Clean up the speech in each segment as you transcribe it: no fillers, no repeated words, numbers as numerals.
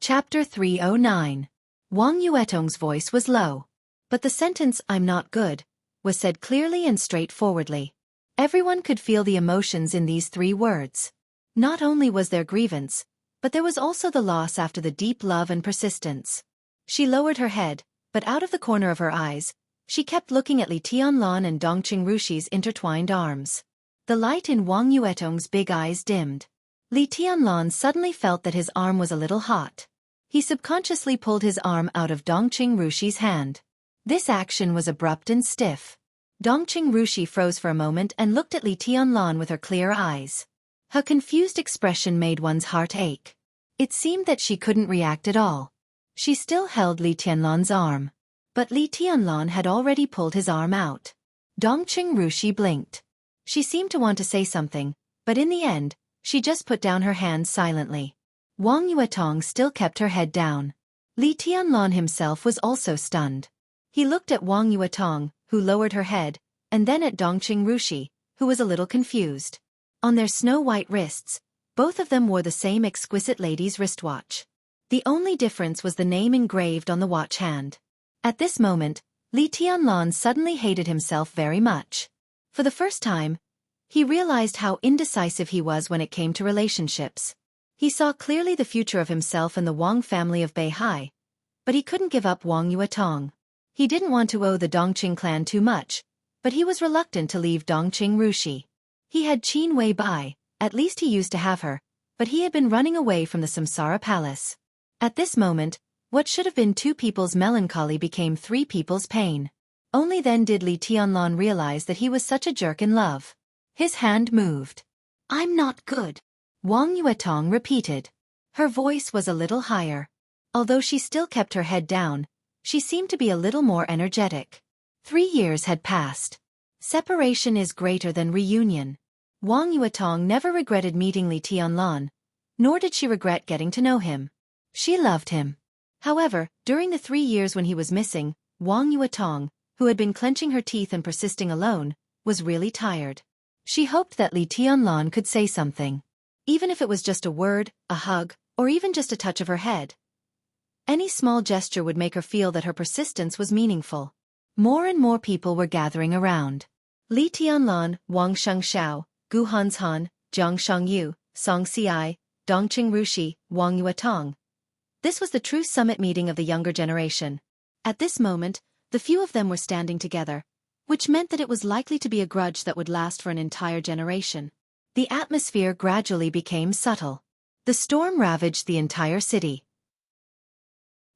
Chapter 309. Wang Yuetong's voice was low. But the sentence, "I'm not good," was said clearly and straightforwardly. Everyone could feel the emotions in these 3 words. Not only was there grievance, but there was also the loss after the deep love and persistence. She lowered her head, but out of the corner of her eyes, she kept looking at Li Tianlan and Dongqing Rushi's intertwined arms. The light in Wang Yuetong's big eyes dimmed. Li Tianlan suddenly felt that his arm was a little hot. He subconsciously pulled his arm out of Dongqing Rushi's hand. This action was abrupt and stiff. Dongqing Rushi froze for a moment and looked at Li Tianlan with her clear eyes. Her confused expression made one's heart ache. It seemed that she couldn't react at all. She still held Li Tianlan's arm. But Li Tianlan had already pulled his arm out. Dongqing Rushi blinked. She seemed to want to say something, but in the end, she just put down her hands silently. Wang Yuetong still kept her head down. Li Tianlan himself was also stunned. He looked at Wang Yuetong, who lowered her head, and then at Dongqing Rushi, who was a little confused. On their snow-white wrists, both of them wore the same exquisite lady's wristwatch. The only difference was the name engraved on the watch hand. At this moment, Li Tianlan suddenly hated himself very much. For the first time, he realized how indecisive he was when it came to relationships. He saw clearly the future of himself and the Wang family of Beihai, but he couldn't give up Wang Yuetong. He didn't want to owe the Dongqing clan too much, but he was reluctant to leave Dongqing Rushi. He had Qin Wei Bai, at least he used to have her, but he had been running away from the Samsara Palace. At this moment, what should have been 2 people's melancholy became 3 people's pain. Only then did Li Tianlan realize that he was such a jerk in love. His hand moved. "I'm not good," Wang Yuetong repeated. Her voice was a little higher. Although she still kept her head down, she seemed to be a little more energetic. 3 years had passed. Separation is greater than reunion. Wang Yuetong never regretted meeting Li Tianlan, nor did she regret getting to know him. She loved him. However, during the 3 years when he was missing, Wang Yuetong, who had been clenching her teeth and persisting alone, was really tired. She hoped that Li Tianlan could say something. Even if it was just a word, a hug, or even just a touch of her head. Any small gesture would make her feel that her persistence was meaningful. More and more people were gathering around. Li Tianlan, Wang Xianxia, Gu Hanshan, Jiang Shangyu, Song Ci, Dongqing Rushi, Wang Yuetong. This was the true summit meeting of the younger generation. At this moment, the few of them were standing together, which meant that it was likely to be a grudge that would last for an entire generation. The atmosphere gradually became subtle. The storm ravaged the entire city.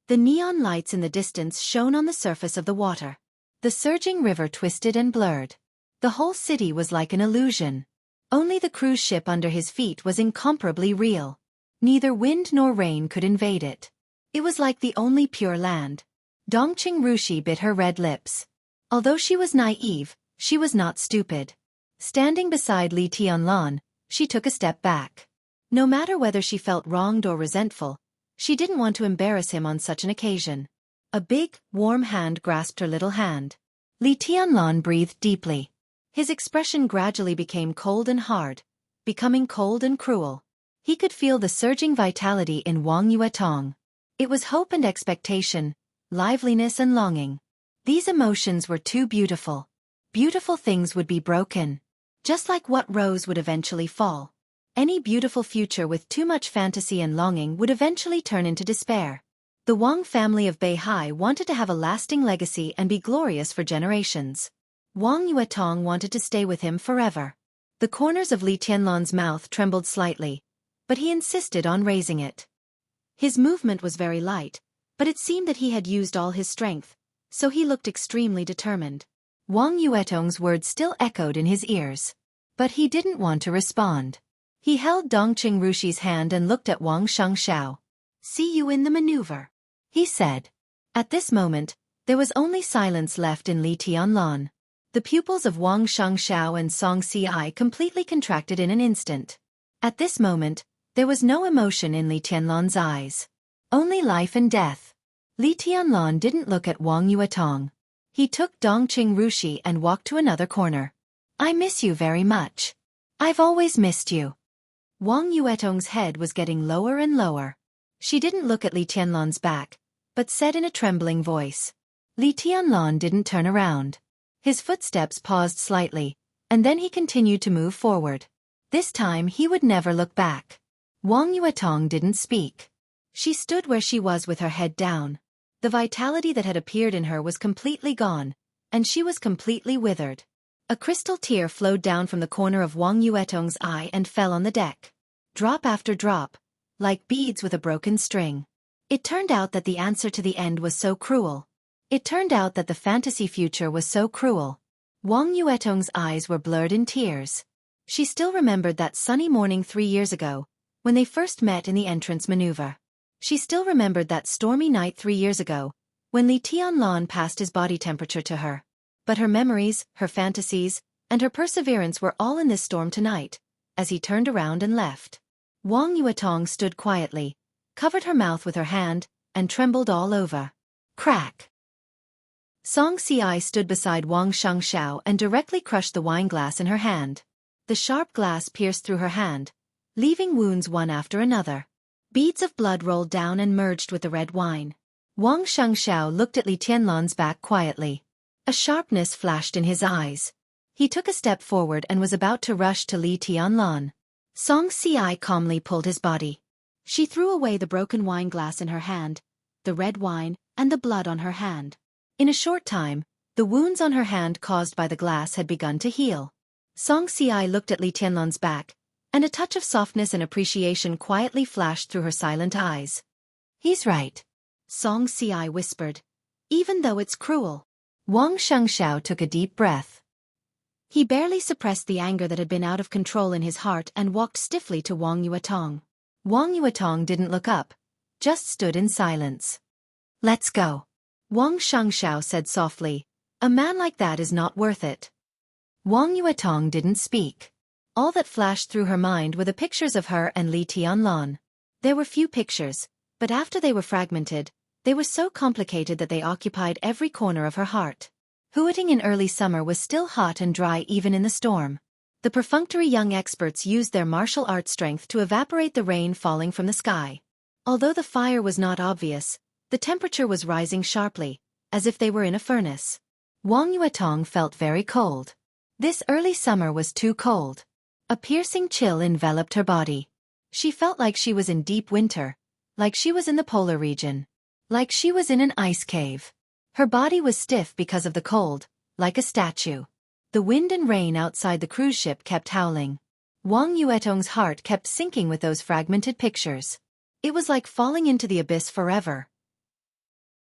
The neon lights in the distance shone on the surface of the water. The surging river twisted and blurred. The whole city was like an illusion. Only the cruise ship under his feet was incomparably real. Neither wind nor rain could invade it. It was like the only pure land. Dongqing Rushi bit her red lips. Although she was naive, she was not stupid. Standing beside Li Tianlan, she took a step back. No matter whether she felt wronged or resentful, she didn't want to embarrass him on such an occasion. A big, warm hand grasped her little hand. Li Tianlan breathed deeply. His expression gradually became cold and hard, becoming cold and cruel. He could feel the surging vitality in Wang Yuetong. It was hope and expectation, liveliness and longing. These emotions were too beautiful. Beautiful things would be broken. Just like what rose would eventually fall. Any beautiful future with too much fantasy and longing would eventually turn into despair. The Wang family of Beihai wanted to have a lasting legacy and be glorious for generations. Wang Yuetong wanted to stay with him forever. The corners of Li Tianlan's mouth trembled slightly, but he insisted on raising it. His movement was very light, but it seemed that he had used all his strength, so he looked extremely determined. Wang Yuetong's words still echoed in his ears. But he didn't want to respond. He held Dongqing Rushi's hand and looked at Wang Xianxiao. "See you in the maneuver," he said. At this moment, there was only silence left in Li Tianlan. The pupils of Wang Xianxiao and Song Ci completely contracted in an instant. At this moment, there was no emotion in Li Tianlan's eyes. Only life and death. Li Tianlan didn't look at Wang Yuetong. He took Dongqing Rushi and walked to another corner. "I miss you very much. I've always missed you." Wang Yuetong's head was getting lower and lower. She didn't look at Li Tianlan's back, but said in a trembling voice. Li Tianlan didn't turn around. His footsteps paused slightly, and then he continued to move forward. This time he would never look back. Wang Yuetong didn't speak. She stood where she was with her head down. The vitality that had appeared in her was completely gone, and she was completely withered. A crystal tear flowed down from the corner of Wang Yuetong's eye and fell on the deck. Drop after drop, like beads with a broken string. It turned out that the answer to the end was so cruel. It turned out that the fantasy future was so cruel. Wang Yuetong's eyes were blurred in tears. She still remembered that sunny morning 3 years ago, when they first met in the entrance maneuver. She still remembered that stormy night 3 years ago, when Li Tianlan passed his body temperature to her. But her memories, her fantasies, and her perseverance were all in this storm tonight, as he turned around and left. Wang Yuetong stood quietly, covered her mouth with her hand, and trembled all over. Crack! Xianxia stood beside Wang Xiangxiao and directly crushed the wine glass in her hand. The sharp glass pierced through her hand, leaving wounds one after another. Beads of blood rolled down and merged with the red wine. Wang Xiangxiao looked at Li Tianlan's back quietly. A sharpness flashed in his eyes. He took a step forward and was about to rush to Li Tianlan. Xianxia calmly pulled his body. She threw away the broken wine glass in her hand, the red wine, and the blood on her hand. In a short time, the wounds on her hand caused by the glass had begun to heal. Xianxia looked at Li Tianlan's back, and a touch of softness and appreciation quietly flashed through her silent eyes. He's right, Xianxia whispered, even though it's cruel. Wang Xiangxiao took a deep breath. He barely suppressed the anger that had been out of control in his heart and walked stiffly to Wang Yuetong. Wang Yuetong didn't look up, just stood in silence. Let's go, Wang Xiangxiao said softly. A man like that is not worth it. Wang Yuetong didn't speak. All that flashed through her mind were the pictures of her and Li Tianlan. There were few pictures, but after they were fragmented, they were so complicated that they occupied every corner of her heart. Hooting in early summer was still hot and dry even in the storm. The perfunctory young experts used their martial arts strength to evaporate the rain falling from the sky. Although the fire was not obvious, the temperature was rising sharply, as if they were in a furnace. Wang Yuetong felt very cold. This early summer was too cold. A piercing chill enveloped her body. She felt like she was in deep winter, like she was in the polar region, like she was in an ice cave. Her body was stiff because of the cold, like a statue. The wind and rain outside the cruise ship kept howling. Wang Yuetong's heart kept sinking with those fragmented pictures. It was like falling into the abyss forever.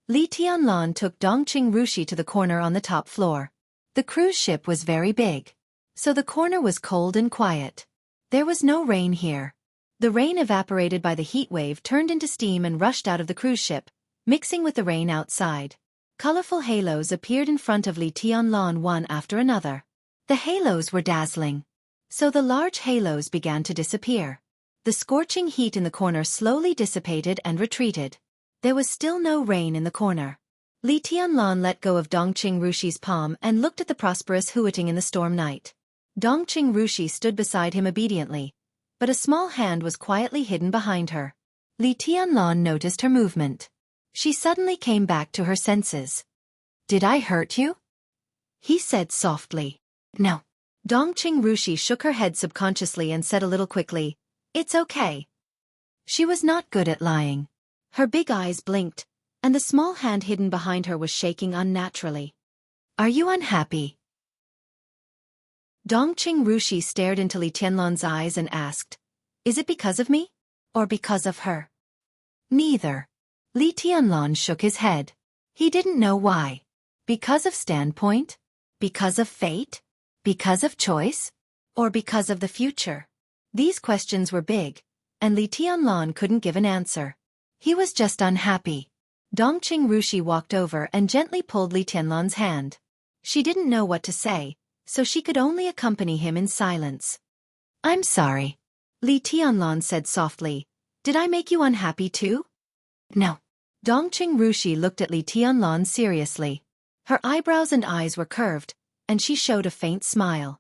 Li Tianlan took Dongqing Rushi to the corner on the top floor. The cruise ship was very big, so the corner was cold and quiet. There was no rain here. The rain evaporated by the heat wave turned into steam and rushed out of the cruise ship, mixing with the rain outside. Colorful halos appeared in front of Li Tianlan one after another. The halos were dazzling. So the large halos began to disappear. The scorching heat in the corner slowly dissipated and retreated. There was still no rain in the corner. Li Tianlan let go of Dongqing Rushi's palm and looked at the prosperous hooting in the storm night. Dongqing Rushi stood beside him obediently, but a small hand was quietly hidden behind her. Li Tianlan noticed her movement. She suddenly came back to her senses. Did I hurt you? He said softly. No. Dongqing Rushi shook her head subconsciously and said a little quickly, It's okay. She was not good at lying. Her big eyes blinked, and the small hand hidden behind her was shaking unnaturally. Are you unhappy? Dongqing Rushi stared into Li Tianlan's eyes and asked, Is it because of me? Or because of her? Neither. Li Tianlan shook his head. He didn't know why. Because of standpoint? Because of fate? Because of choice? Or because of the future? These questions were big, and Li Tianlan couldn't give an answer. He was just unhappy. Dongqing Rushi walked over and gently pulled Li Tianlan's hand. She didn't know what to say, so she could only accompany him in silence. I'm sorry. Li Tianlan said softly. Did I make you unhappy too? No. Dongqing Rushi looked at Li Tianlan seriously. Her eyebrows and eyes were curved, and she showed a faint smile.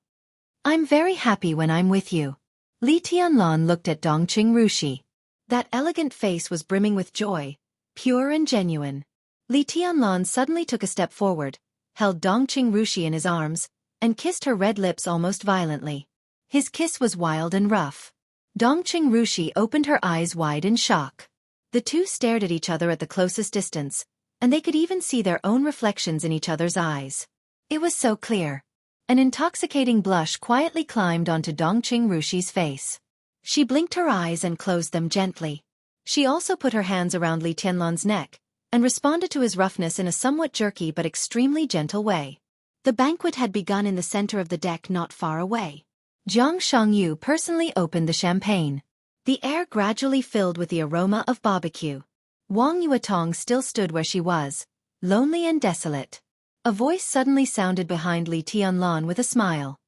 I'm very happy when I'm with you. Li Tianlan looked at Dongqing Rushi. That elegant face was brimming with joy, pure and genuine. Li Tianlan suddenly took a step forward, held Dongqing Rushi in his arms, and kissed her red lips almost violently. His kiss was wild and rough. Dongqing Rushi opened her eyes wide in shock. The two stared at each other at the closest distance, and they could even see their own reflections in each other's eyes. It was so clear. An intoxicating blush quietly climbed onto Dongqing Rushi's face. She blinked her eyes and closed them gently. She also put her hands around Li Tianlan's neck, and responded to his roughness in a somewhat jerky but extremely gentle way. The banquet had begun in the center of the deck not far away. Xianxia personally opened the champagne. The air gradually filled with the aroma of barbecue. Wang Yuetong still stood where she was, lonely and desolate. A voice suddenly sounded behind Li Tianlan with a smile.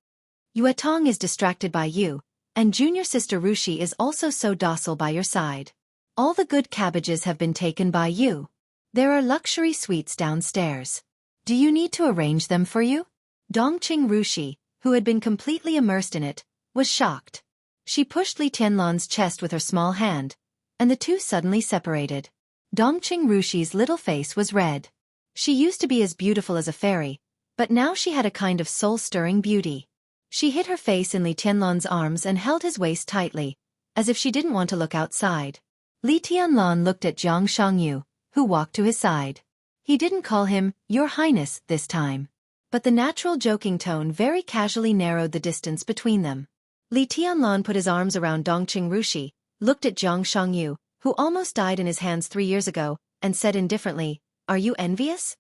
Yuetong is distracted by you, and junior sister Rushi is also so docile by your side. All the good cabbages have been taken by you. There are luxury suites downstairs. Do you need to arrange them for you? Dongqing Rushi, who had been completely immersed in it, was shocked. She pushed Li Tianlan's chest with her small hand, and the two suddenly separated. Dongqing Rushi's little face was red. She used to be as beautiful as a fairy, but now she had a kind of soul-stirring beauty. She hid her face in Li Tianlan's arms and held his waist tightly, as if she didn't want to look outside. Li Tianlan looked at Xianxia, who walked to his side. He didn't call him, Your Highness, this time. But the natural joking tone very casually narrowed the distance between them. Li Tianlan put his arms around Dongqing Rushi, looked at Xianxia, who almost died in his hands 3 years ago, and said indifferently, Are you envious?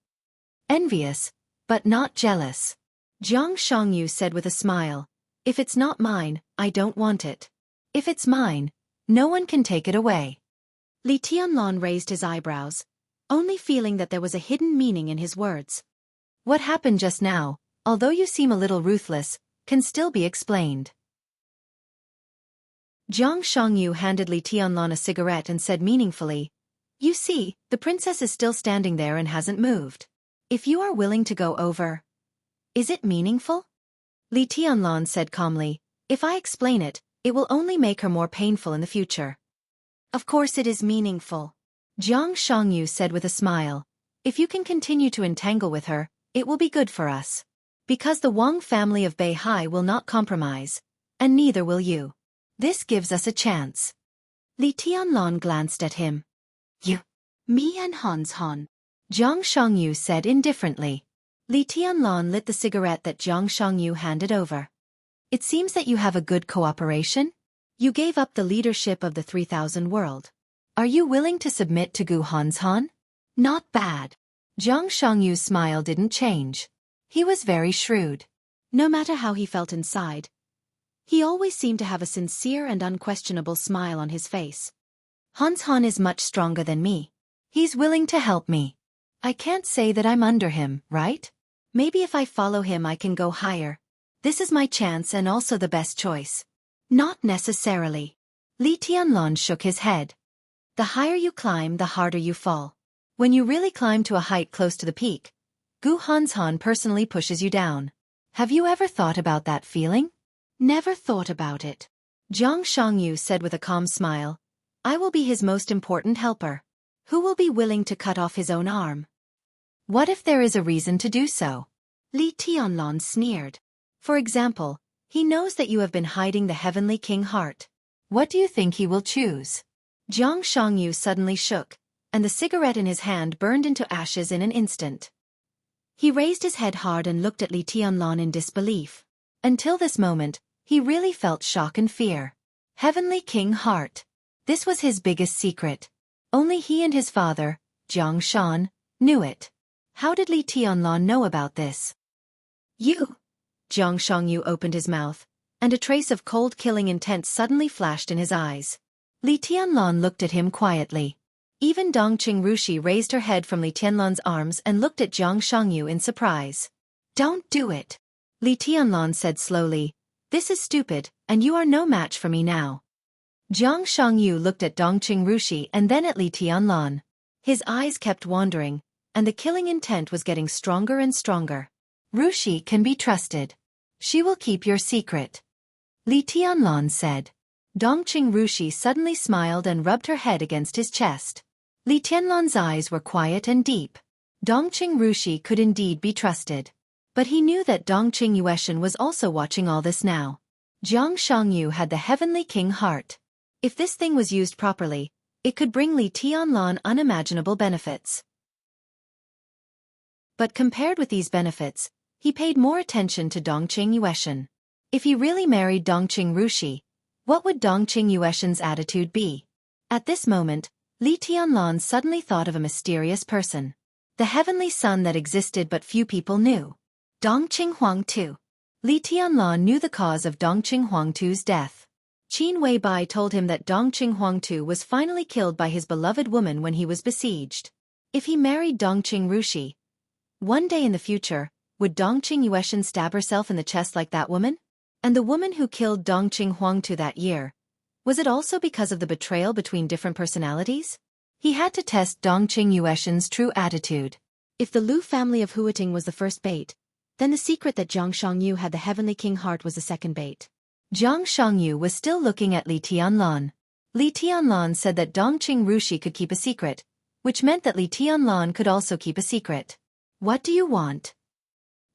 Envious, but not jealous. Xianxia said with a smile, If it's not mine, I don't want it. If it's mine, no one can take it away. Li Tianlan raised his eyebrows, only feeling that there was a hidden meaning in his words. What happened just now, although you seem a little ruthless, can still be explained. Xianxia handed Li Tianlan a cigarette and said meaningfully, You see, the princess is still standing there and hasn't moved. If you are willing to go over. Is it meaningful? Li Tianlan said calmly, If I explain it, it will only make her more painful in the future. Of course it is meaningful. Xianxia said with a smile, If you can continue to entangle with her, it will be good for us. Because the Wang family of Beihai will not compromise, and neither will you. This gives us a chance. Li Tianlan glanced at him. You. Me and Hans Han. Xianxia said indifferently. Li Tianlan lit the cigarette that Xianxia handed over. It seems that you have a good cooperation? You gave up the leadership of the 3000 world. Are you willing to submit to Gu Hans Han? Not bad. Xianxia's smile didn't change. He was very shrewd. No matter how he felt inside, he always seemed to have a sincere and unquestionable smile on his face. Hans Han is much stronger than me. He's willing to help me. I can't say that I'm under him, right? Maybe if I follow him I can go higher. This is my chance and also the best choice. Not necessarily. Li Tianlan shook his head. The higher you climb, the harder you fall. When you really climb to a height close to the peak, Gu Hans Han personally pushes you down. Have you ever thought about that feeling? Never thought about it. Xianxia said with a calm smile, I will be his most important helper. Who will be willing to cut off his own arm? What if there is a reason to do so? Li Tianlan sneered. For example, he knows that you have been hiding the Heavenly King heart. What do you think he will choose? Xianxia suddenly shook, and the cigarette in his hand burned into ashes in an instant. He raised his head hard and looked at Li Tianlan in disbelief. Until this moment, he really felt shock and fear. Heavenly King heart. This was his biggest secret. Only he and his father, Jiang Shan, knew it. How did Li Tianlan know about this? You. Jiang Shangyu opened his mouth, and a trace of cold killing intent suddenly flashed in his eyes. Li Tianlan looked at him quietly. Even Dongqing Rushi raised her head from Li Tianlan's arms and looked at Jiang Shangyu in surprise. Don't do it. Li Tianlan said slowly, This is stupid, and you are no match for me now. Jiang Shangyu looked at Dongqing Rushi and then at Li Tianlan. His eyes kept wandering, and the killing intent was getting stronger and stronger. Rushi can be trusted. She will keep your secret. Li Tianlan said. Dongqing Rushi suddenly smiled and rubbed her head against his chest. Li Tianlan's eyes were quiet and deep. Dongqing Rushi could indeed be trusted. But he knew that Dongqing Yueshan was also watching all this now. Jianghu had the Heavenly King heart. If this thing was used properly, it could bring Li Tianlan unimaginable benefits. But compared with these benefits, he paid more attention to Dongqing Yueshan. If he really married Dongqing Rushi, what would Dongqing Yueshan's attitude be? At this moment, Li Tianlan suddenly thought of a mysterious person. The heavenly son that existed but few people knew. Dongqing Huangtu. Li Tianlan knew the cause of Dongqing Huangtu's death. Qin Weibai told him that Dongqing Huangtu was finally killed by his beloved woman when he was besieged. If he married Dongqing Rushi, one day in the future, would Dongqing Yueshan stab herself in the chest like that woman? And the woman who killed Dongqing Huangtu that year, was it also because of the betrayal between different personalities? He had to test Dongqing Yueshan's true attitude. If the Lu family of Huiting was the first bait, then the secret that Jiang Shangyu had the Heavenly King heart was the second bait. Jiang Shangyu was still looking at Li Tianlan. Li Tianlan said that Dongqing Rushi could keep a secret, which meant that Li Tianlan could also keep a secret. What do you want?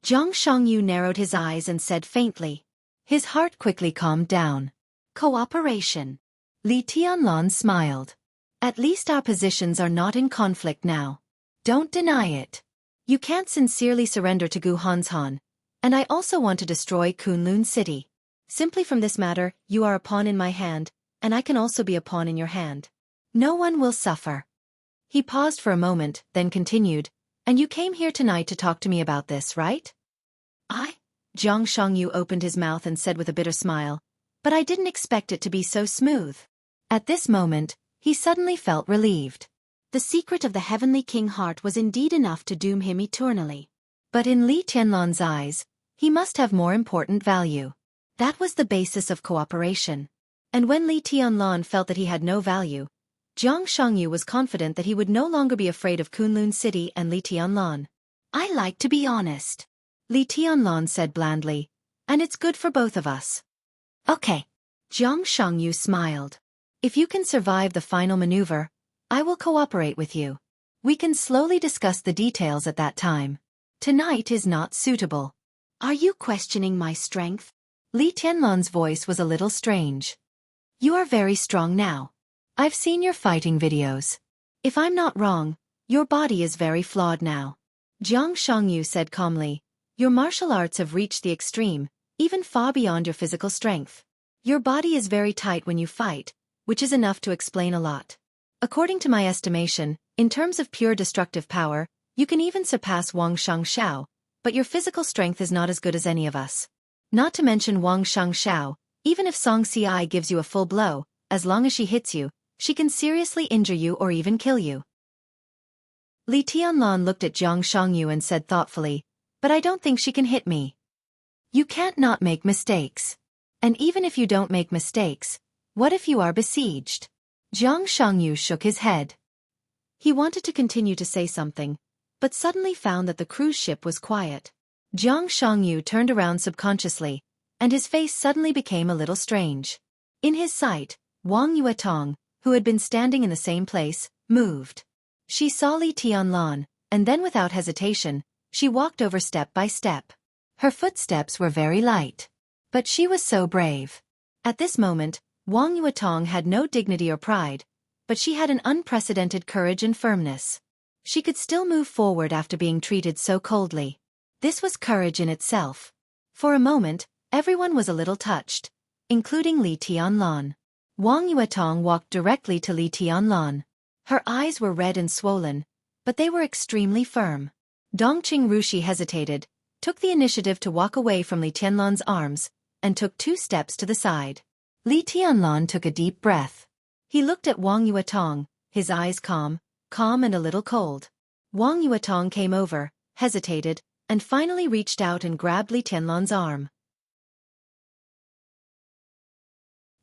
Jiang Shangyu narrowed his eyes and said faintly. His heart quickly calmed down. Cooperation. Li Tianlan smiled. At least our positions are not in conflict now. Don't deny it. You can't sincerely surrender to Gu Hanshan, and I also want to destroy Kunlun City. Simply from this matter, you are a pawn in my hand, and I can also be a pawn in your hand. No one will suffer. He paused for a moment, then continued, and you came here tonight to talk to me about this, right? Jiang Shangyu opened his mouth and said with a bitter smile, but I didn't expect it to be so smooth. At this moment, he suddenly felt relieved. The secret of the Heavenly King heart was indeed enough to doom him eternally. But in Li Tianlan's eyes, he must have more important value. That was the basis of cooperation. And when Li Tianlan felt that he had no value, Jiang Shangyu was confident that he would no longer be afraid of Kunlun City and Li Tianlan. I like to be honest, Li Tianlan said blandly, and it's good for both of us. Okay. Jiang Shangyu smiled. If you can survive the final maneuver, I will cooperate with you. We can slowly discuss the details at that time. Tonight is not suitable. Are you questioning my strength? Li Tianlan's voice was a little strange. You are very strong now. I've seen your fighting videos. If I'm not wrong, your body is very flawed now. Jiang Shangyu said calmly, your martial arts have reached the extreme, even far beyond your physical strength. Your body is very tight when you fight, which is enough to explain a lot. According to my estimation, in terms of pure destructive power, you can even surpass Wang Shangxiao, but your physical strength is not as good as any of us. Not to mention Wang Shangxiao, even if Song Ci gives you a full blow, as long as she hits you, she can seriously injure you or even kill you. Li Tianlan looked at Jiang Shangyu and said thoughtfully, but I don't think she can hit me. You can't not make mistakes. And even if you don't make mistakes, what if you are besieged? Jiang Shangyu shook his head. He wanted to continue to say something, but suddenly found that the cruise ship was quiet. Jiang Shangyu turned around subconsciously, and his face suddenly became a little strange. In his sight, Wang Yuetong, who had been standing in the same place, moved. She saw Li Tianlan, and then without hesitation, she walked over step by step. Her footsteps were very light. But she was so brave. At this moment, Wang Yuetong had no dignity or pride, but she had an unprecedented courage and firmness. She could still move forward after being treated so coldly. This was courage in itself. For a moment, everyone was a little touched, including Li Tianlan. Wang Yuetong walked directly to Li Tianlan. Her eyes were red and swollen, but they were extremely firm. Dongqing Rushi hesitated, took the initiative to walk away from Li Tianlan's arms, and took 2 steps to the side. Li Tianlan took a deep breath. He looked at Wang Yuetong, his eyes calm and a little cold. Wang Yuetong came over, hesitated, and finally reached out and grabbed Li Tianlan's arm.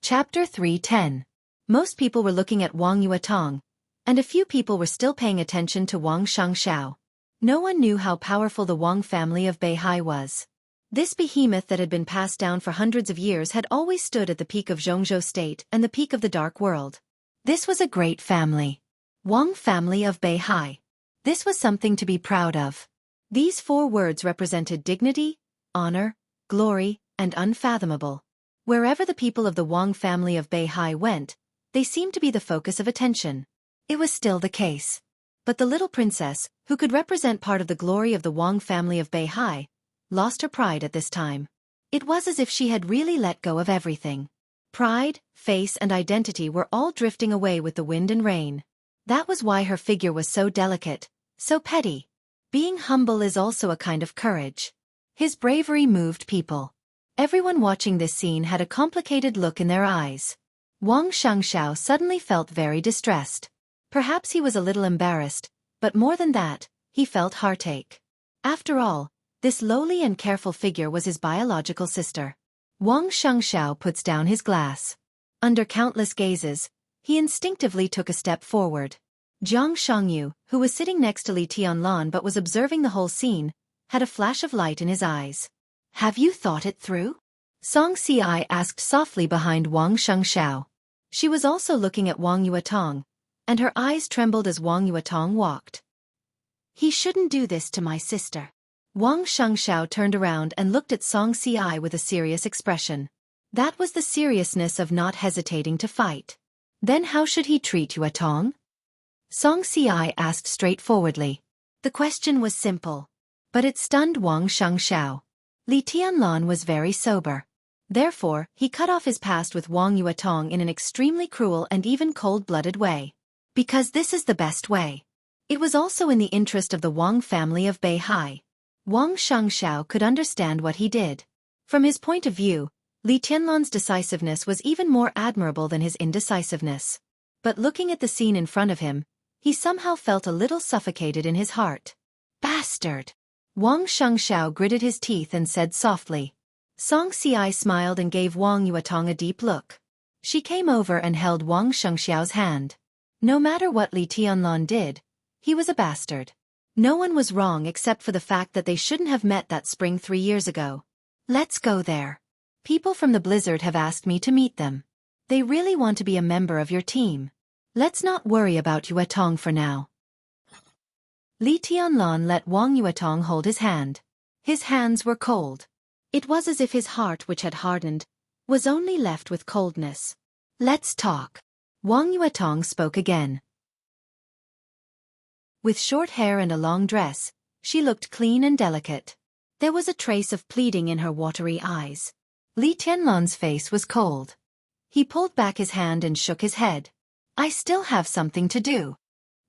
Chapter 310. Most people were looking at Wang Yuetong, and a few people were still paying attention to Wang Shangxiao. No one knew how powerful the Wang family of Beihai was. This behemoth that had been passed down for hundreds of years had always stood at the peak of Jianghu State and the peak of the Dark World. This was a great family. Wang family of Beihai. This was something to be proud of. These 4 words represented dignity, honor, glory, and unfathomable. Wherever the people of the Wang family of Beihai went, they seemed to be the focus of attention. It was still the case. But the little princess, who could represent part of the glory of the Wang family of Beihai, lost her pride at this time. It was as if she had really let go of everything. Pride, face, and identity were all drifting away with the wind and rain. That was why her figure was so delicate, so petty. Being humble is also a kind of courage. His bravery moved people. Everyone watching this scene had a complicated look in their eyes. Wang Xianxia suddenly felt very distressed. Perhaps he was a little embarrassed, but more than that, he felt heartache. After all, this lowly and careful figure was his biological sister. Wang Xianxia puts down his glass. Under countless gazes, he instinctively took a step forward. Jianghu, who was sitting next to Li Tianlan but was observing the whole scene, had a flash of light in his eyes. "Have you thought it through?" Xianxia asked softly behind Wang Xianxiao. She was also looking at Wang Yuetong, and her eyes trembled as Wang Yuetong walked. "He shouldn't do this to my sister." Wang Xianxiao turned around and looked at Xianxia with a serious expression. That was the seriousness of not hesitating to fight. Then how should he treat Yuetong? Xianxia asked straightforwardly. The question was simple. But it stunned Wang Xianxiao. Li Tianlan was very sober. Therefore, he cut off his past with Wang Yuetong in an extremely cruel and even cold-blooded way. Because this is the best way. It was also in the interest of the Wang family of Beihai. Wang Xianxiao could understand what he did. From his point of view, Li Tianlan's decisiveness was even more admirable than his indecisiveness. But looking at the scene in front of him, he somehow felt a little suffocated in his heart. Bastard! Wang Xianxiao gritted his teeth and said softly. Xianxia smiled and gave Wang Yuetong a deep look. She came over and held Wang Xianxiao's hand. No matter what Li Tianlan did, he was a bastard. No one was wrong except for the fact that they shouldn't have met that spring 3 years ago. Let's go there. People from the Blizzard have asked me to meet them. They really want to be a member of your team. Let's not worry about Yuetong for now. Li Tianlan let Wang Yuetong hold his hand. His hands were cold. It was as if his heart, which had hardened, was only left with coldness. Let's talk. Wang Yuetong spoke again. With short hair and a long dress, she looked clean and delicate. There was a trace of pleading in her watery eyes. Li Tianlan's face was cold. He pulled back his hand and shook his head. I still have something to do.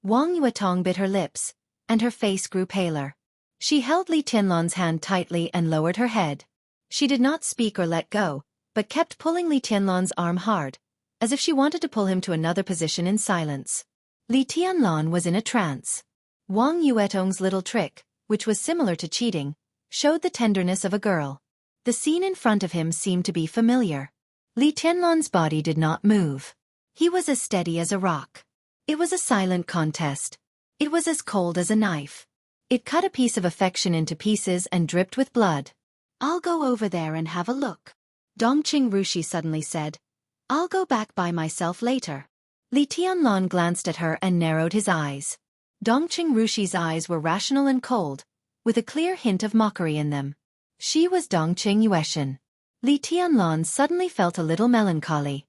Wang Yuetong bit her lips, and her face grew paler. She held Li Tianlan's hand tightly and lowered her head. She did not speak or let go, but kept pulling Li Tianlan's arm hard, as if she wanted to pull him to another position in silence. Li Tianlan was in a trance. Wang Yuetong's little trick, which was similar to cheating, showed the tenderness of a girl. The scene in front of him seemed to be familiar. Li Tianlan's body did not move. He was as steady as a rock. It was a silent contest. It was as cold as a knife. It cut a piece of affection into pieces and dripped with blood. I'll go over there and have a look. Dongqing Rushi suddenly said. I'll go back by myself later. Li Tianlan glanced at her and narrowed his eyes. Dongqing Rushi's eyes were rational and cold, with a clear hint of mockery in them. She was Dongqing Yueshan. Li Tianlan suddenly felt a little melancholy.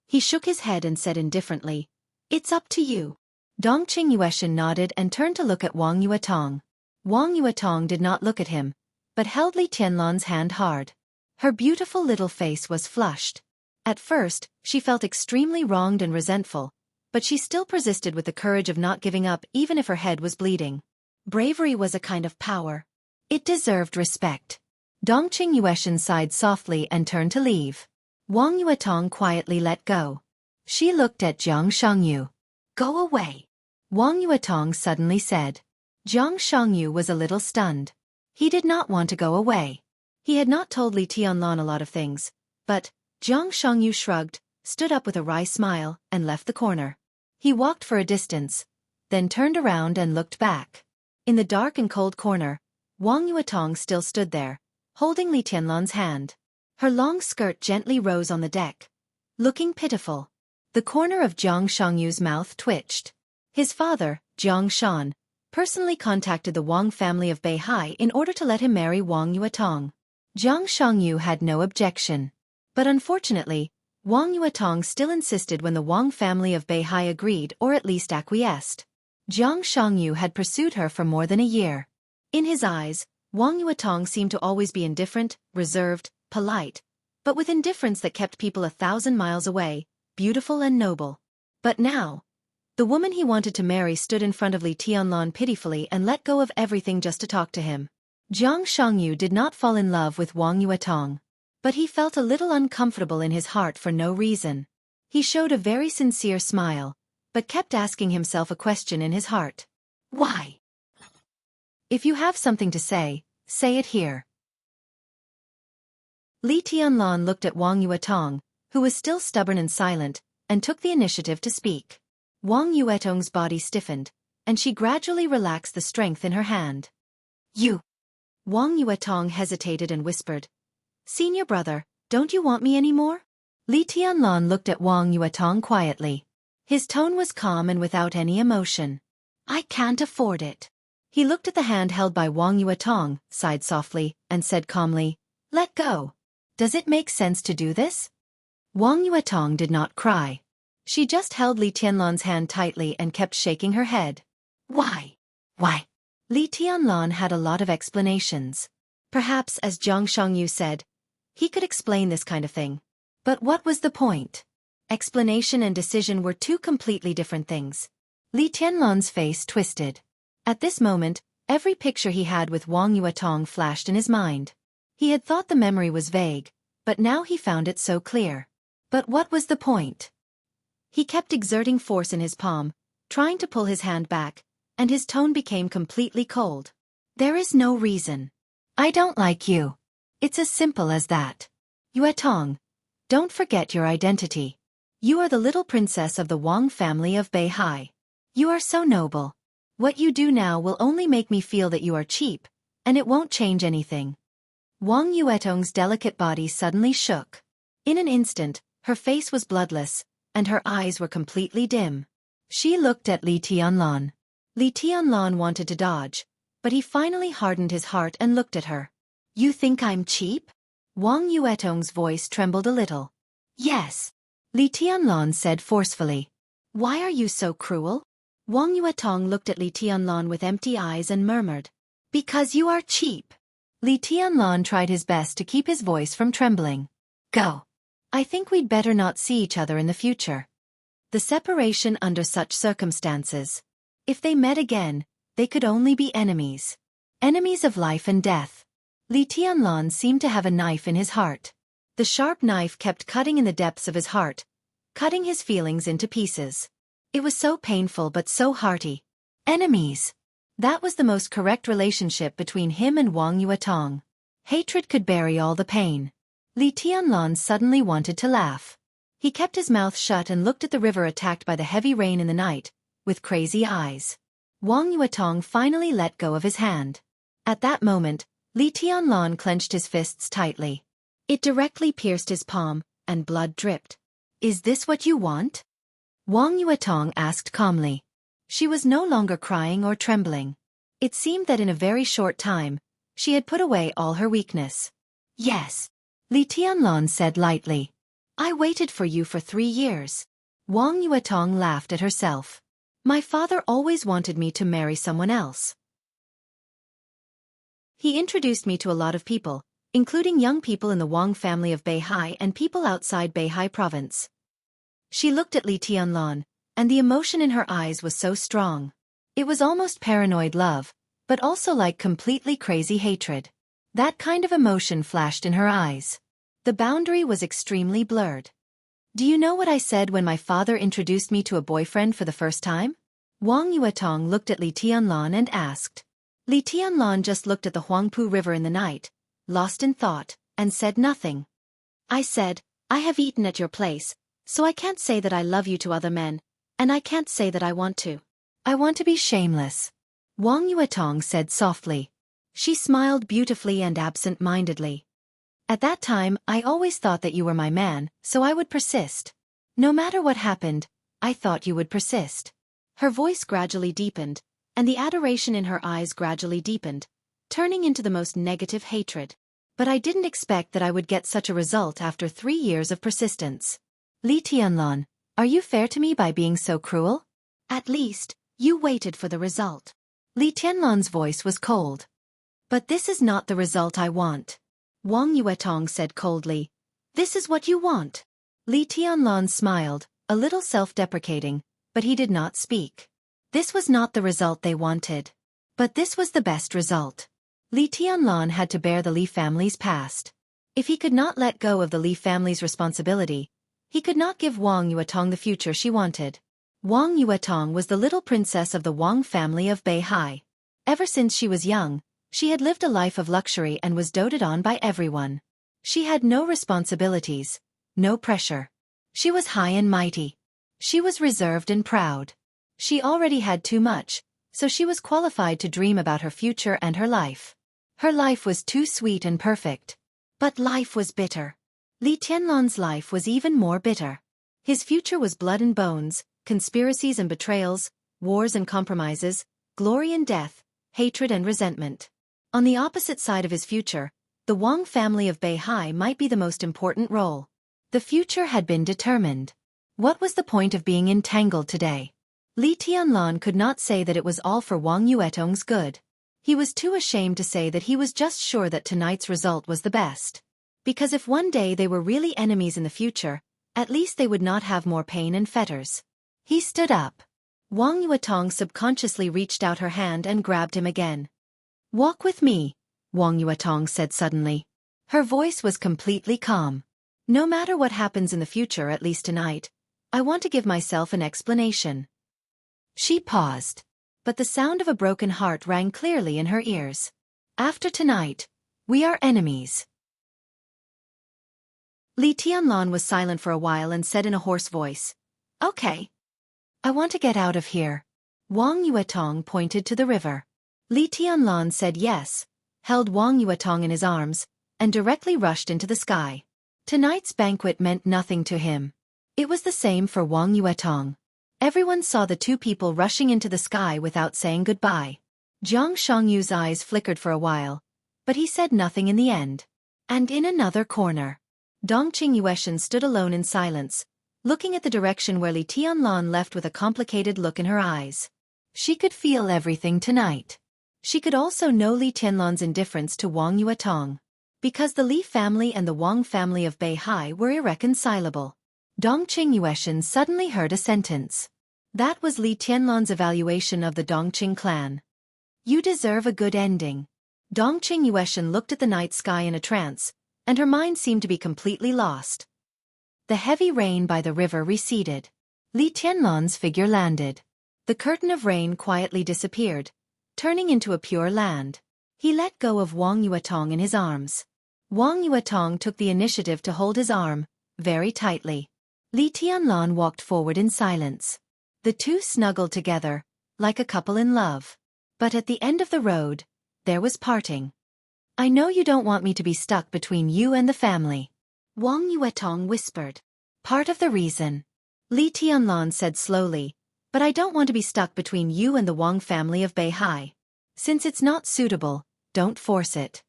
He shook his head and said indifferently, It's up to you. Dongqing Yueshan nodded and turned to look at Wang Yuetong. Wang Yuetong did not look at him, but held Li Tianlan's hand hard. Her beautiful little face was flushed. At first, she felt extremely wronged and resentful, but she still persisted with the courage of not giving up even if her head was bleeding. Bravery was a kind of power. It deserved respect. Dongqing Yueshan sighed softly and turned to leave. Wang Yuetong quietly let go. She looked at Jiang Shangyu. Go away. Wang Yuetong suddenly said. Jiang Shangyu was a little stunned. He did not want to go away. He had not told Li Tianlan a lot of things, but Jiang Shangyu shrugged, stood up with a wry smile, and left the corner. He walked for a distance, then turned around and looked back. In the dark and cold corner, Wang Yuetong still stood there, holding Li Tianlan's hand. Her long skirt gently rose on the deck, looking pitiful. The corner of Jiang Shangyu's mouth twitched. His father, Jiang Shan, personally contacted the Wang family of Beihai in order to let him marry Wang Yuetong. Jiang Shangyu had no objection. But unfortunately, Wang Yuetong still insisted when the Wang family of Beihai agreed or at least acquiesced. Jiang Shangyu had pursued her for more than a year. In his eyes, Wang Yuetong seemed to always be indifferent, reserved, polite, but with indifference that kept people 1,000 miles away, beautiful and noble. But now, the woman he wanted to marry stood in front of Li Tianlan pitifully and let go of everything just to talk to him. Jiang Shangyu did not fall in love with Wang Yuetong, but he felt a little uncomfortable in his heart for no reason. He showed a very sincere smile, but kept asking himself a question in his heart. Why? If you have something to say it here. Li Tianlan looked at Wang Yuetong, who was still stubborn and silent, and took the initiative to speak. Wang Yuetong's body stiffened, and she gradually relaxed the strength in her hand. You. Wang Yuetong hesitated and whispered. Senior brother, don't you want me anymore? Li Tianlan looked at Wang Yuetong quietly. His tone was calm and without any emotion. I can't afford it. He looked at the hand held by Wang Yuetong, sighed softly, and said calmly, Let go. Does it make sense to do this? Wang Yuetong did not cry. She just held Li Tianlan's hand tightly and kept shaking her head. Why? Why? Li Tianlan had a lot of explanations. Perhaps, as Jiang Shangyu said, he could explain this kind of thing. But what was the point? Explanation and decision were two completely different things. Li Tianlan's face twisted. At this moment, every picture he had with Wang Yuetong flashed in his mind. He had thought the memory was vague, but now he found it so clear. But what was the point? He kept exerting force in his palm, trying to pull his hand back, and his tone became completely cold. There is no reason. I don't like you. It's as simple as that. Yuetong, don't forget your identity. You are the little princess of the Wang family of Beihai. You are so noble. What you do now will only make me feel that you are cheap, and it won't change anything. Wang Yuetong's delicate body suddenly shook. In an instant, her face was bloodless, and her eyes were completely dim. She looked at Li Tianlan. Li Tianlan wanted to dodge, but he finally hardened his heart and looked at her. You think I'm cheap? Wang Yuetong's voice trembled a little. Yes. Li Tianlan said forcefully. Why are you so cruel? Wang Yuetong looked at Li Tianlan with empty eyes and murmured. Because you are cheap. Li Tianlan tried his best to keep his voice from trembling. Go. I think we'd better not see each other in the future. The separation under such circumstances. If they met again, they could only be enemies. Enemies of life and death. Li Tianlan seemed to have a knife in his heart. The sharp knife kept cutting in the depths of his heart, cutting his feelings into pieces. It was so painful but so hearty. Enemies. That was the most correct relationship between him and Wang Yuetong. Hatred could bury all the pain. Li Tianlan suddenly wanted to laugh. He kept his mouth shut and looked at the river attacked by the heavy rain in the night, with crazy eyes. Wang Yuetong finally let go of his hand. At that moment, Li Tianlan clenched his fists tightly. It directly pierced his palm, and blood dripped. Is this what you want? Wang Yuetong asked calmly. She was no longer crying or trembling. It seemed that in a very short time, she had put away all her weakness. Yes. Li Tianlan said lightly. I waited for you for 3 years. Wang Yuetong laughed at herself. My father always wanted me to marry someone else. He introduced me to a lot of people, including young people in the Wang family of Beihai and people outside Beihai province. She looked at Li Tianlan, and the emotion in her eyes was so strong. It was almost paranoid love, but also like completely crazy hatred. That kind of emotion flashed in her eyes. The boundary was extremely blurred. Do you know what I said when my father introduced me to a boyfriend for the first time? Wang Yuetong looked at Li Tianlan and asked. Li Tianlan just looked at the Huangpu River in the night, lost in thought, and said nothing. I said, I have eaten at your place, so I can't say that I love you to other men, and I can't say that I want to. I want to be shameless. Wang Yuetong said softly. She smiled beautifully and absent-mindedly. At that time, I always thought that you were my man, so I would persist. No matter what happened, I thought you would persist. Her voice gradually deepened, and the adoration in her eyes gradually deepened, turning into the most negative hatred. But I didn't expect that I would get such a result after 3 years of persistence. Li Tianlan, are you fair to me by being so cruel? At least, you waited for the result. Li Tianlan's voice was cold. But this is not the result I want. Wang Yuetong said coldly. This is what you want. Li Tianlan smiled, a little self-deprecating, but he did not speak. This was not the result they wanted. But this was the best result. Li Tianlan had to bear the Li family's past. If he could not let go of the Li family's responsibility, he could not give Wang Yuetong the future she wanted. Wang Yuetong was the little princess of the Wang family of Beihai. Ever since she was young, she had lived a life of luxury and was doted on by everyone. She had no responsibilities, no pressure. She was high and mighty. She was reserved and proud. She already had too much, so she was qualified to dream about her future and her life. Her life was too sweet and perfect. But life was bitter. Li Tianlan's life was even more bitter. His future was blood and bones, conspiracies and betrayals, wars and compromises, glory and death, hatred and resentment. On the opposite side of his future, the Wang family of Beihai might be the most important role. The future had been determined. What was the point of being entangled today? Li Tianlan could not say that it was all for Wang Yuetong's good. He was too ashamed to say that he was just sure that tonight's result was the best. Because if one day they were really enemies in the future, at least they would not have more pain and fetters. He stood up. Wang Yuetong subconsciously reached out her hand and grabbed him again. Walk with me, Wang Yuetong said suddenly. Her voice was completely calm. No matter what happens in the future, at least tonight, I want to give myself an explanation. She paused. But the sound of a broken heart rang clearly in her ears. After tonight, we are enemies. Li Tianlan was silent for a while and said in a hoarse voice, Okay. I want to get out of here. Wang Yuetong pointed to the river. Li Tianlan said yes, held Wang Yuetong in his arms, and directly rushed into the sky. Tonight's banquet meant nothing to him. It was the same for Wang Yuetong. Everyone saw the two people rushing into the sky without saying goodbye. Jianghu's eyes flickered for a while, but he said nothing in the end. And in another corner, Dongqing Yueshan stood alone in silence, looking at the direction where Li Tianlan left with a complicated look in her eyes. She could feel everything tonight. She could also know Li Tianlan's indifference to Wang Yuetong. Because the Li family and the Wang family of Beihai were irreconcilable. Dongqing Yueshan suddenly heard a sentence. That was Li Tianlan's evaluation of the Dongqing clan. You deserve a good ending. Dongqing Yueshan looked at the night sky in a trance, and her mind seemed to be completely lost. The heavy rain by the river receded. Li Tianlan's figure landed. The curtain of rain quietly disappeared, turning into a pure land. He let go of Wang Yuetong in his arms. Wang Yuetong took the initiative to hold his arm, very tightly. Li Tianlan walked forward in silence. The two snuggled together, like a couple in love. But at the end of the road, there was parting. I know you don't want me to be stuck between you and the family. Wang Yuetong whispered. Part of the reason. Li Tianlan said slowly, but I don't want to be stuck between you and the Wang family of Beihai. Since it's not suitable, don't force it.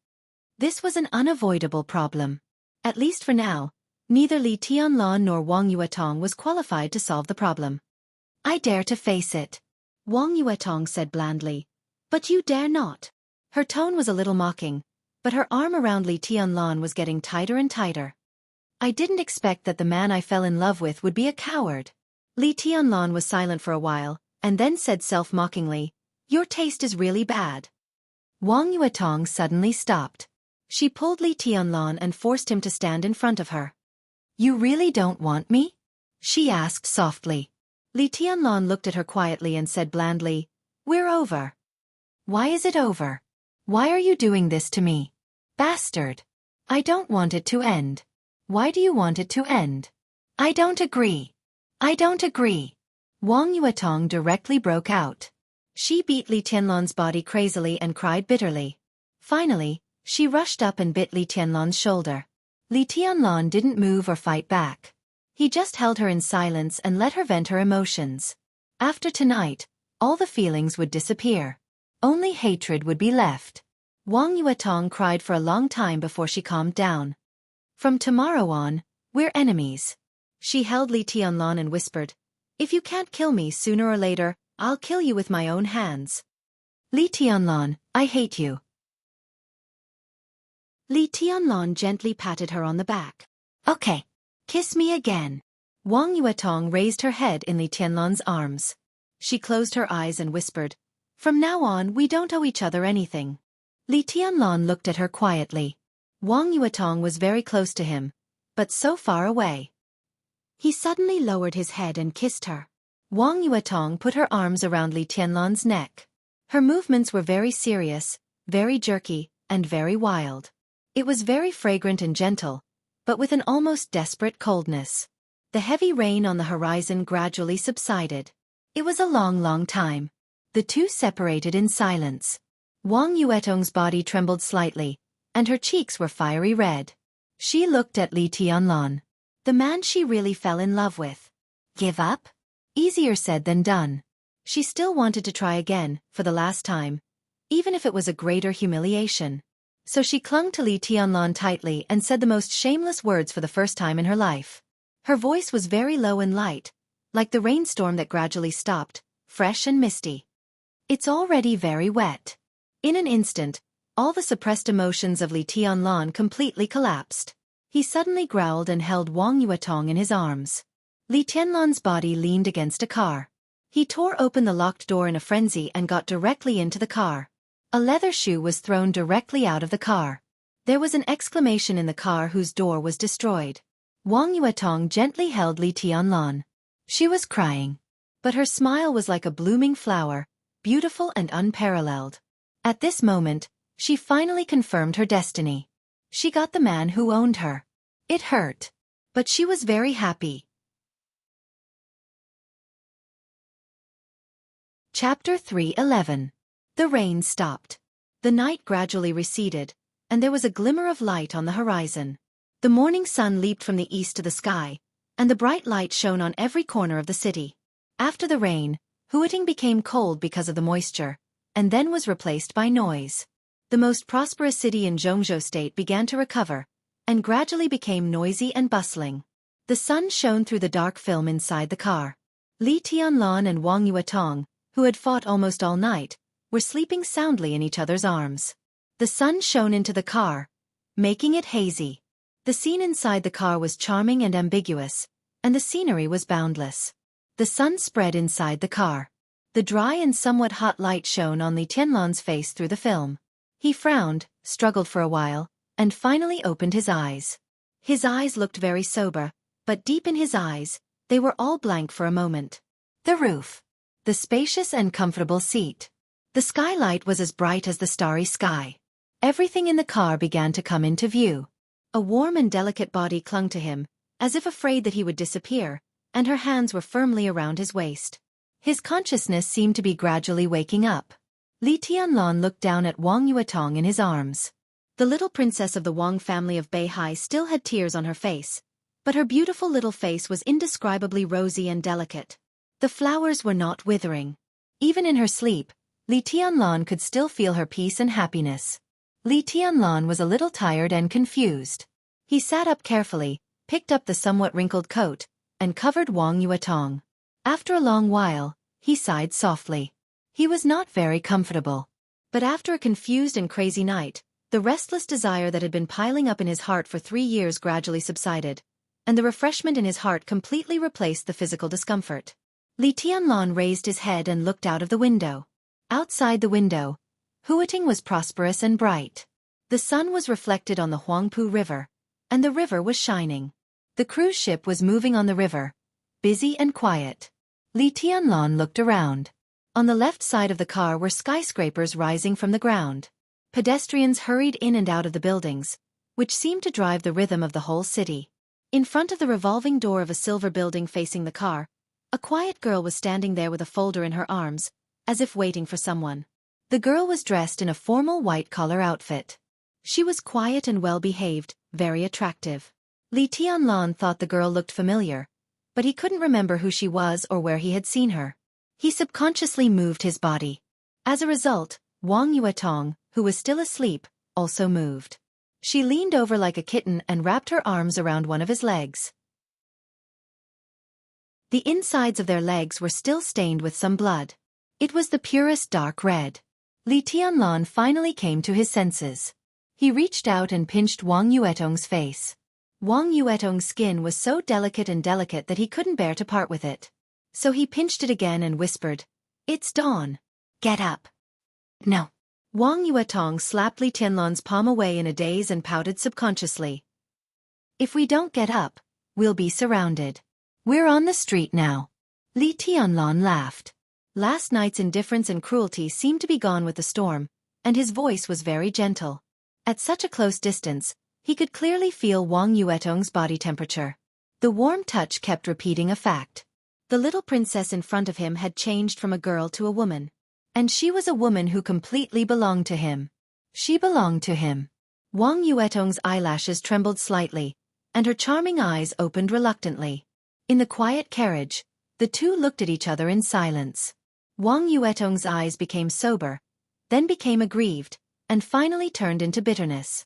This was an unavoidable problem. At least for now, neither Li Tianlan nor Wang Yuetong was qualified to solve the problem. I dare to face it. Wang Yuetong said blandly. But you dare not. Her tone was a little mocking, but her arm around Li Tianlan was getting tighter and tighter. I didn't expect that the man I fell in love with would be a coward. Li Tianlan was silent for a while, and then said self-mockingly, Your taste is really bad. Wang Yuetong suddenly stopped. She pulled Li Tianlan and forced him to stand in front of her. You really don't want me? She asked softly. Li Tianlan looked at her quietly and said blandly, We're over. Why is it over? Why are you doing this to me? Bastard. I don't want it to end. Why do you want it to end? I don't agree. I don't agree. Wang Yuetong directly broke out. She beat Li Tianlan's body crazily and cried bitterly. Finally, she rushed up and bit Li Tianlan's shoulder. Li Tianlan didn't move or fight back. He just held her in silence and let her vent her emotions. After tonight, all the feelings would disappear. Only hatred would be left. Wang Yuetong cried for a long time before she calmed down. From tomorrow on, we're enemies. She held Li Tianlan and whispered, "If you can't kill me sooner or later, I'll kill you with my own hands." Li Tianlan, I hate you. Li Tianlan gently patted her on the back. Okay. Kiss me again. Wang Yuetong raised her head in Li Tianlan's arms. She closed her eyes and whispered, "From now on we don't owe each other anything." Li Tianlan looked at her quietly. Wang Yuetong was very close to him, but so far away. He suddenly lowered his head and kissed her. Wang Yuetong put her arms around Li Tianlan's neck. Her movements were very serious, very jerky, and very wild. It was very fragrant and gentle, but with an almost desperate coldness. The heavy rain on the horizon gradually subsided. It was a long time. The two separated in silence. Wang Yuetong's body trembled slightly, and her cheeks were fiery red. She looked at Li Tianlan. The man she really fell in love with. Give up? Easier said than done. She still wanted to try again, for the last time, even if it was a greater humiliation. So she clung to Li Tianlan tightly and said the most shameless words for the first time in her life. Her voice was very low and light, like the rainstorm that gradually stopped, fresh and misty. It's already very wet. In an instant, all the suppressed emotions of Li Tianlan completely collapsed. He suddenly growled and held Wang Yuetong in his arms. Li Tianlan's body leaned against a car. He tore open the locked door in a frenzy and got directly into the car. A leather shoe was thrown directly out of the car. There was an exclamation in the car whose door was destroyed. Wang Yuetong gently held Li Tianlan. She was crying. But her smile was like a blooming flower, beautiful and unparalleled. At this moment, she finally confirmed her destiny. She got the man who owned her. It hurt. But she was very happy. Chapter 3:11. The rain stopped. The night gradually receded, and there was a glimmer of light on the horizon. The morning sun leaped from the east to the sky, and the bright light shone on every corner of the city. After the rain, hooting became cold because of the moisture, and then was replaced by noise. The most prosperous city in Jianghu state began to recover, and gradually became noisy and bustling. The sun shone through the dark film inside the car. Li Tianlan and Wang Yuetong, who had fought almost all night, were sleeping soundly in each other's arms. The sun shone into the car, making it hazy. The scene inside the car was charming and ambiguous, and the scenery was boundless. The sun spread inside the car. The dry and somewhat hot light shone on Li Tianlan's face through the film. He frowned, struggled for a while, and finally opened his eyes. His eyes looked very sober, but deep in his eyes, they were all blank for a moment. The roof. The spacious and comfortable seat. The skylight was as bright as the starry sky. Everything in the car began to come into view. A warm and delicate body clung to him, as if afraid that he would disappear, and her hands were firmly around his waist. His consciousness seemed to be gradually waking up. Li Tianlan looked down at Wang Yuetong in his arms. The little princess of the Wang family of Beihai still had tears on her face, but her beautiful little face was indescribably rosy and delicate. The flowers were not withering. Even in her sleep, Li Tianlan could still feel her peace and happiness. Li Tianlan was a little tired and confused. He sat up carefully, picked up the somewhat wrinkled coat, and covered Wang Yuetong. After a long while, he sighed softly. He was not very comfortable. But after a confused and crazy night, the restless desire that had been piling up in his heart for 3 years gradually subsided, and the refreshment in his heart completely replaced the physical discomfort. Li Tianlan raised his head and looked out of the window. Outside the window, Huiting was prosperous and bright. The sun was reflected on the Huangpu River, and the river was shining. The cruise ship was moving on the river, busy and quiet. Li Tianlan looked around. On the left side of the car were skyscrapers rising from the ground. Pedestrians hurried in and out of the buildings, which seemed to drive the rhythm of the whole city. In front of the revolving door of a silver building facing the car, a quiet girl was standing there with a folder in her arms, as if waiting for someone. The girl was dressed in a formal white-collar outfit. She was quiet and well-behaved, very attractive. Li Tianlan thought the girl looked familiar, but he couldn't remember who she was or where he had seen her. He subconsciously moved his body. As a result, Wang Yuetong, who was still asleep, also moved. She leaned over like a kitten and wrapped her arms around one of his legs. The insides of their legs were still stained with some blood. It was the purest dark red. Li Tianlan finally came to his senses. He reached out and pinched Wang Yuetong's face. Wang Yuetong's skin was so delicate that he couldn't bear to part with it. So he pinched it again and whispered, "It's dawn. Get up." "No." Wang Yuetong slapped Li Tianlan's palm away in a daze and pouted subconsciously. "If we don't get up, we'll be surrounded. We're on the street now." Li Tianlan laughed. Last night's indifference and cruelty seemed to be gone with the storm, and his voice was very gentle. At such a close distance, he could clearly feel Wang Yuetong's body temperature. The warm touch kept repeating a fact. The little princess in front of him had changed from a girl to a woman. And she was a woman who completely belonged to him. She belonged to him. Wang Yuetong's eyelashes trembled slightly, and her charming eyes opened reluctantly. In the quiet carriage, the two looked at each other in silence. Wang Yuetong's eyes became sober, then became aggrieved, and finally turned into bitterness.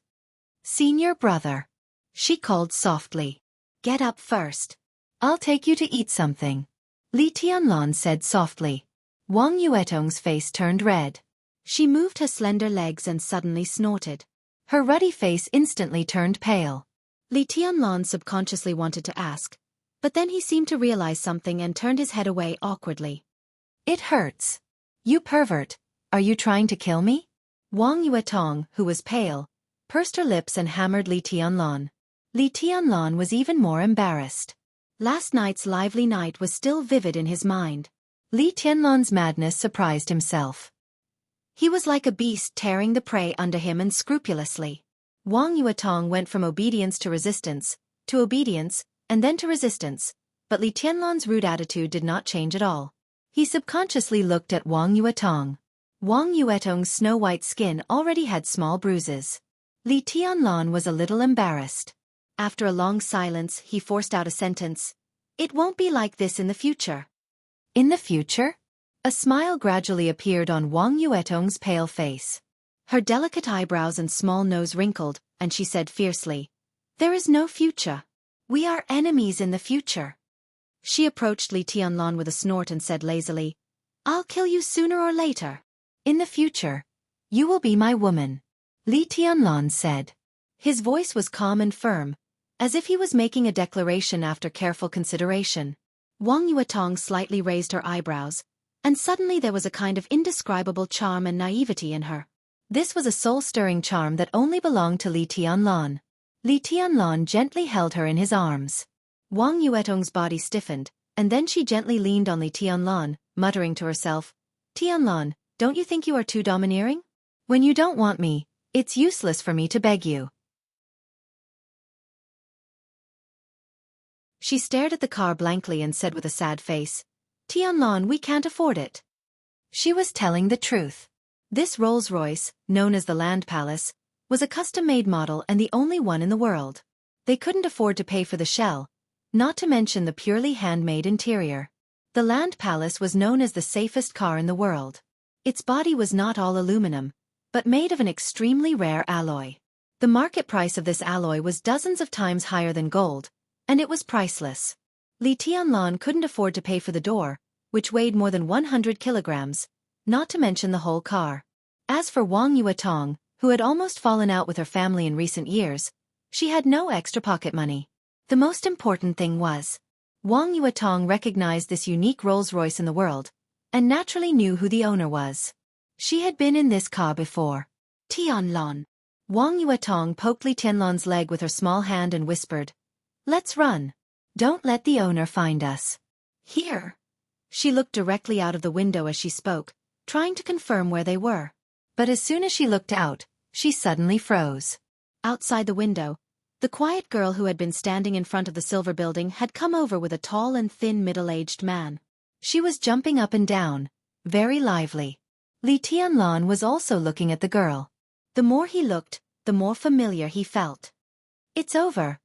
"Senior brother," she called softly. "Get up first. I'll take you to eat something," Li Tianlan said softly. Wang Yuetong's face turned red. She moved her slender legs and suddenly snorted. Her ruddy face instantly turned pale. Li Tianlan subconsciously wanted to ask, but then he seemed to realize something and turned his head away awkwardly. "It hurts. You pervert, are you trying to kill me?" Wang Yuetong, who was pale, pursed her lips and hammered Li Tianlan. Li Tianlan was even more embarrassed. Last night's lively night was still vivid in his mind. Li Tianlan's madness surprised himself. He was like a beast tearing the prey under him unscrupulously. Wang Yuetong went from obedience to obedience, and then to resistance, but Li Tianlan's rude attitude did not change at all. He subconsciously looked at Wang Yuetong. Wang Yuetong's snow-white skin already had small bruises. Li Tianlan was a little embarrassed. After a long silence, he forced out a sentence. "It won't be like this in the future." "In the future?" A smile gradually appeared on Wang Yuetong's pale face. Her delicate eyebrows and small nose wrinkled, and she said fiercely, "There is no future. We are enemies in the future." She approached Li Tianlan with a snort and said lazily, "I'll kill you sooner or later." "In the future, you will be my woman," Li Tianlan said. His voice was calm and firm, as if he was making a declaration after careful consideration. Wang Yuetong slightly raised her eyebrows, and suddenly there was a kind of indescribable charm and naivety in her. This was a soul-stirring charm that only belonged to Li Tianlan. Li Tianlan gently held her in his arms. Wang Yuetong's body stiffened, and then she gently leaned on Li Tianlan, muttering to herself, "Tianlan, don't you think you are too domineering? When you don't want me, it's useless for me to beg you." She stared at the car blankly and said with a sad face, "Tianlan, we can't afford it." She was telling the truth. This Rolls-Royce, known as the Land Palace, was a custom-made model and the only one in the world. They couldn't afford to pay for the shell, not to mention the purely handmade interior. The Land Palace was known as the safest car in the world. Its body was not all aluminum, but made of an extremely rare alloy. The market price of this alloy was dozens of times higher than gold, and it was priceless. Li Tianlan couldn't afford to pay for the door, which weighed more than 100 kilograms, not to mention the whole car. As for Wang Yuetong, who had almost fallen out with her family in recent years, she had no extra pocket money. The most important thing was, Wang Yuetong recognized this unique Rolls-Royce in the world, and naturally knew who the owner was. She had been in this car before. "Tianlan." Wang Yuetong poked Li Tianlan's leg with her small hand and whispered, "Let's run. Don't let the owner find us." "Here." She looked directly out of the window as she spoke, trying to confirm where they were. But as soon as she looked out, she suddenly froze. Outside the window, the quiet girl who had been standing in front of the silver building had come over with a tall and thin middle-aged man. She was jumping up and down, very lively. Li Tianlan was also looking at the girl. The more he looked, the more familiar he felt. It's over,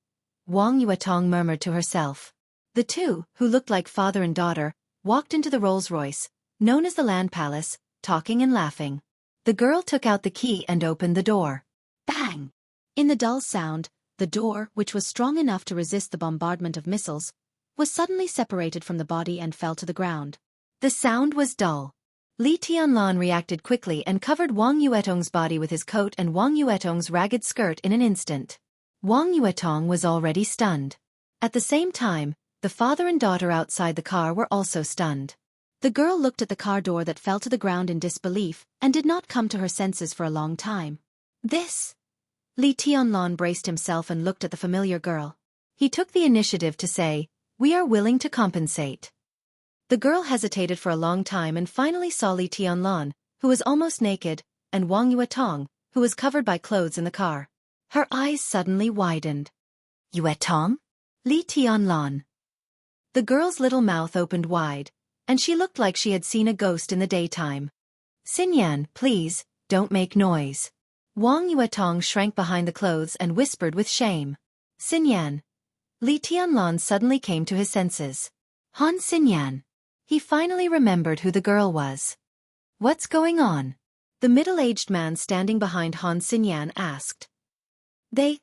Wang Yuetong murmured to herself. The two, who looked like father and daughter, walked into the Rolls-Royce, known as the Land Palace, talking and laughing. The girl took out the key and opened the door. Bang! In the dull sound, the door, which was strong enough to resist the bombardment of missiles, was suddenly separated from the body and fell to the ground. The sound was dull. Li Tianlan reacted quickly and covered Wang Yuetong's body with his coat and Wang Yuetong's ragged skirt in an instant. Wang Yuetong was already stunned. At the same time, the father and daughter outside the car were also stunned. The girl looked at the car door that fell to the ground in disbelief and did not come to her senses for a long time. This? Li Tianlan braced himself and looked at the familiar girl. He took the initiative to say, "We are willing to compensate." The girl hesitated for a long time and finally saw Li Tianlan, who was almost naked, and Wang Yuetong, who was covered by clothes in the car. Her eyes suddenly widened. Yuetong? Li Tianlan. The girl's little mouth opened wide, and she looked like she had seen a ghost in the daytime. "Xinyan, please, don't make noise." Wang Yuetong shrank behind the clothes and whispered with shame. "Xinyan." Li Tianlan suddenly came to his senses. Han Xinyan. He finally remembered who the girl was. "What's going on?" The middle-aged man standing behind Han Xinyan asked. They,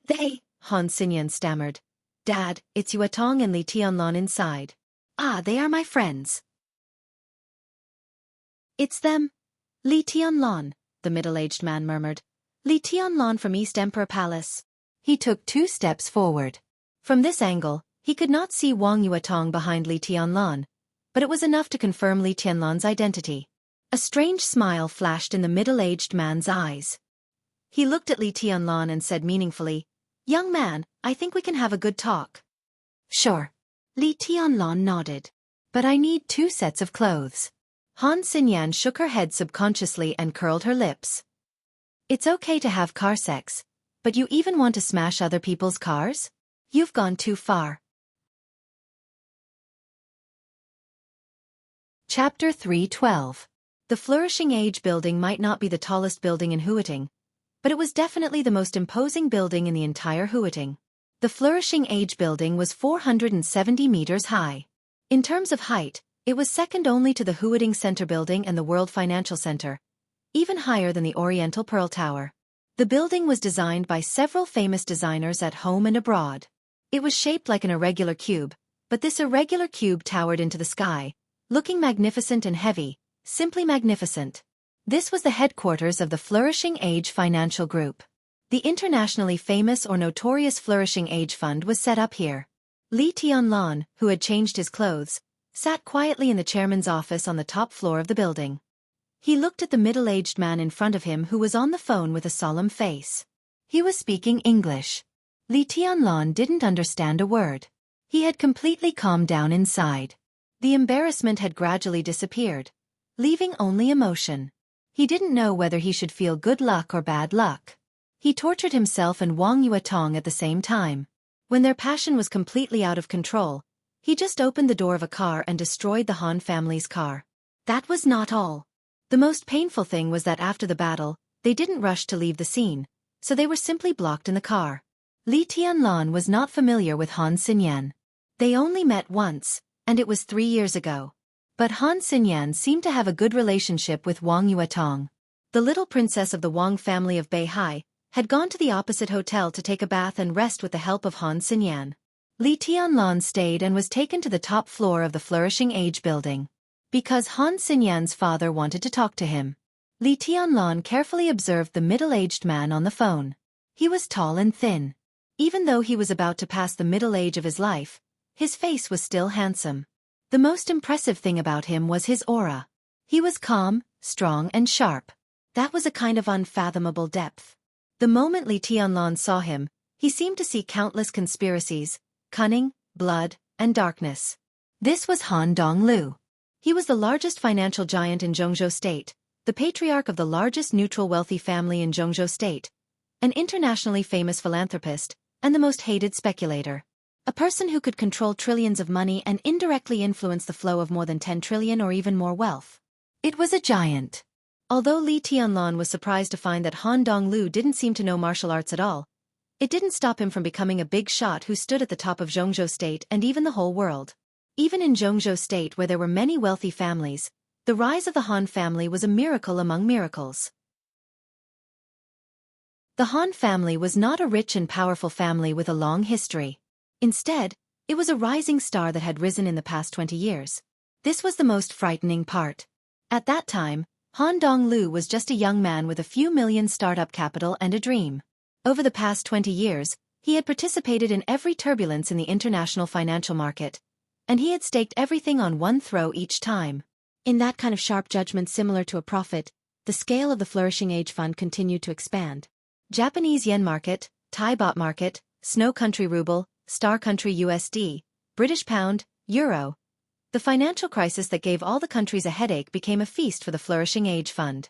Han Xinyan stammered. "Dad, it's Yuetong and Li Tianlan inside." "Ah, they are my friends." "It's them. Li Tianlan," the middle-aged man murmured. "Li Tianlan from East Emperor Palace." He took 2 steps forward. From this angle, he could not see Wang Yuetong behind Li Tianlan, but it was enough to confirm Li Tianlan's identity. A strange smile flashed in the middle-aged man's eyes. He looked at Li Tianlan and said meaningfully, "Young man, I think we can have a good talk." "Sure." Li Tianlan nodded. "But I need 2 sets of clothes." Han Xinyan shook her head subconsciously and curled her lips. "It's okay to have car sex, but you even want to smash other people's cars? You've gone too far." Chapter 3:12. The Flourishing Age building might not be the tallest building in Huiting, but it was definitely the most imposing building in the entire Huiting. The Flourishing Age building was 470 meters high. In terms of height, it was second only to the Huiting Center building and the World Financial Center, even higher than the Oriental Pearl Tower. The building was designed by several famous designers at home and abroad. It was shaped like an irregular cube, but this irregular cube towered into the sky, looking magnificent and heavy, simply magnificent. This was the headquarters of the Flourishing Age Financial Group. The internationally famous or notorious Flourishing Age Fund was set up here. Li Tianlan, who had changed his clothes, sat quietly in the chairman's office on the top floor of the building. He looked at the middle-aged man in front of him who was on the phone with a solemn face. He was speaking English. Li Tianlan didn't understand a word. He had completely calmed down inside. The embarrassment had gradually disappeared, leaving only emotion. He didn't know whether he should feel good luck or bad luck. He tortured himself and Wang Yuetong at the same time. When their passion was completely out of control, he just opened the door of a car and destroyed the Han family's car. That was not all. The most painful thing was that after the battle, they didn't rush to leave the scene, so they were simply blocked in the car. Li Tianlan was not familiar with Han Xinyan. They only met once, and it was 3 years ago. But Han Xinyan seemed to have a good relationship with Wang Yuetong. The little princess of the Wang family of Beihai had gone to the opposite hotel to take a bath and rest with the help of Han Xinyan. Li Tianlan stayed and was taken to the top floor of the Flourishing Age building. Because Han Xinyan's father wanted to talk to him. Li Tianlan carefully observed the middle-aged man on the phone. He was tall and thin. Even though he was about to pass the middle age of his life, his face was still handsome. The most impressive thing about him was his aura. He was calm, strong and sharp. That was a kind of unfathomable depth. The moment Li Tianlan saw him, he seemed to see countless conspiracies, cunning, blood, and darkness. This was Han Donglu. He was the largest financial giant in Jianghu State, the patriarch of the largest neutral wealthy family in Jianghu State, an internationally famous philanthropist, and the most hated speculator. A person who could control trillions of money and indirectly influence the flow of more than 10 trillion or even more wealth. It was a giant. Although Li Tianlan was surprised to find that Han Donglu didn't seem to know martial arts at all, it didn't stop him from becoming a big shot who stood at the top of Jianghu State and even the whole world. Even in Jianghu State, where there were many wealthy families, the rise of the Han family was a miracle among miracles. The Han family was not a rich and powerful family with a long history. Instead, it was a rising star that had risen in the past 20 years. This was the most frightening part. At that time, Han Donglu was just a young man with a few million startup capital and a dream. Over the past 20 years, he had participated in every turbulence in the international financial market, and he had staked everything on one throw each time. In that kind of sharp judgment similar to a prophet, the scale of the Flourishing Age Fund continued to expand. Japanese yen market, Thai baht market, Snow Country ruble, Star Country USD, British pound, euro. The financial crisis that gave all the countries a headache became a feast for the Flourishing Age Fund.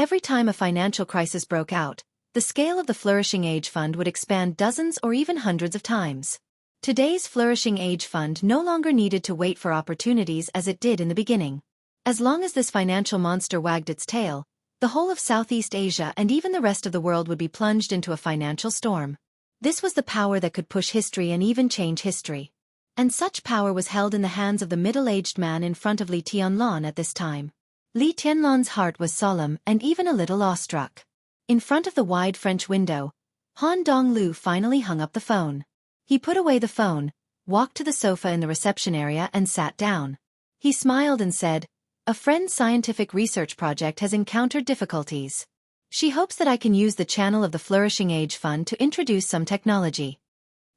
Every time a financial crisis broke out, the scale of the Flourishing Age Fund would expand dozens or even hundreds of times. Today's Flourishing Age Fund no longer needed to wait for opportunities as it did in the beginning. As long as this financial monster wagged its tail, the whole of Southeast Asia and even the rest of the world would be plunged into a financial storm. This was the power that could push history and even change history. And such power was held in the hands of the middle-aged man in front of Li Tianlan at this time. Li Tianlan's heart was solemn and even a little awestruck. In front of the wide French window, Han Donglu finally hung up the phone. He put away the phone, walked to the sofa in the reception area and sat down. He smiled and said, "A friend's scientific research project has encountered difficulties. She hopes that I can use the channel of the Flourishing Age Fund to introduce some technology."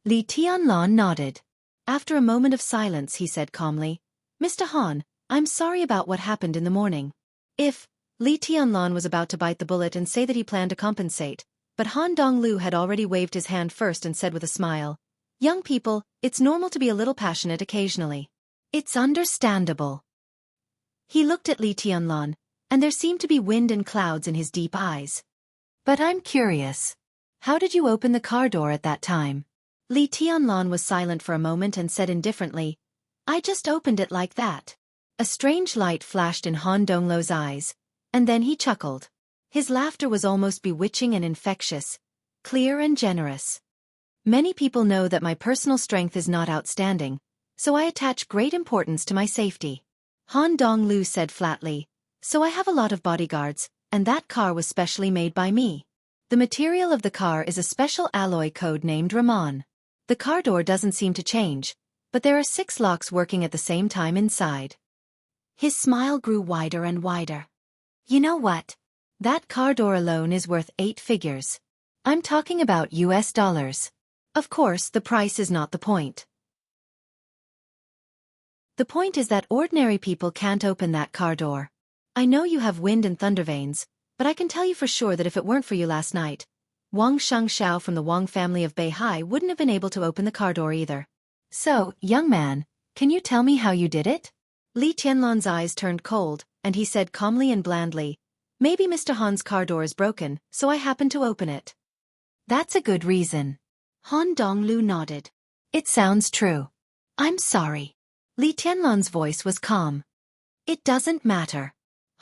Li Tianlan nodded. After a moment of silence he said calmly, "Mr. Han, I'm sorry about what happened in the morning." Li Tianlan was about to bite the bullet and say that he planned to compensate, but Han Donglu had already waved his hand first and said with a smile, "Young people, it's normal to be a little passionate occasionally. It's understandable." He looked at Li Tianlan, and there seemed to be wind and clouds in his deep eyes. "But I'm curious. How did you open the car door at that time?" Li Tianlan was silent for a moment and said indifferently, "I just opened it like that." A strange light flashed in Han Donglu's eyes, and then he chuckled. His laughter was almost bewitching and infectious, clear and generous. "Many people know that my personal strength is not outstanding, so I attach great importance to my safety." Han Donglu said flatly, "So I have a lot of bodyguards, and that car was specially made by me. The material of the car is a special alloy code named Raman. The car door doesn't seem to change, but there are 6 locks working at the same time inside." His smile grew wider and wider. "You know what? That car door alone is worth 8 figures. I'm talking about US dollars. Of course, the price is not the point. The point is that ordinary people can't open that car door. I know you have wind and thunder veins, but I can tell you for sure that if it weren't for you last night, Wang Xianxia from the Wang family of Beihai wouldn't have been able to open the car door either. So, young man, can you tell me how you did it?" Li Tianlan's eyes turned cold, and he said calmly and blandly, "Maybe Mr. Han's car door is broken, so I happened to open it." "That's a good reason." Han Donglu nodded. "It sounds true. I'm sorry." Li Tianlan's voice was calm. "It doesn't matter."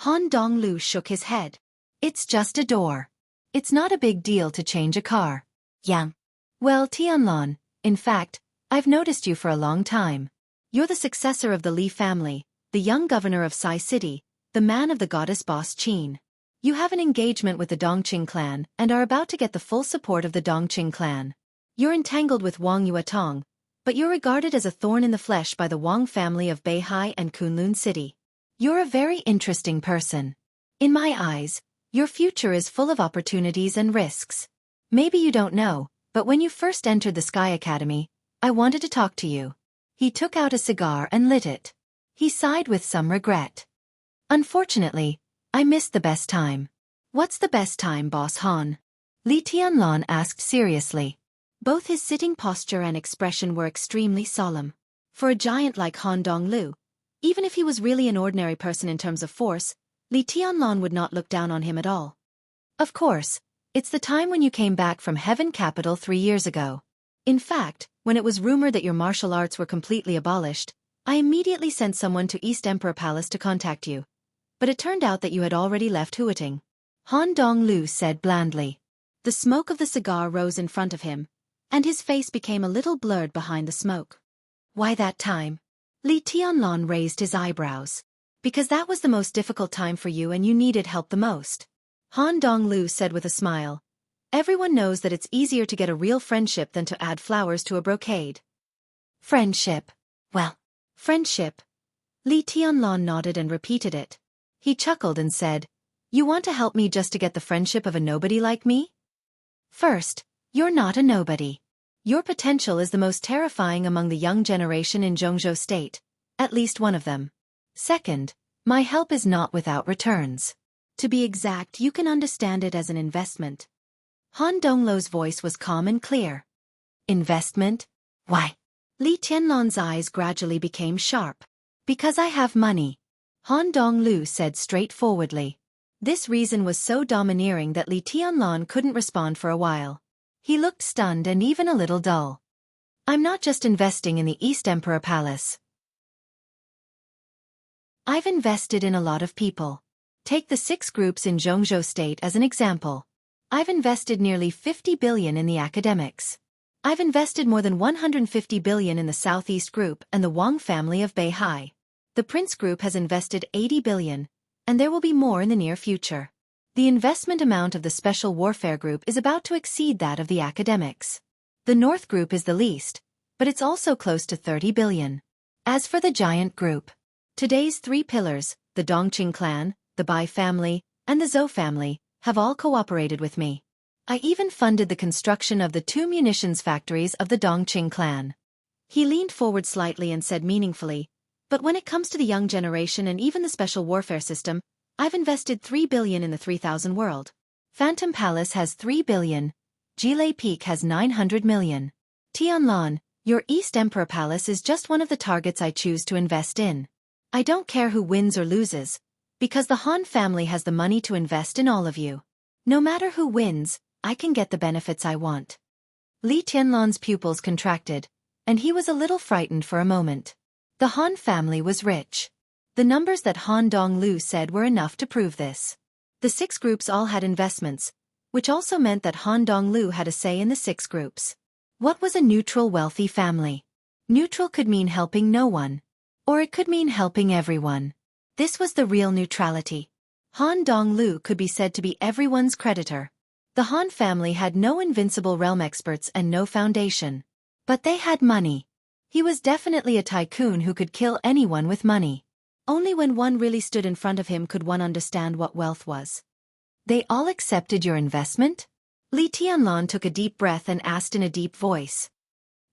Han Donglu shook his head. "It's just a door. It's not a big deal to change a car." "Yang." "Well, Tianlan, in fact, I've noticed you for a long time. You're the successor of the Li family, the young governor of Sai City, the man of the goddess boss Qin. You have an engagement with the Dongqing clan and are about to get the full support of the Dongqing clan. You're entangled with Wang Yuetong, but you're regarded as a thorn in the flesh by the Wang family of Beihai and Kunlun City. You're a very interesting person. In my eyes, your future is full of opportunities and risks. Maybe you don't know, but when you first entered the Sky Academy, I wanted to talk to you." He took out a cigar and lit it. He sighed with some regret. "Unfortunately, I missed the best time." "What's the best time, Boss Han?" Li Tianlan asked seriously. Both his sitting posture and expression were extremely solemn. For a giant like Han Donglu, even if he was really an ordinary person in terms of force, Li Tianlan would not look down on him at all. "Of course, it's the time when you came back from Heaven Capital 3 years ago. In fact, when it was rumored that your martial arts were completely abolished, I immediately sent someone to East Emperor Palace to contact you. but it turned out that you had already left Huating. Han Donglu said blandly. The smoke of the cigar rose in front of him, and his face became a little blurred behind the smoke. Why that time? Li Tianlan raised his eyebrows. Because that was the most difficult time for you and you needed help the most. Han Donglu said with a smile. Everyone knows that it's easier to get a real friendship than to add flowers to a brocade. Friendship. Well, friendship. Li Tianlan nodded and repeated it. He chuckled and said, You want to help me just to get the friendship of a nobody like me? First, you're not a nobody. Your potential is the most terrifying among the young generation in Jianghu State, at least one of them. Second, my help is not without returns. To be exact, you can understand it as an investment. Han Donglu's voice was calm and clear. Investment? Why? Li Tianlan's eyes gradually became sharp. Because I have money. Han Donglu said straightforwardly. This reason was so domineering that Li Tianlan couldn't respond for a while. He looked stunned and even a little dull. I'm not just investing in the East Emperor Palace. I've invested in a lot of people. Take the 6 groups in Jianghu State as an example. I've invested nearly 50 billion in the academics. I've invested more than 150 billion in the Southeast Group and the Wang family of Beihai. The Prince Group has invested 80 billion, and there will be more in the near future. The investment amount of the Special Warfare Group is about to exceed that of the academics. The North Group is the least, but it's also close to 30 billion. As for the Giant Group, today's 3 pillars, the Dongqing clan, the Bai family, and the Zhou family, have all cooperated with me. I even funded the construction of the 2 munitions factories of the Dongqing clan. He leaned forward slightly and said meaningfully, but when it comes to the young generation and even the special warfare system, I've invested 3 billion in the 3000 world. Phantom Palace has 3 billion. Jilei Peak has 900 million. Tianlan, your East Emperor Palace is just one of the targets I choose to invest in. I don't care who wins or loses, because the Han family has the money to invest in all of you. No matter who wins, I can get the benefits I want. Li Tianlan's pupils contracted, and he was a little frightened for a moment. The Han family was rich. The numbers that Han Donglu said were enough to prove this. The 6 groups all had investments, which also meant that Han Donglu had a say in the 6 groups. What was a neutral wealthy family? Neutral could mean helping no one, or it could mean helping everyone. This was the real neutrality. Han Donglu could be said to be everyone's creditor. The Han family had no invincible realm experts and no foundation. But they had money. He was definitely a tycoon who could kill anyone with money. Only when one really stood in front of him could one understand what wealth was. They all accepted your investment? Li Tianlan took a deep breath and asked in a deep voice.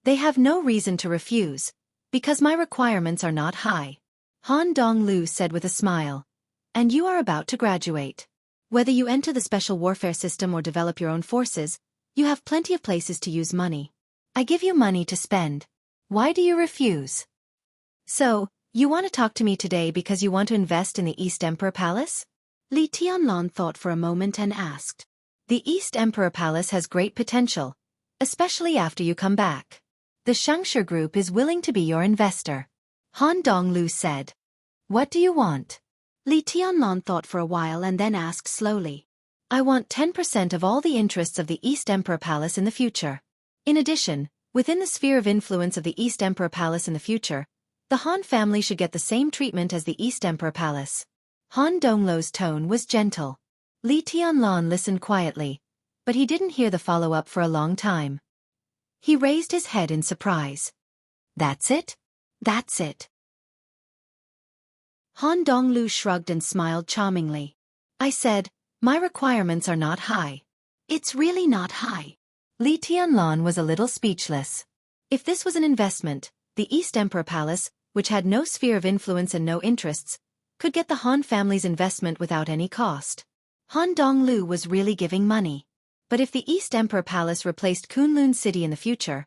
They have no reason to refuse, because my requirements are not high. Han Donglu said with a smile. And you are about to graduate. Whether you enter the special warfare system or develop your own forces, you have plenty of places to use money. I give you money to spend. Why do you refuse? So, you want to talk to me today because you want to invest in the East Emperor Palace? Li Tianlan thought for a moment and asked. The East Emperor Palace has great potential, especially after you come back. The Xianxia Group is willing to be your investor. Han Donglu said. What do you want? Li Tianlan thought for a while and then asked slowly. I want 10% of all the interests of the East Emperor Palace in the future. In addition, within the sphere of influence of the East Emperor Palace in the future, the Han family should get the same treatment as the East Emperor Palace. Han Donglu's tone was gentle. Li Tianlan listened quietly, but he didn't hear the follow-up for a long time. He raised his head in surprise. That's it? That's it. Han Donglu shrugged and smiled charmingly. I said, my requirements are not high. It's really not high. Li Tianlan was a little speechless. If this was an investment, the East Emperor Palace, which had no sphere of influence and no interests, could get the Han family's investment without any cost. Han Donglu was really giving money. But if the East Emperor Palace replaced Kunlun City in the future,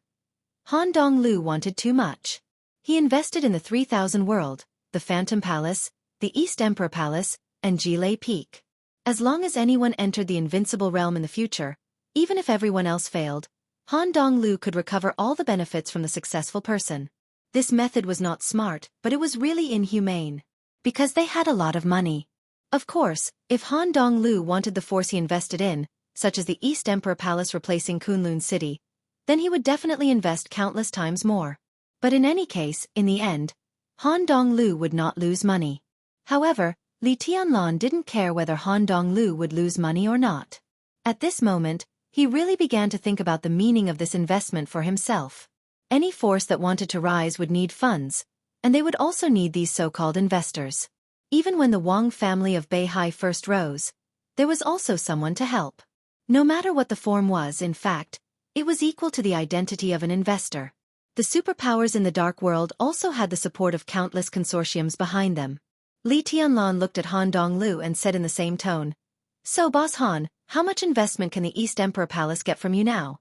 Han Donglu wanted too much. He invested in the 3000 world, the Phantom Palace, the East Emperor Palace, and Jilei Peak. As long as anyone entered the Invincible Realm in the future, even if everyone else failed, Han Donglu could recover all the benefits from the successful person. This method was not smart, but it was really inhumane. Because they had a lot of money. Of course, if Han Donglu wanted the force he invested in, such as the East Emperor Palace replacing Kunlun City, then he would definitely invest countless times more. But in any case, in the end, Han Donglu would not lose money. However, Li Tianlan didn't care whether Han Donglu would lose money or not. At this moment, he really began to think about the meaning of this investment for himself. Any force that wanted to rise would need funds, and they would also need these so-called investors. Even when the Wang family of Beihai first rose, there was also someone to help. No matter what the form was, in fact, it was equal to the identity of an investor. The superpowers in the dark world also had the support of countless consortiums behind them. Li Tianlan looked at Han Donglu and said in the same tone, "So Boss Han, how much investment can the East Emperor Palace get from you now?"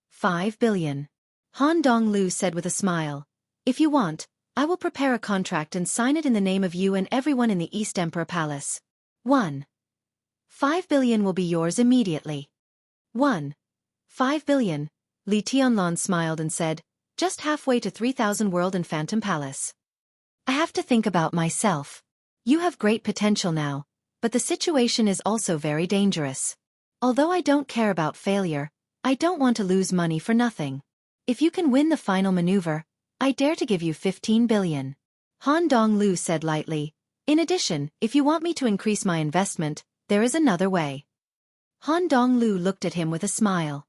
5 billion. Han Donglu said with a smile, "If you want, I will prepare a contract and sign it in the name of you and everyone in the East Emperor Palace. 5 billion will be yours immediately." 5 billion, Li Tianlan smiled and said, "Just halfway to 3,000 World and Phantom Palace. I have to think about myself. You have great potential now, but the situation is also very dangerous. Although I don't care about failure, I don't want to lose money for nothing. If you can win the final maneuver, I dare to give you 15 billion. Han Donglu said lightly, "In addition, if you want me to increase my investment, there is another way." Han Donglu looked at him with a smile.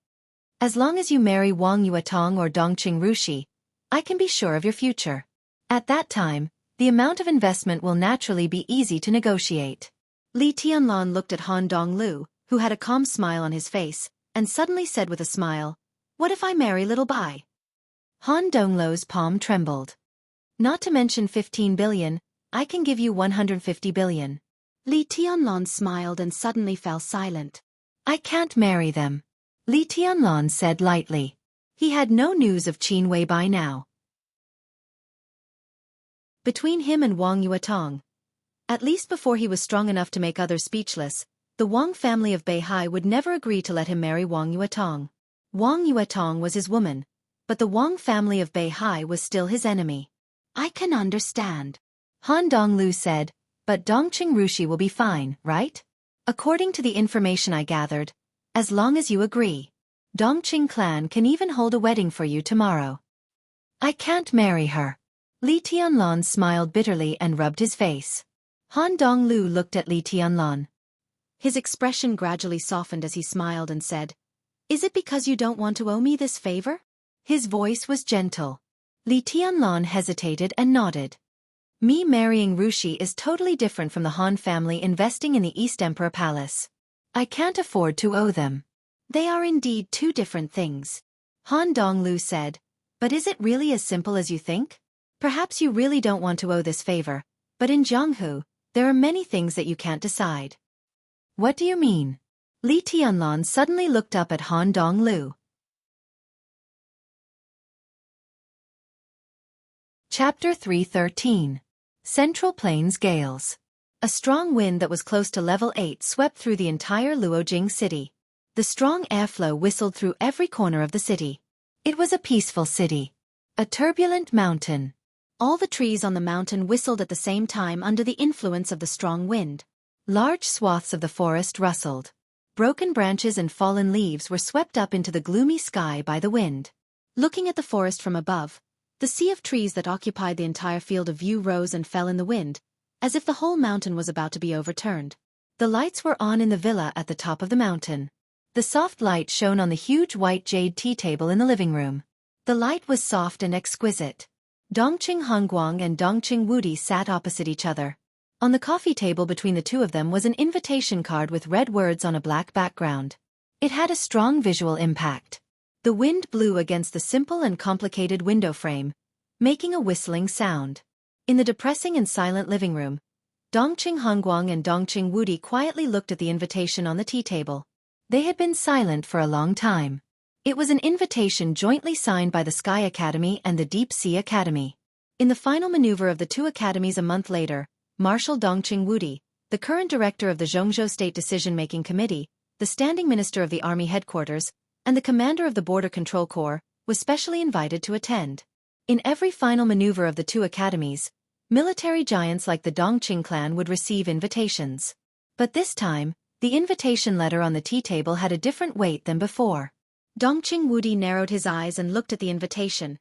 "As long as you marry Wang Yuetong or Dongqing Rushi, I can be sure of your future. At that time, the amount of investment will naturally be easy to negotiate." Li Tianlan looked at Han Donglu, who had a calm smile on his face, and suddenly said with a smile, "What if I marry Little Bai?" Han Donglu's palm trembled. "Not to mention 15 billion, I can give you 150 billion. Li Tianlan smiled and suddenly fell silent. "I can't marry them," Li Tianlan said lightly. He had no news of Qin Wei by now. Between him and Wang Yuetong, at least before he was strong enough to make others speechless, the Wang family of Beihai would never agree to let him marry Wang Yuetong. Wang Yuetong was his woman, but the Wang family of Beihai was still his enemy. "I can understand," Han Donglu said, "but Dongqing Rushi will be fine, right? According to the information I gathered, as long as you agree, Dongqing clan can even hold a wedding for you tomorrow." "I can't marry her." Li Tianlan smiled bitterly and rubbed his face. Han Donglu looked at Li Tianlan. His expression gradually softened as he smiled and said, "Is it because you don't want to owe me this favor?" His voice was gentle. Li Tianlan hesitated and nodded. "Me marrying Rushi is totally different from the Han family investing in the East Emperor Palace. I can't afford to owe them." "They are indeed two different things," Han Donglu said, "but is it really as simple as you think? Perhaps you really don't want to owe this favor, but in Jianghu, there are many things that you can't decide." "What do you mean?" Li Tianlan suddenly looked up at Han Donglu. Chapter 313. Central Plains Gales. A strong wind that was close to level 8 swept through the entire Luojing city. The strong airflow whistled through every corner of the city. It was a peaceful city. A turbulent mountain. All the trees on the mountain whistled at the same time under the influence of the strong wind. Large swaths of the forest rustled. Broken branches and fallen leaves were swept up into the gloomy sky by the wind. Looking at the forest from above, the sea of trees that occupied the entire field of view rose and fell in the wind, as if the whole mountain was about to be overturned. The lights were on in the villa at the top of the mountain. The soft light shone on the huge white jade tea table in the living room. The light was soft and exquisite. Dongqing Hongguang and Dongqing Wudi sat opposite each other. On the coffee table between the two of them was an invitation card with red words on a black background. It had a strong visual impact. The wind blew against the simple and complicated window frame, making a whistling sound. In the depressing and silent living room, Dongqing Hongguang and Dongqing Wudi quietly looked at the invitation on the tea table. They had been silent for a long time. It was an invitation jointly signed by the Sky Academy and the Deep Sea Academy. In the final maneuver of the two academies a month later, Marshal Dongqing Wudi, the current director of the Zhongzhou State Decision-Making Committee, the standing minister of the Army Headquarters, and the commander of the Border Control Corps, was specially invited to attend. In every final maneuver of the two academies, Military giants like the Dongqing clan would receive invitations. But this time, the invitation letter on the tea table had a different weight than before. Dongqing Wudi narrowed his eyes and looked at the invitation,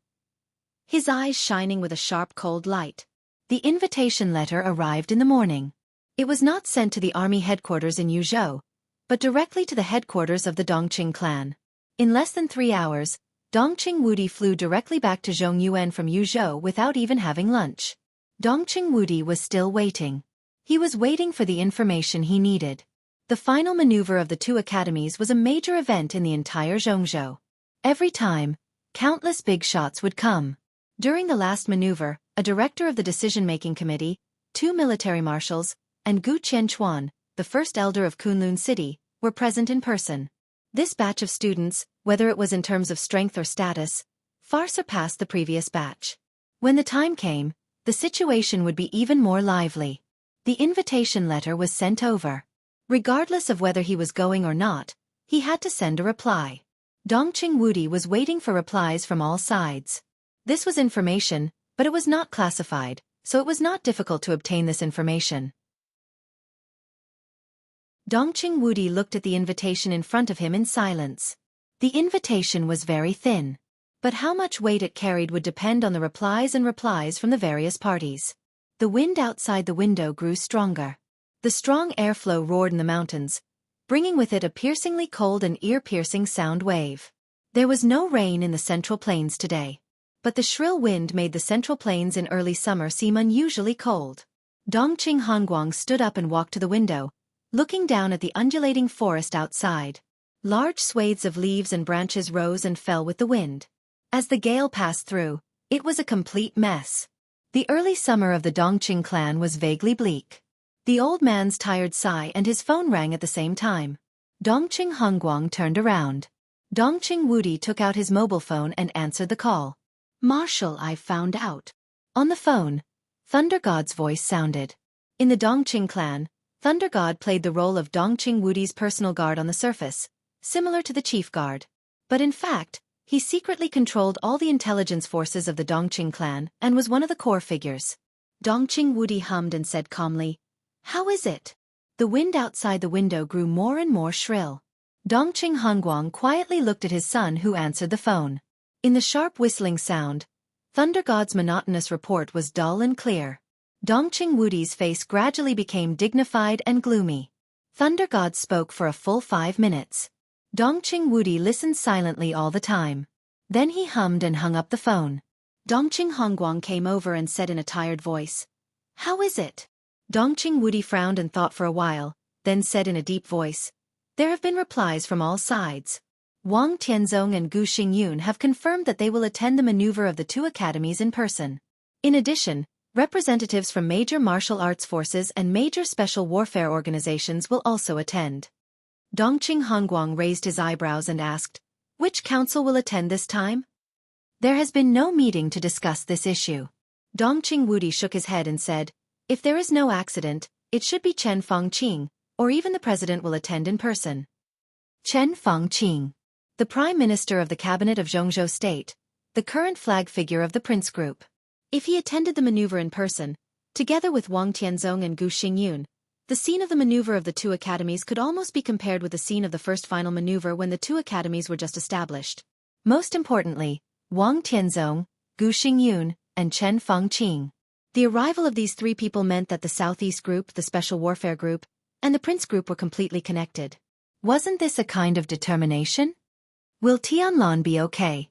his eyes shining with a sharp cold light. The invitation letter arrived in the morning. It was not sent to the army headquarters in Yuzhou, but directly to the headquarters of the Dongqing clan. In less than 3 hours, Dongqing Wudi flew directly back to Zhongyuan from Yuzhou without even having lunch. Dongqing Wudi was still waiting. He was waiting for the information he needed. The final maneuver of the two academies was a major event in the entire Zhongzhou. Every time, countless big shots would come. During the last maneuver, a director of the decision-making committee, 2 military marshals, and Gu Qianchuan, the first elder of Kunlun City, were present in person. This batch of students, whether it was in terms of strength or status, far surpassed the previous batch. When the time came, the situation would be even more lively. The invitation letter was sent over. Regardless of whether he was going or not, he had to send a reply. Dongqing Wudi was waiting for replies from all sides. This was information, but it was not classified, so it was not difficult to obtain this information. Dongqing Wudi looked at the invitation in front of him in silence. The invitation was very thin. But how much weight it carried would depend on the replies from the various parties. The wind outside the window grew stronger. The strong airflow roared in the mountains, bringing with it a piercingly cold and ear-piercing sound wave. There was no rain in the Central Plains today. But the shrill wind made the Central Plains in early summer seem unusually cold. Dongqing Hongguang stood up and walked to the window, looking down at the undulating forest outside. Large swathes of leaves and branches rose and fell with the wind. As the gale passed through, it was a complete mess. The early summer of the Dongqing clan was vaguely bleak. The old man's tired sigh and his phone rang at the same time. Dongqing Hongguang turned around. Dongqing Wudi took out his mobile phone and answered the call. "Marshal, I've found out." On the phone, Thunder God's voice sounded. In the Dongqing clan, Thunder God played the role of Dongqing Wudi's personal guard on the surface, similar to the chief guard. But in fact, he secretly controlled all the intelligence forces of the Dongqing clan and was one of the core figures. Dongqing Wudi hummed and said calmly, "How is it?" The wind outside the window grew more and more shrill. Dongqing Hongguang quietly looked at his son who answered the phone. In the sharp whistling sound, Thunder God's monotonous report was dull and clear. Dongqing Wudi's face gradually became dignified and gloomy. Thunder God spoke for a full 5 minutes. Dongqing Wudi listened silently all the time. Then he hummed and hung up the phone. Dongqing Hongguang came over and said in a tired voice, "How is it?" Dongqing Wudi frowned and thought for a while, then said in a deep voice, "There have been replies from all sides. Wang Tianzong and Gu Xingyun have confirmed that they will attend the maneuver of the two academies in person. In addition, representatives from major martial arts forces and major special warfare organizations will also attend." Dongqing Hongguang raised his eyebrows and asked, "Which council will attend this time?" "There has been no meeting to discuss this issue." Dongqing Wudi shook his head and said, "If there is no accident, it should be Chen Fangqing, or even the president will attend in person." Chen Fangqing, the prime minister of the cabinet of Zhongzhou State, the current flag figure of the Prince Group. If he attended the maneuver in person, together with Wang Tianzong and Gu Xingyun, the scene of the maneuver of the two academies could almost be compared with the scene of the first final maneuver when the two academies were just established. Most importantly, Wang Tianzong, Gu Xingyun, and Chen Fangqing. The arrival of these 3 people meant that the Southeast Group, the Special Warfare Group, and the Prince Group were completely connected. Wasn't this a kind of determination? Will Tianlan be okay?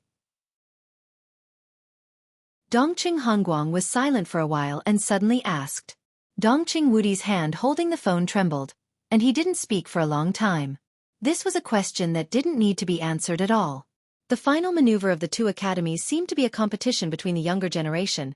Dongqing Hongguang was silent for a while and suddenly asked. Dongqing Wudi's hand holding the phone trembled, and he didn't speak for a long time. This was a question that didn't need to be answered at all. The final maneuver of the two academies seemed to be a competition between the younger generation,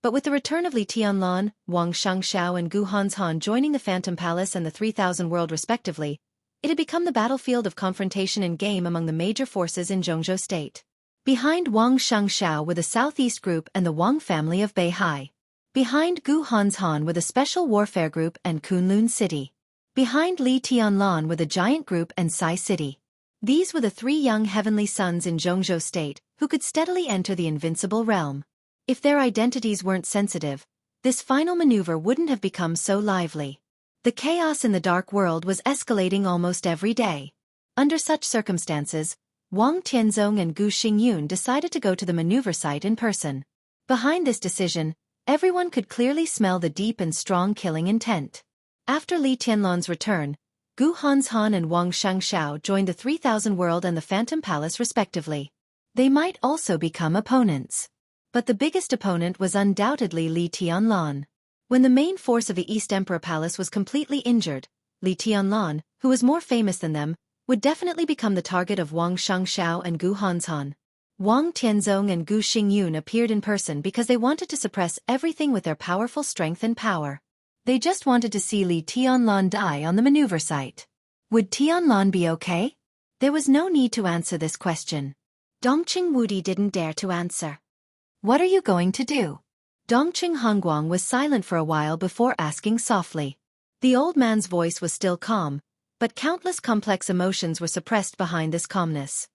but with the return of Li Tianlan, Wang Xianxia and Gu Hanzhan joining the Phantom Palace and the 3000 World respectively, it had become the battlefield of confrontation and game among the major forces in Zhongzhou State. Behind Wang Xianxia were the Southeast Group and the Wang family of Beihai. Behind Gu Hanzhan were the Special Warfare Group and Kunlun City. Behind Li Tianlan were the Giant Group and Sai City. These were the 3 young heavenly sons in Zhongzhou State who could steadily enter the invincible realm. If their identities weren't sensitive, this final maneuver wouldn't have become so lively. The chaos in the dark world was escalating almost every day. Under such circumstances, Wang Tianzong and Gu Xingyun decided to go to the maneuver site in person. Behind this decision, everyone could clearly smell the deep and strong killing intent. After Li Tianlan's return, Gu Hanshan and Wang Xiangxiao joined the 3000 World and the Phantom Palace respectively. They might also become opponents. But the biggest opponent was undoubtedly Li Tianlan. When the main force of the East Emperor Palace was completely injured, Li Tianlan, who was more famous than them, would definitely become the target of Wang Xiangxiao and Gu Hanshan. Wang Tianzong and Gu Xingyun appeared in person because they wanted to suppress everything with their powerful strength and power. They just wanted to see Li Tianlan die on the maneuver site. Would Tianlan be okay? There was no need to answer this question. Dongqing Wudi didn't dare to answer. What are you going to do? Dongqing Hongguang was silent for a while before asking softly. The old man's voice was still calm, but countless complex emotions were suppressed behind this calmness.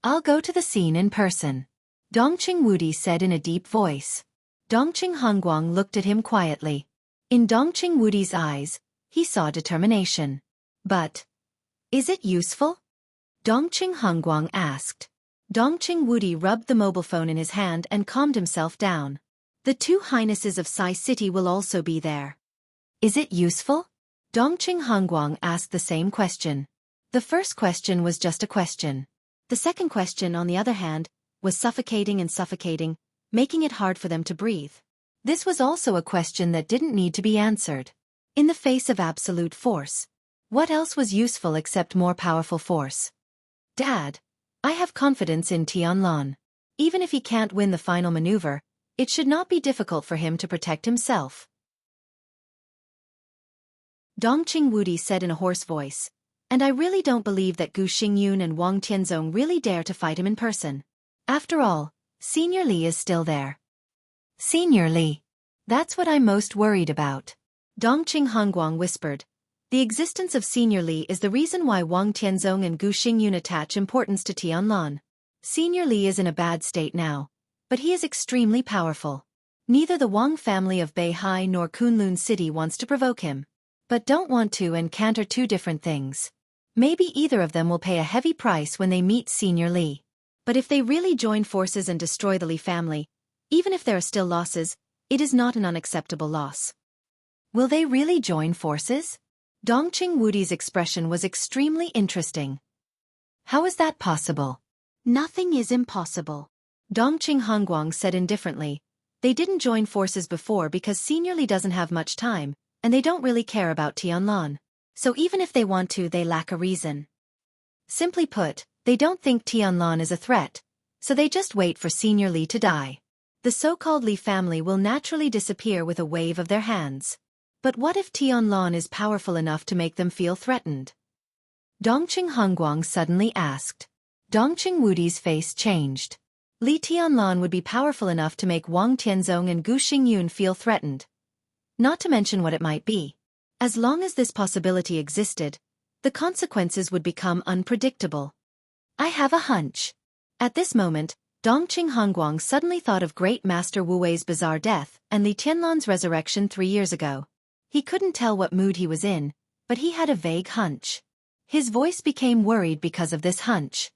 I'll go to the scene in person, Dongqing Wudi said in a deep voice. Dongqing Hongguang looked at him quietly. In Dongqing Wudi's eyes, he saw determination. But, is it useful? Dongqing Hongguang asked. Dongqing Wudi rubbed the mobile phone in his hand and calmed himself down. The two highnesses of Sai City will also be there. Is it useful? Dongqing Hongguang asked the same question. The first question was just a question. The second question, on the other hand, was suffocating, making it hard for them to breathe. This was also a question that didn't need to be answered. In the face of absolute force, what else was useful except more powerful force? Dad, I have confidence in Tianlan. Even if he can't win the final maneuver, it should not be difficult for him to protect himself. Dongqing Wudi said in a hoarse voice. And I really don't believe that Gu Xingyun and Wang Tianzong really dare to fight him in person. After all, Senior Li is still there. Senior Li. That's what I'm most worried about. Dongqing Hongguang whispered. The existence of Senior Li is the reason why Wang Tianzong and Gu Xingyun attach importance to Tianlan. Senior Li is in a bad state now, but he is extremely powerful. Neither the Wang family of Beihai nor Kunlun City wants to provoke him. But don't want to and can't are two different things. Maybe either of them will pay a heavy price when they meet Senior Li. But if they really join forces and destroy the Li family, even if there are still losses, it is not an unacceptable loss. Will they really join forces? Dongqing Wudi's expression was extremely interesting. How is that possible? Nothing is impossible. Dongqing Hongguang said indifferently. They didn't join forces before because Senior Li doesn't have much time, and they don't really care about Tianlan. So even if they want to, they lack a reason. Simply put, they don't think Tianlan is a threat, so they just wait for Senior Li to die. The so-called Li family will naturally disappear with a wave of their hands. But what if Tianlan is powerful enough to make them feel threatened? Dongqing Hongguang suddenly asked. Dongqing Wudi's face changed. Li Tianlan would be powerful enough to make Wang Tianzong and Gu Xingyun feel threatened. Not to mention what it might be. As long as this possibility existed, the consequences would become unpredictable. I have a hunch. At this moment, Dongqing Hongguang suddenly thought of Great Master Wu Wei's bizarre death and Li Tianlan's resurrection 3 years ago. He couldn't tell what mood he was in, but he had a vague hunch. His voice became worried because of this hunch.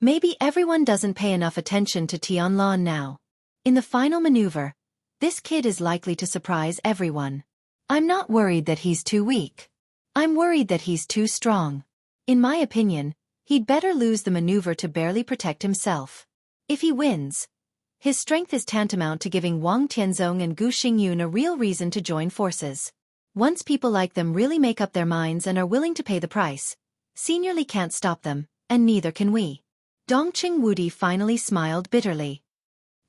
Maybe everyone doesn't pay enough attention to Tianlan now. In the final maneuver, this kid is likely to surprise everyone. I'm not worried that he's too weak. I'm worried that he's too strong. In my opinion, he'd better lose the maneuver to barely protect himself. If he wins, his strength is tantamount to giving Wang Tianzong and Gu Xingyun a real reason to join forces. Once people like them really make up their minds and are willing to pay the price, Senior Li can't stop them, and neither can we. Dongqing Wudi finally smiled bitterly.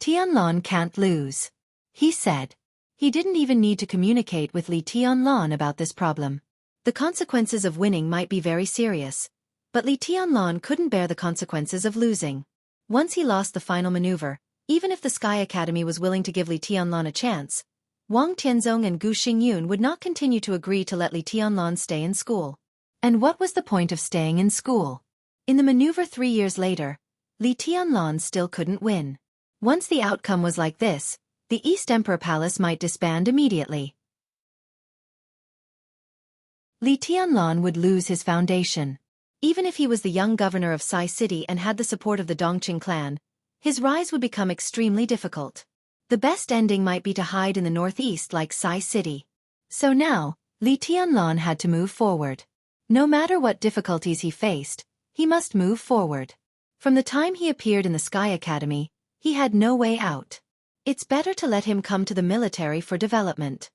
Tianlan can't lose, he said. He didn't even need to communicate with Li Tianlan about this problem. The consequences of winning might be very serious, but Li Tianlan couldn't bear the consequences of losing. Once he lost the final maneuver, even if the Sky Academy was willing to give Li Tianlan a chance, Wang Tianzong and Gu Xingyun would not continue to agree to let Li Tianlan stay in school. And what was the point of staying in school? In the maneuver 3 years later, Li Tianlan still couldn't win. Once the outcome was like this, The East Emperor Palace might disband immediately. Li Tianlan would lose his foundation. Even if he was the young governor of Sai City and had the support of the Dongqing clan, his rise would become extremely difficult. The best ending might be to hide in the northeast like Sai City. So now, Li Tianlan had to move forward. No matter what difficulties he faced, he must move forward. From the time he appeared in the Sky Academy, he had no way out. It's better to let him come to the military for development.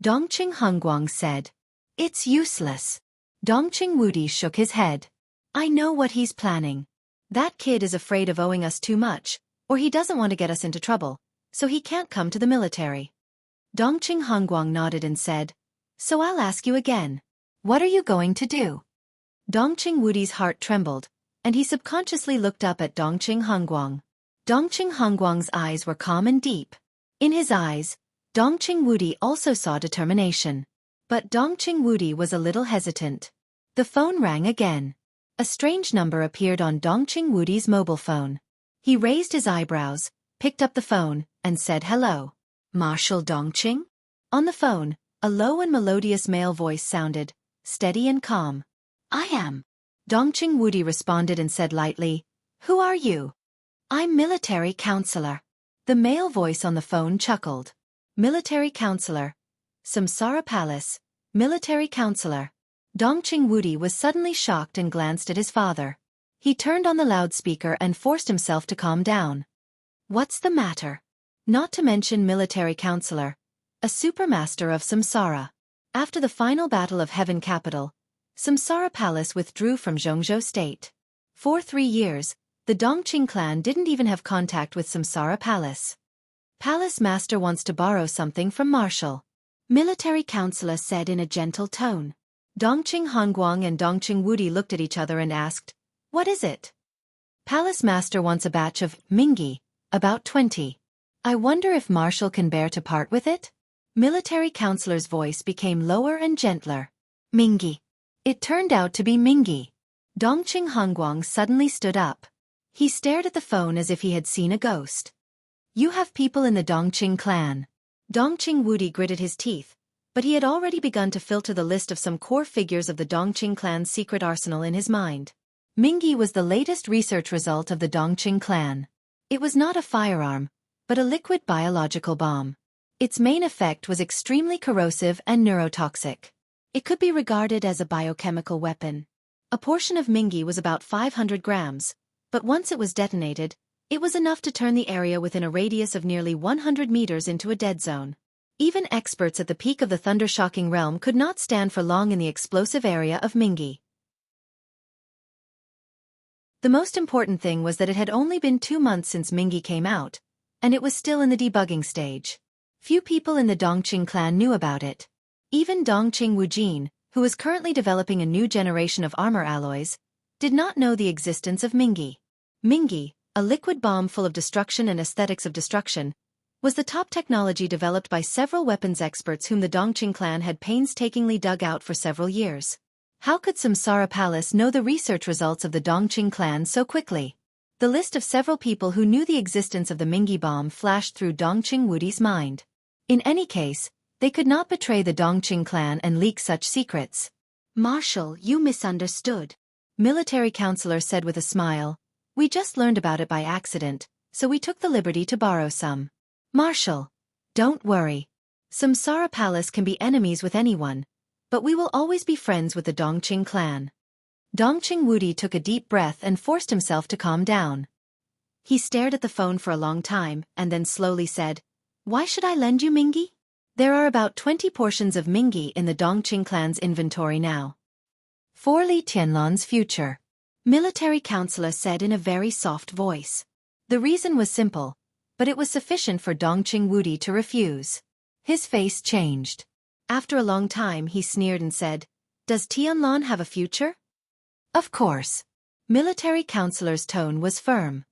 Dongqing Hongguang said. It's useless. Dongqing Wudi shook his head. I know what he's planning. That kid is afraid of owing us too much, or he doesn't want to get us into trouble, so he can't come to the military. Dongqing Hongguang nodded and said, So I'll ask you again. What are you going to do? Dongqing Wudi's heart trembled, and he subconsciously looked up at Dongqing Hongguang. Dongqing Hongguang's eyes were calm and deep. In his eyes, Dongqing Wudi also saw determination. But Dongqing Wudi was a little hesitant. The phone rang again. A strange number appeared on Dongqing Wudi's mobile phone. He raised his eyebrows, picked up the phone, and said hello. Marshal Dongqing? On the phone, a low and melodious male voice sounded, steady and calm. I am. Dongqing Wudi responded and said lightly, Who are you? I'm military counselor. The male voice on the phone chuckled. Military counselor. Samsara Palace. Military counselor. Dongqing Wudi was suddenly shocked and glanced at his father. He turned on the loudspeaker and forced himself to calm down. What's the matter? Not to mention military counselor. A supermaster of Samsara. After the final battle of Heaven Capital, Samsara Palace withdrew from Jianghu state. For 3 years, the Dongqing clan didn't even have contact with Samsara Palace. Palace master wants to borrow something from Marshal. Military counselor said in a gentle tone. Dongqing Hongguang and Dongqing Wudi looked at each other and asked, What is it? Palace master wants a batch of Mingi, about 20. I wonder if Marshal can bear to part with it? Military counselor's voice became lower and gentler. Mingi. It turned out to be Mingi. Dongqing Hongguang suddenly stood up. He stared at the phone as if he had seen a ghost. You have people in the Dongqing clan. Dongqing Wudi gritted his teeth, but he had already begun to filter the list of some core figures of the Dongqing clan's secret arsenal in his mind. Mingi was the latest research result of the Dongqing clan. It was not a firearm, but a liquid biological bomb. Its main effect was extremely corrosive and neurotoxic. It could be regarded as a biochemical weapon. A portion of Mingi was about 500 grams, but once it was detonated, it was enough to turn the area within a radius of nearly 100 meters into a dead zone. Even experts at the peak of the thunder-shocking realm could not stand for long in the explosive area of Mingi. The most important thing was that it had only been 2 months since Mingi came out, and it was still in the debugging stage. Few people in the Dongqing clan knew about it. Even Dongqing Wujin, who was currently developing a new generation of armor alloys, did not know the existence of Mingi. Mingi, a liquid bomb full of destruction and aesthetics of destruction, was the top technology developed by several weapons experts whom the Dongqing clan had painstakingly dug out for several years. How could Samsara Palace know the research results of the Dongqing clan so quickly? The list of several people who knew the existence of the Mingi bomb flashed through Dongqing Wudi's mind. In any case, they could not betray the Dongqing clan and leak such secrets. Marshal, you misunderstood. Military counselor said with a smile. We just learned about it by accident, so we took the liberty to borrow some. Marshal, don't worry. Samsara Palace can be enemies with anyone, but we will always be friends with the Dongqing clan. Dongqing Wudi took a deep breath and forced himself to calm down. He stared at the phone for a long time and then slowly said, Why should I lend you Mingi? There are about 20 portions of Mingi in the Dongqing clan's inventory now. For Li Tianlan's future. Military counselor said in a very soft voice. The reason was simple, but it was sufficient for Dongqing Wudi to refuse. His face changed. After a long time he sneered and said, Does Tianlan have a future? Of course. Military counselor's tone was firm.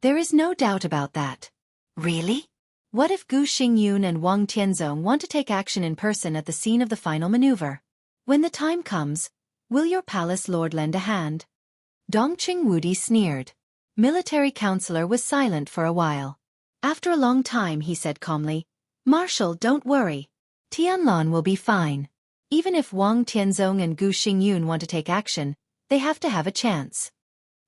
There is no doubt about that. Really? What if Gu Xingyun and Wang Tianzong want to take action in person at the scene of the final maneuver? When the time comes, will your palace lord lend a hand? Dongqing Wudi sneered. Military counselor was silent for a while. After a long time he said calmly, "Marshal, don't worry. Tianlan will be fine. Even if Wang Tianzong and Gu Xingyun want to take action, they have to have a chance.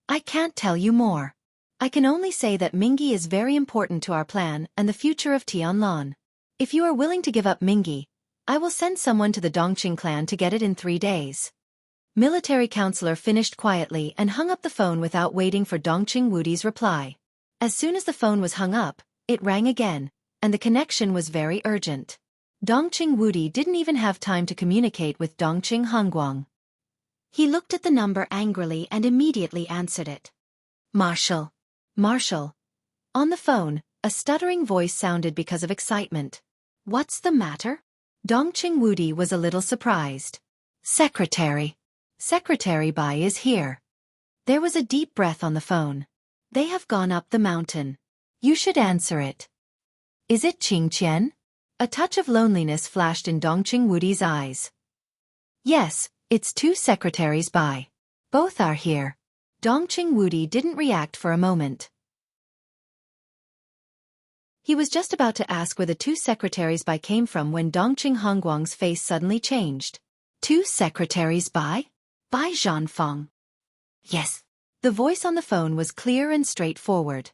I can't tell you more. I can only say that Mingyi is very important to our plan and the future of Tianlan. If you are willing to give up Mingyi, I will send someone to the Dongqing clan to get it in 3 days." Military counselor finished quietly and hung up the phone without waiting for Dongqing Wudi's reply. As soon as the phone was hung up, it rang again, and the connection was very urgent. Dongqing Wudi didn't even have time to communicate with Dongqing Hongguang. He looked at the number angrily and immediately answered it. "Marshal. Marshal." On the phone, a stuttering voice sounded because of excitement. "What's the matter?" Dongqing Wudi was a little surprised. "Secretary. Secretary Bai is here." There was a deep breath on the phone. "They have gone up the mountain. You should answer it." "Is it Qingqian?" A touch of loneliness flashed in Dongqing Wudi's eyes. "Yes, it's 2 secretaries Bai. Both are here." Dongqing Wudi didn't react for a moment. He was just about to ask where the 2 secretaries Bai came from when Dongqing Hongguang's face suddenly changed. "2 secretaries Bai? Bai Zhanfeng?" "Yes." The voice on the phone was clear and straightforward.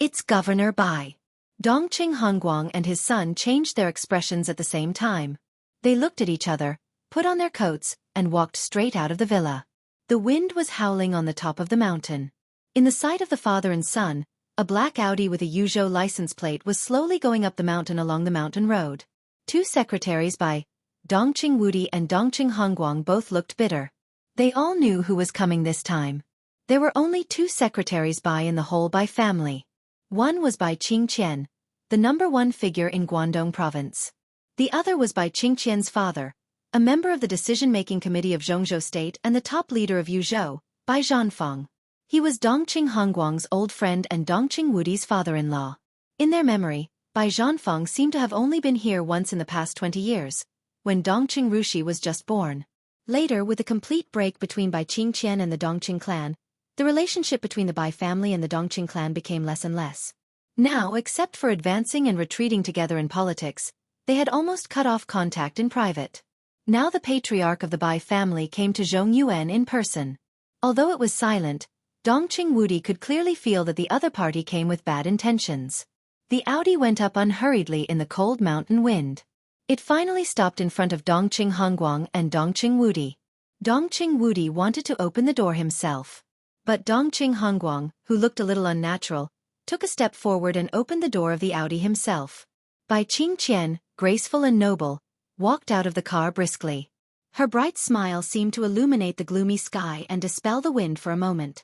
"It's Governor Bai." Dongqing Hongguang and his son changed their expressions at the same time. They looked at each other, put on their coats, and walked straight out of the villa. The wind was howling on the top of the mountain. In the sight of the father and son, a black Audi with a Yuzhou license plate was slowly going up the mountain along the mountain road. 2 secretaries Bai, Dongqing Wudi and Dongqing Hongguang both looked bitter. They all knew who was coming this time. There were only 2 secretaries Bai in the whole Bai family. One was Bai Qingqian, the #1 figure in Guangdong province. The other was Bai Qingqian's father, a member of the decision-making committee of Jianghu state and the top leader of Yuzhou, Bai Zhanfeng. He was Dongqing Hongguang's old friend and Dongqing Wudi's father-in-law. In their memory, Bai Zhanfeng seemed to have only been here once in the past 20 years, when Dongqing Rushi was just born. Later, with a complete break between Bai Qingqian and the Dongqing clan, the relationship between the Bai family and the Dongqing clan became less and less. Now, except for advancing and retreating together in politics, they had almost cut off contact in private. Now the patriarch of the Bai family came to Zhongyuan in person. Although it was silent, Dongqing Wudi could clearly feel that the other party came with bad intentions. The Audi went up unhurriedly in the cold mountain wind. It finally stopped in front of Dongqing Hongguang and Dongqing Wudi. Dongqing Wudi wanted to open the door himself. But Dongqing Hongguang, who looked a little unnatural, took a step forward and opened the door of the Audi himself. Bai Qingqian, graceful and noble, walked out of the car briskly. Her bright smile seemed to illuminate the gloomy sky and dispel the wind for a moment.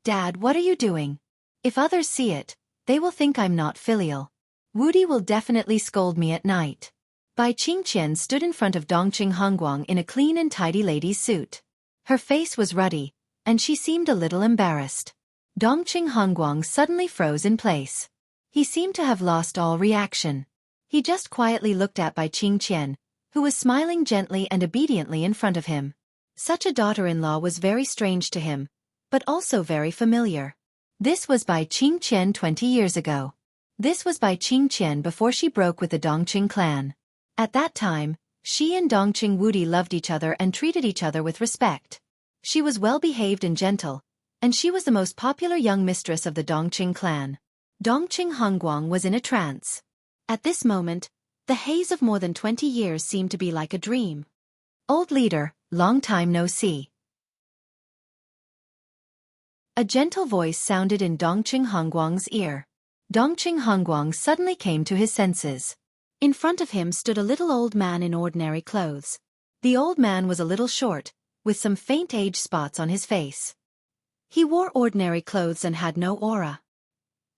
"Dad, what are you doing? If others see it, they will think I'm not filial. Wudi will definitely scold me at night." Bai Qingqian stood in front of Dongqing Hongguang in a clean and tidy lady's suit. Her face was ruddy, and she seemed a little embarrassed. Dongqing Hongguang suddenly froze in place. He seemed to have lost all reaction. He just quietly looked at Bai Qingqian, who was smiling gently and obediently in front of him. Such a daughter-in-law was very strange to him, but also very familiar. This was Bai Qingqian 20 years ago. This was Bai Qingqian before she broke with the Dongqing clan. At that time, she and Dongqing Wudi loved each other and treated each other with respect. She was well-behaved and gentle, and she was the most popular young mistress of the Dongqing clan. Dongqing Hongguang was in a trance. At this moment, the haze of more than 20 years seemed to be like a dream. "Old leader, long time no see." A gentle voice sounded in Dongqing Hongguang's ear. Dongqing Hongguang suddenly came to his senses. In front of him stood a little old man in ordinary clothes. The old man was a little short, with some faint age spots on his face. He wore ordinary clothes and had no aura.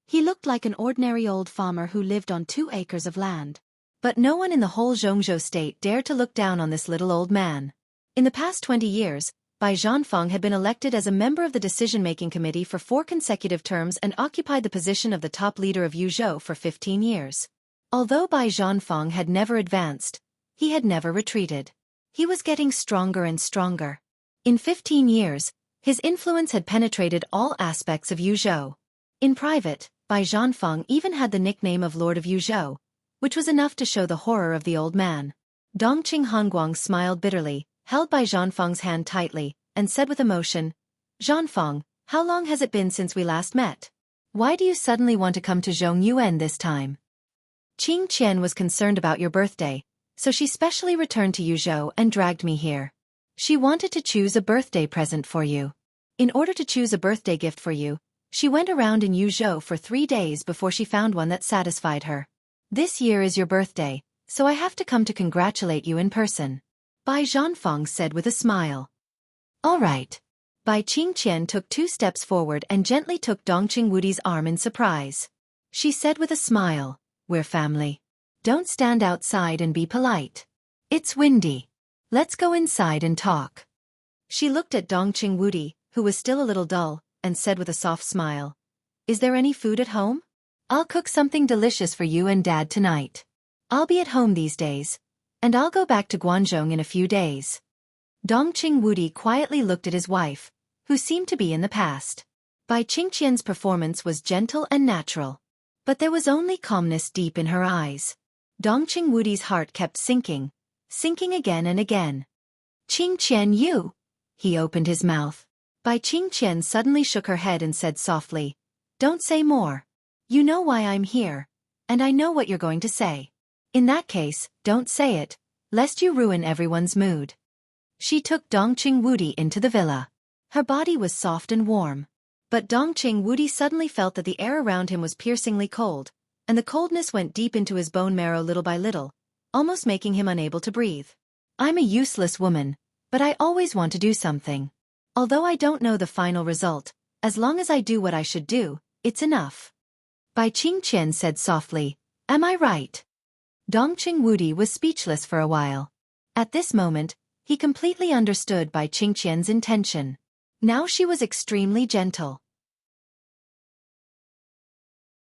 He looked like an ordinary old farmer who lived on 2 acres of land. But no one in the whole Jianghu state dared to look down on this little old man. In the past 20 years, Bai Zhanfeng had been elected as a member of the decision-making committee for 4 consecutive terms and occupied the position of the top leader of Yuzhou for 15 years. Although Bai Zhanfeng had never advanced, he had never retreated. He was getting stronger and stronger. In 15 years, his influence had penetrated all aspects of Yuzhou. In private, Bai Zhanfeng even had the nickname of Lord of Yuzhou, which was enough to show the horror of the old man. Dongqing Hanguang smiled bitterly, held Bai Zhanfeng's hand tightly, and said with emotion, "Zhanfeng, how long has it been since we last met? Why do you suddenly want to come to Zhongyuan this time?" "Qing Qian was concerned about your birthday, so she specially returned to Yuzhou and dragged me here. She wanted to choose a birthday present for you. In order to choose a birthday gift for you, she went around in Yuzhou for 3 days before she found one that satisfied her. This year is your birthday, so I have to come to congratulate you in person," Bai Zhanfeng said with a smile. "All right." Bai Qingqian took 2 steps forward and gently took Dongqing Wudi's arm in surprise. She said with a smile, "We're family. Don't stand outside and be polite. It's windy. Let's go inside and talk." She looked at Dongqing Wudi, who was still a little dull, and said with a soft smile, "Is there any food at home? I'll cook something delicious for you and Dad tonight. I'll be at home these days, and I'll go back to Guangzhou in a few days." Dongqing Wudi quietly looked at his wife, who seemed to be in the past. Bai Qingqian's performance was gentle and natural, but there was only calmness deep in her eyes. Dongqing Wudi's heart kept sinking again and again. "Qingqian, you!" He opened his mouth. Bai Qingqian suddenly shook her head and said softly, "Don't say more. You know why I'm here, and I know what you're going to say. In that case, don't say it, lest you ruin everyone's mood." She took Dongqing Wudi into the villa. Her body was soft and warm. But Dongqing Wudi suddenly felt that the air around him was piercingly cold, and the coldness went deep into his bone marrow little by little, almost making him unable to breathe. "I'm a useless woman, but I always want to do something. Although I don't know the final result, as long as I do what I should do, it's enough." Bai Qingqian said softly, "Am I right?" Dongqing Wudi was speechless for a while. At this moment, he completely understood Bai Qingqian's intention. Now she was extremely gentle.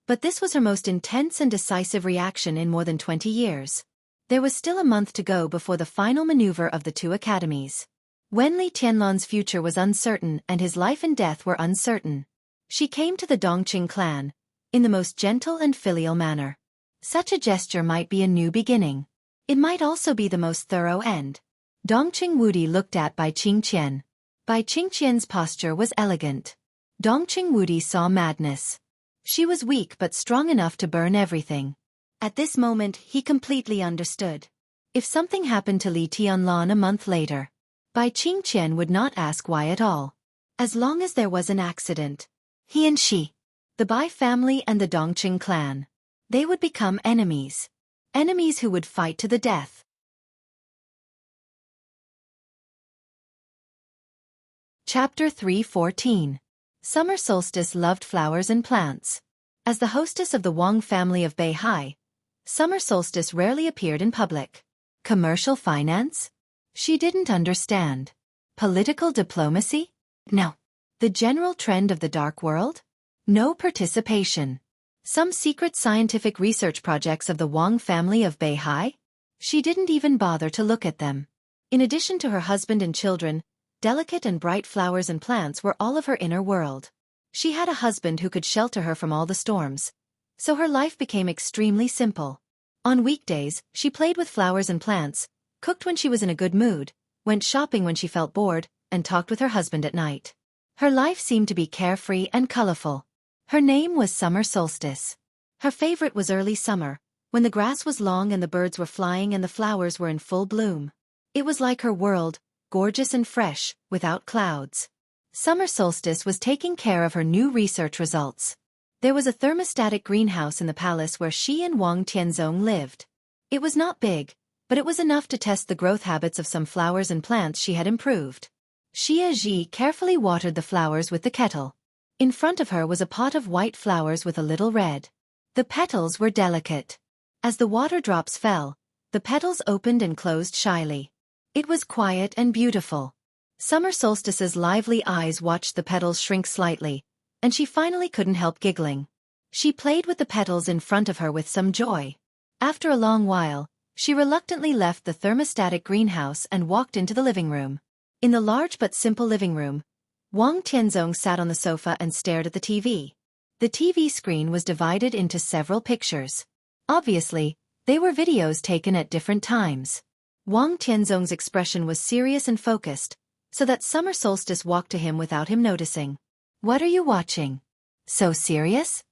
But this was her most intense and decisive reaction in more than 20 years. There was still a month to go before the final maneuver of the 2 academies. Wenli Tianlan's future was uncertain and his life and death were uncertain. She came to the Dongqing clan, in the most gentle and filial manner. Such a gesture might be a new beginning. It might also be the most thorough end. Dongqing Wudi looked at Bai Qingqian. Bai Qingqian's posture was elegant. Dongqing Wudi saw madness. She was weak but strong enough to burn everything. At this moment he completely understood. If something happened to Li Tianlan a month later, Bai Qingqian would not ask why at all. As long as there was an accident, he and she, the Bai family and the Dongqing clan, they would become enemies. Enemies who would fight to the death. Chapter 3:14. Summer Solstice loved flowers and plants. As the hostess of the Wang family of Beihai, Summer Solstice rarely appeared in public. Commercial finance? She didn't understand. Political diplomacy? No. The general trend of the dark world? No participation. Some secret scientific research projects of the Wang family of Beihai? She didn't even bother to look at them. In addition to her husband and children, delicate and bright flowers and plants were all of her inner world. She had a husband who could shelter her from all the storms, so her life became extremely simple. On weekdays, she played with flowers and plants, cooked when she was in a good mood, went shopping when she felt bored, and talked with her husband at night. Her life seemed to be carefree and colorful. Her name was Summer Solstice. Her favorite was early summer, when the grass was long and the birds were flying and the flowers were in full bloom. It was like her world, gorgeous and fresh, without clouds. Summer Solstice was taking care of her new research results. There was a thermostatic greenhouse in the palace where she and Wang Tianzong lived. It was not big, but it was enough to test the growth habits of some flowers and plants she had improved. Xia Ji carefully watered the flowers with the kettle. In front of her was a pot of white flowers with a little red. The petals were delicate. As the water drops fell, the petals opened and closed shyly. It was quiet and beautiful. Summer Solstice's lively eyes watched the petals shrink slightly, and she finally couldn't help giggling. She played with the petals in front of her with some joy. After a long while, she reluctantly left the thermostatic greenhouse and walked into the living room. In the large but simple living room, Wang Tianzong sat on the sofa and stared at the TV. The TV screen was divided into several pictures. Obviously, they were videos taken at different times. Wang Tianzong's expression was serious and focused, so that Summer Solstice walked to him without him noticing. "What are you watching? So serious?"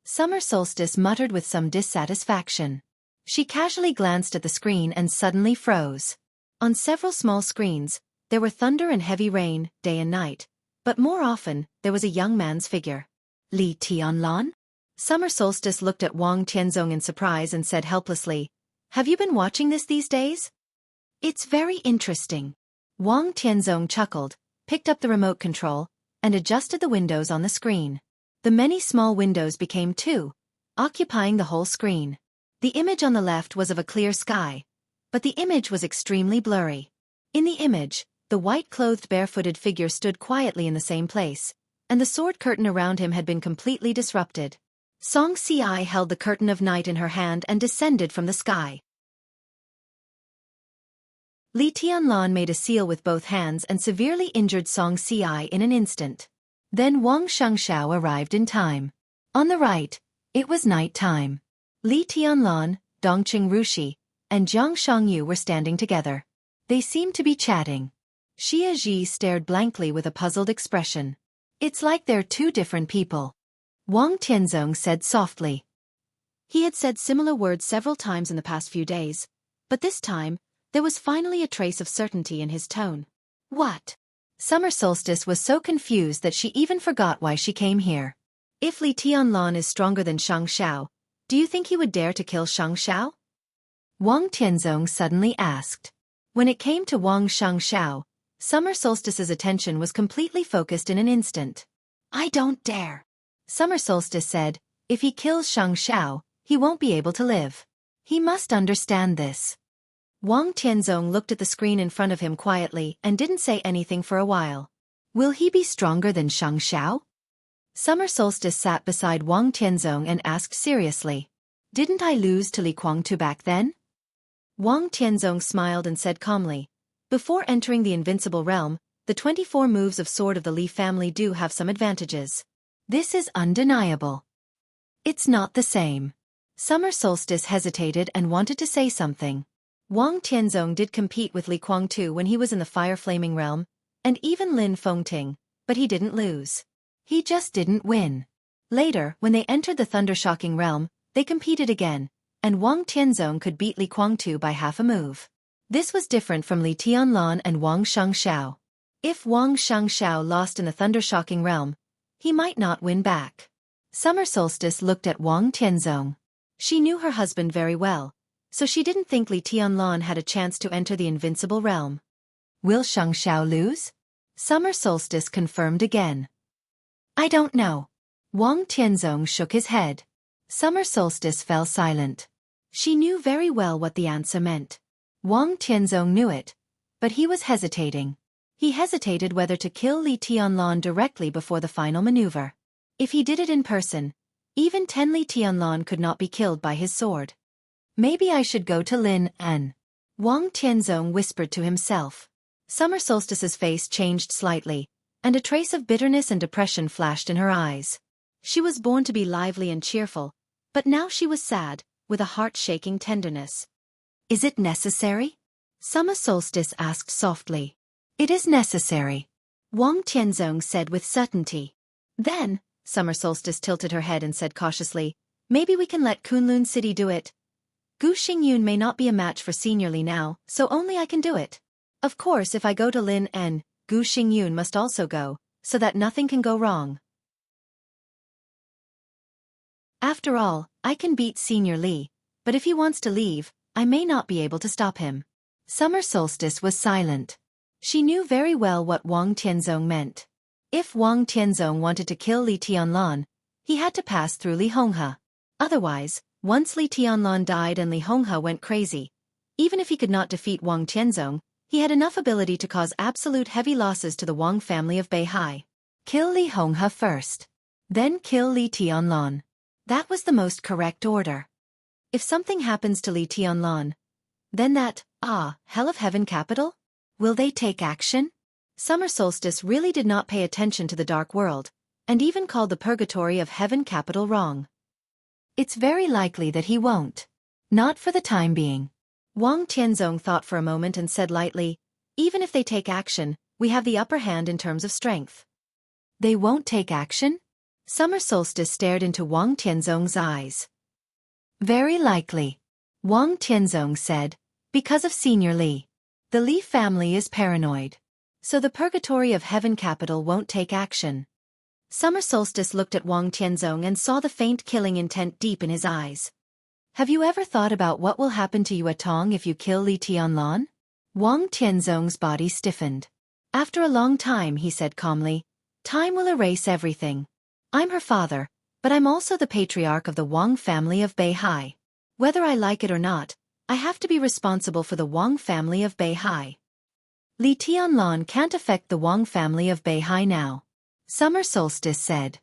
Summer Solstice muttered with some dissatisfaction. She casually glanced at the screen and suddenly froze. On several small screens, there were thunder and heavy rain, day and night, but more often, there was a young man's figure. "Li Tianlan?" Summer Solstice looked at Wang Tianzong in surprise and said helplessly, "Have you been watching this these days?" "It's very interesting." Wang Tianzong chuckled, picked up the remote control, and adjusted the windows on the screen. The many small windows became two, occupying the whole screen. The image on the left was of a clear sky, but the image was extremely blurry. In the image, the white-clothed barefooted figure stood quietly in the same place, and the sword curtain around him had been completely disrupted. Xianxia held the curtain of night in her hand and descended from the sky. Li Tianlan made a seal with both hands and severely injured Xianxia in an instant. Then Wang Xiangxiao arrived in time. On the right, it was night time. Li Tianlan, Dongqing Rushi, and Jiang Shangyu were standing together. They seemed to be chatting. Xia Ji stared blankly with a puzzled expression. "It's like they're two different people," Wang Tianzong said softly. He had said similar words several times in the past few days, but this time, there was finally a trace of certainty in his tone. "What?" Summer Solstice was so confused that she even forgot why she came here. "If Li Tianlan is stronger than Xianxiao, do you think he would dare to kill Xianxiao?" Wang Tianzong suddenly asked. When it came to Wang Xiangxiao, Summer Solstice's attention was completely focused in an instant. "I don't dare," Summer Solstice said. "If he kills Xianxiao, he won't be able to live. He must understand this." Wang Tianzong looked at the screen in front of him quietly and didn't say anything for a while. "Will he be stronger than Xianxiao?" Summer Solstice sat beside Wang Tianzong and asked seriously. "Didn't I lose to Li Guangtu back then?" Wang Tianzong smiled and said calmly, "Before entering the invincible realm, the 24 moves of sword of the Li family do have some advantages. This is undeniable." "It's not the same." Summer Solstice hesitated and wanted to say something. Wang Tianzong did compete with Li Guangtu when he was in the fire-flaming realm, and even Lin Fengting, but he didn't lose. He just didn't win. Later, when they entered the thunder-shocking realm, they competed again, and Wang Tianzong could beat Li Guangtu by half a move. This was different from Li Tianlan and Wang Xiangxiao. If Wang Xiangxiao lost in the thunder-shocking realm, he might not win back. Summer Solstice looked at Wang Tianzong. She knew her husband very well, so she didn't think Li Tianlan had a chance to enter the invincible realm. "Will Xiangxiao lose?" Summer Solstice confirmed again. "I don't know." Wang Tianzong shook his head. Summer Solstice fell silent. She knew very well what the answer meant. Wang Tianzong knew it, but he was hesitating. He hesitated whether to kill Li Tianlan directly before the final maneuver. If he did it in person, even 10 Li Tianlan could not be killed by his sword. "Maybe I should go to Lin An," Wang Tianzong whispered to himself. Summer Solstice's face changed slightly, and a trace of bitterness and depression flashed in her eyes. She was born to be lively and cheerful, but now she was sad, with a heart-shaking tenderness. "Is it necessary?" Summer Solstice asked softly. "It is necessary," Wang Tianzong said with certainty. "Then," Summer Solstice tilted her head and said cautiously, "maybe we can let Kunlun City do it. Gu Xingyun may not be a match for Senior Li now, so only I can do it. Of course, if I go to Lin N, Gu Xingyun must also go, so that nothing can go wrong. After all, I can beat Senior Li, but if he wants to leave, I may not be able to stop him." Summer Solstice was silent. She knew very well what Wang Tianzong meant. If Wang Tianzong wanted to kill Li Tianlan, he had to pass through Li Honghe. Otherwise, once Li Tianlan died and Li Honghe went crazy, even if he could not defeat Wang Tianzong, he had enough ability to cause absolute heavy losses to the Wang family of Beihai. Kill Li Honghe first. Then kill Li Tianlan. That was the most correct order. If something happens to Li Tianlan, then that, Hell of Heaven capital? Will they take action? Summer Solstice really did not pay attention to the dark world, and even called the purgatory of heaven capital wrong. It's very likely that he won't. Not for the time being. Wang Tianzong thought for a moment and said lightly, even if they take action, we have the upper hand in terms of strength. They won't take action? Summer Solstice stared into Wang Tianzong's eyes. Very likely. Wang Tianzong said, because of Senior Li. The Li family is paranoid. So the purgatory of heaven capital won't take action. Summer Solstice looked at Wang Tianzong and saw the faint killing intent deep in his eyes. Have you ever thought about what will happen to Yue Tong if you kill Li Tianlan? Wang Tianzong's body stiffened. After a long time, he said calmly, time will erase everything. I'm her father, but I'm also the patriarch of the Wang family of Beihai. Whether I like it or not, I have to be responsible for the Wang family of Beihai. Li Tianlan can't affect the Wang family of Beihai now. Summer Solstice said.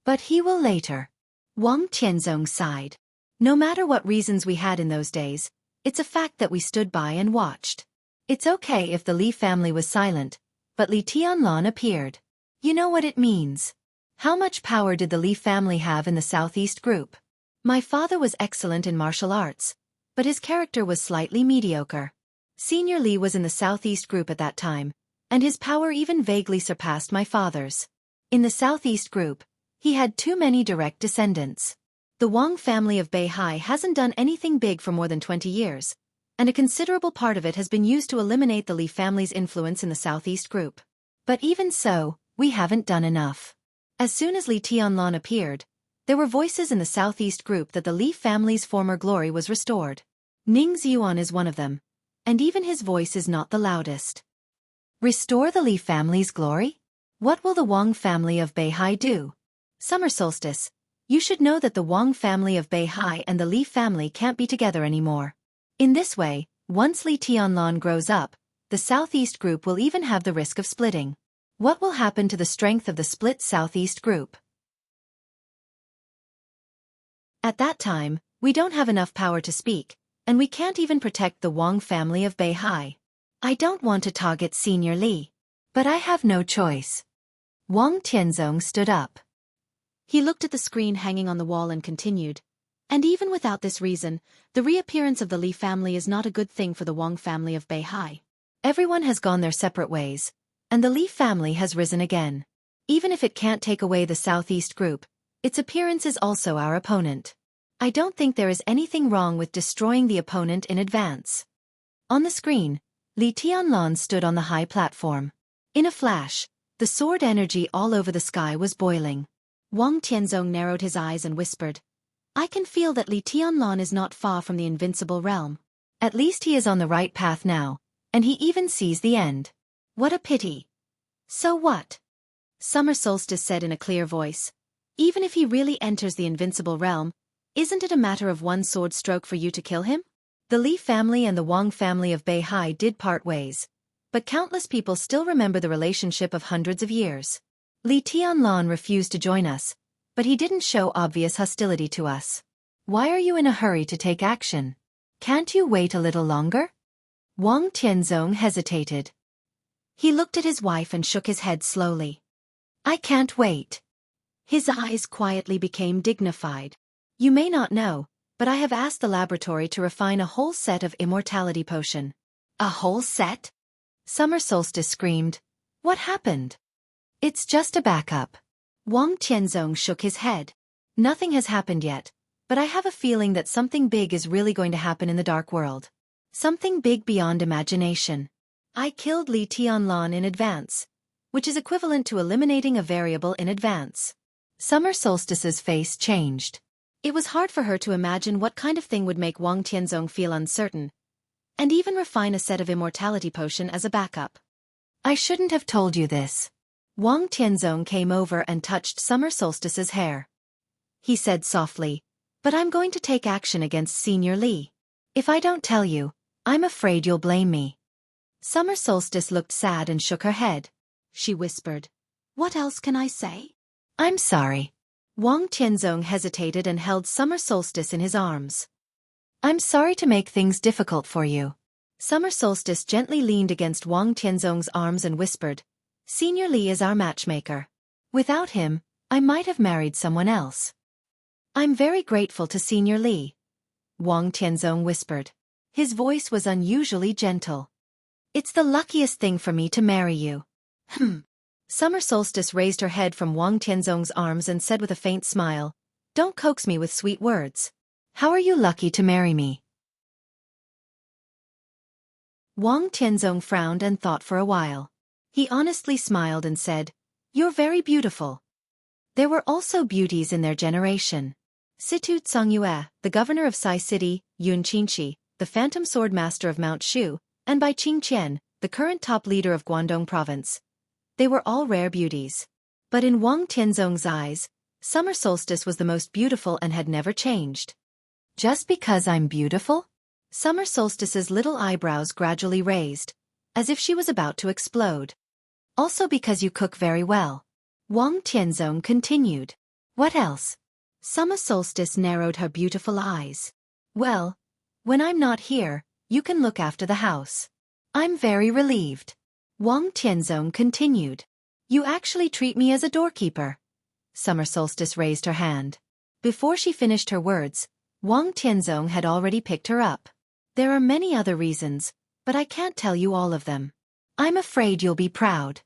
But he will later. Wang Tianzong sighed. No matter what reasons we had in those days, it's a fact that we stood by and watched. It's okay if the Li family was silent, but Li Tianlan appeared. You know what it means. How much power did the Li family have in the Southeast group? My father was excellent in martial arts, but his character was slightly mediocre. Senior Li was in the Southeast group at that time, and his power even vaguely surpassed my father's. In the Southeast group, he had too many direct descendants. The Wang family of Beihai hasn't done anything big for more than 20 years, and a considerable part of it has been used to eliminate the Li family's influence in the Southeast group. But even so, we haven't done enough. As soon as Li Tianlan appeared, there were voices in the Southeast group that the Li family's former glory was restored. Ning Ziyuan is one of them, and even his voice is not the loudest. Restore the Li family's glory? What will the Wang family of Beihai do? Summer Solstice, you should know that the Wang family of Beihai and the Li family can't be together anymore. In this way, once Li Tianlan grows up, the Southeast group will even have the risk of splitting. What will happen to the strength of the split Southeast group? At that time, we don't have enough power to speak, and we can't even protect the Wang family of Beihai. I don't want to target Senior Li, but I have no choice. Wang Tianzong stood up. He looked at the screen hanging on the wall and continued, and even without this reason, the reappearance of the Li family is not a good thing for the Wang family of Beihai. Everyone has gone their separate ways, and the Li family has risen again. Even if it can't take away the Southeast group, its appearance is also our opponent. I don't think there is anything wrong with destroying the opponent in advance. On the screen, Li Tianlan stood on the high platform. In a flash, the sword energy all over the sky was boiling. Wang Tianzong narrowed his eyes and whispered, I can feel that Li Tianlan is not far from the invincible realm. At least he is on the right path now, and he even sees the end. What a pity. So what? Summer Solstice said in a clear voice. Even if he really enters the invincible realm, isn't it a matter of one sword stroke for you to kill him? The Li family and the Wang family of Beihai did part ways, but countless people still remember the relationship of hundreds of years. Li Tianlan refused to join us, but he didn't show obvious hostility to us. Why are you in a hurry to take action? Can't you wait a little longer? Wang Tianzong hesitated. He looked at his wife and shook his head slowly. I can't wait. His eyes quietly became dignified. You may not know, but I have asked the laboratory to refine a whole set of immortality potion. A whole set? Summer Solstice screamed. What happened? It's just a backup. Wang Tianzong shook his head. Nothing has happened yet, but I have a feeling that something big is really going to happen in the dark world. Something big beyond imagination. I killed Li Tianlan in advance, which is equivalent to eliminating a variable in advance. Summer Solstice's face changed. It was hard for her to imagine what kind of thing would make Wang Tianzong feel uncertain, and even refine a set of immortality potion as a backup. I shouldn't have told you this. Wang Tianzong came over and touched Summer Solstice's hair. He said softly, but I'm going to take action against Senior Li. If I don't tell you, I'm afraid you'll blame me. Summer Solstice looked sad and shook her head. She whispered, What else can I say? I'm sorry. Wang Tianzong hesitated and held Summer Solstice in his arms. I'm sorry to make things difficult for you. Summer Solstice gently leaned against Wang Tianzong's arms and whispered, Senior Li is our matchmaker. Without him, I might have married someone else. I'm very grateful to Senior Li, Wang Tianzong whispered. His voice was unusually gentle. It's the luckiest thing for me to marry you. Summer Solstice raised her head from Wang Tianzong's arms and said with a faint smile, Don't coax me with sweet words. How are you lucky to marry me? Wang Tianzong frowned and thought for a while. He honestly smiled and said, You're very beautiful. There were also beauties in their generation. Situ Tsongyue, the governor of Sai City, Yun Qinshi, the phantom sword master of Mount Shu, and Bai Qingqian, the current top leader of Guangdong province. They were all rare beauties. But in Wang Tianzong's eyes, Summer Solstice was the most beautiful and had never changed. Just because I'm beautiful? Summer Solstice's little eyebrows gradually raised, as if she was about to explode. Also because you cook very well. Wang Tianzong continued. What else? Summer Solstice narrowed her beautiful eyes. Well, when I'm not here, you can look after the house. I'm very relieved. Wang Tianzong continued. You actually treat me as a doorkeeper. Summer Solstice raised her hand. Before she finished her words, Wang Tianzong had already picked her up. There are many other reasons, but I can't tell you all of them. I'm afraid you'll be proud.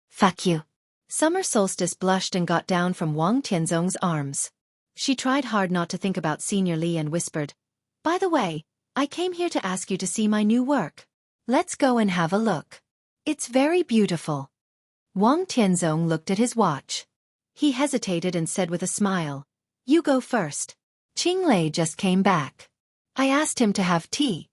Fuck you. Summer Solstice blushed and got down from Wang Tianzong's arms. She tried hard not to think about Senior Li and whispered, By the way, I came here to ask you to see my new work. Let's go and have a look. It's very beautiful. Wang Tianzong looked at his watch. He hesitated and said with a smile, You go first. Qinglei just came back. I asked him to have tea.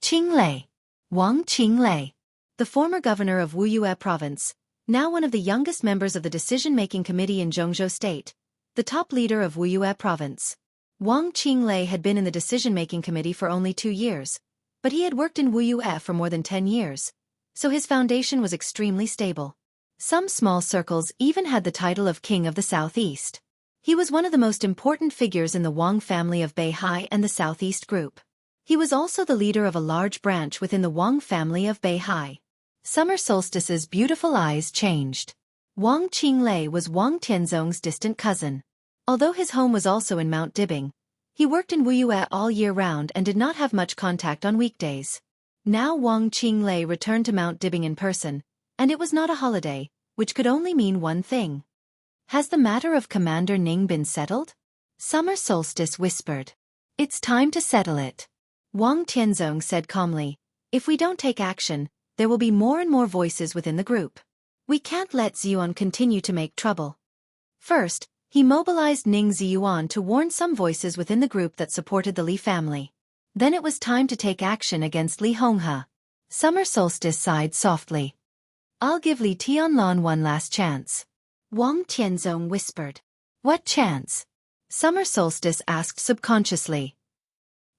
Qinglei. Wang Qinglei. The former governor of Wuxia province, now one of the youngest members of the decision-making committee in Jianghu state, the top leader of Wuxia province. Wang Qinglei had been in the decision-making committee for only 2 years, but he had worked in Wuxia for more than 10 years, so his foundation was extremely stable. Some small circles even had the title of King of the Southeast. He was one of the most important figures in the Wang family of Beihai and the Southeast Group. He was also the leader of a large branch within the Wang family of Beihai. Summer Solstice's beautiful eyes changed. Wang Qinglei was Wang Tianzong's distant cousin. Although his home was also in Mount Dibing, he worked in Wuxia all year round and did not have much contact on weekdays. Now Wang Qinglei returned to Mount Dibing in person, and it was not a holiday, which could only mean one thing. Has the matter of Commander Ning been settled? Summer Solstice whispered. It's time to settle it. Wang Tianzong said calmly, If we don't take action, there will be more and more voices within the group. We can't let Ziyuan continue to make trouble. First, he mobilized Ning Ziyuan to warn some voices within the group that supported the Li family. Then it was time to take action against Li Honghe. Summer Solstice sighed softly. I'll give Li Tianlan one last chance. Wang Tianzong whispered. What chance? Summer Solstice asked subconsciously.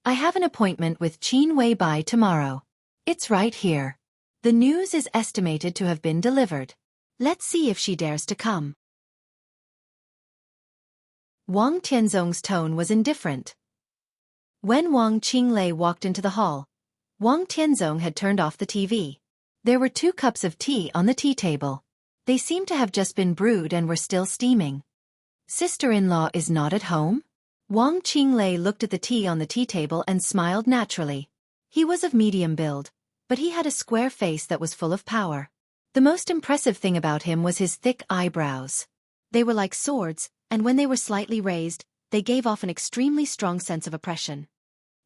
I have an appointment with Qin Weibai tomorrow. It's right here. The news is estimated to have been delivered. Let's see if she dares to come. Wang Tianzong's tone was indifferent. When Wang Qinglei walked into the hall, Wang Tianzong had turned off the TV. There were 2 cups of tea on the tea table. They seemed to have just been brewed and were still steaming. Sister-in-law is not at home? Wang Qinglei looked at the tea on the tea table and smiled naturally. He was of medium build, but he had a square face that was full of power. The most impressive thing about him was his thick eyebrows. They were like swords, and when they were slightly raised, they gave off an extremely strong sense of oppression.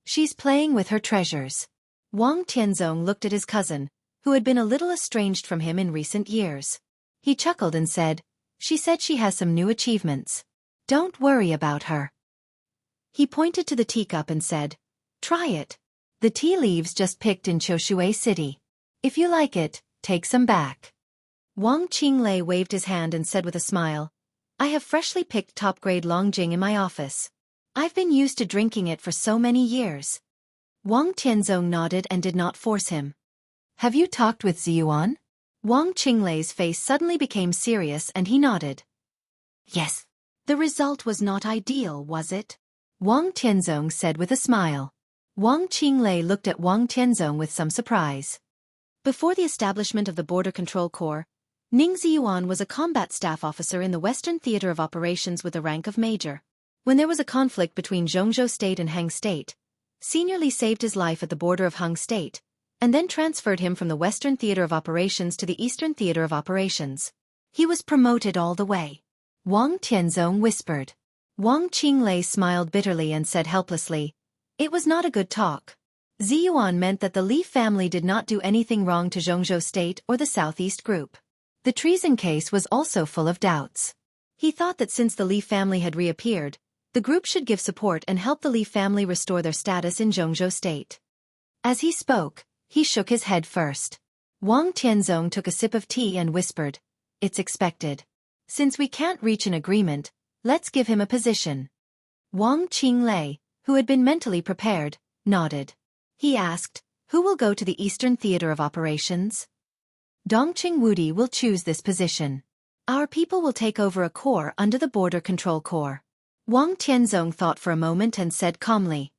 She's playing with her treasures. Wang Tianzong looked at his cousin, who had been a little estranged from him in recent years. He chuckled and said, She said she has some new achievements. Don't worry about her. He pointed to the teacup and said, Try it. The tea leaves just picked in Choshui City. If you like it, take some back. Wang Qinglei waved his hand and said with a smile, I have freshly picked top-grade Longjing in my office. I've been used to drinking it for so many years. Wang Tianzong nodded and did not force him. Have you talked with Ziyuan? Wang Qinglei's face suddenly became serious and he nodded. Yes. The result was not ideal, was it? Wang Tianzong said with a smile. Wang Qinglei looked at Wang Tianzong with some surprise. Before the establishment of the Border Control Corps, Ning Ziyuan was a combat staff officer in the Western Theater of Operations with the rank of major. When there was a conflict between Jianghu State and Heng State, Senior Li saved his life at the border of Heng State, and then transferred him from the Western Theater of Operations to the Eastern Theater of Operations. He was promoted all the way. Wang Tianzong whispered. Wang Qinglei smiled bitterly and said helplessly, "It was not a good talk." Ziyuan meant that the Li family did not do anything wrong to Zhongzhou State or the Southeast Group. The treason case was also full of doubts. He thought that since the Li family had reappeared, the group should give support and help the Li family restore their status in Zhongzhou State. As he spoke, he shook his head first. Wang Tianzong took a sip of tea and whispered, "It's expected. Since we can't reach an agreement, let's give him a position." Wang Qinglei, who had been mentally prepared, nodded. He asked, "Who will go to the Eastern Theater of Operations?" "Dongqing Wudi will choose this position. Our people will take over a corps under the Border Control Corps." Wang Tianzong thought for a moment and said calmly,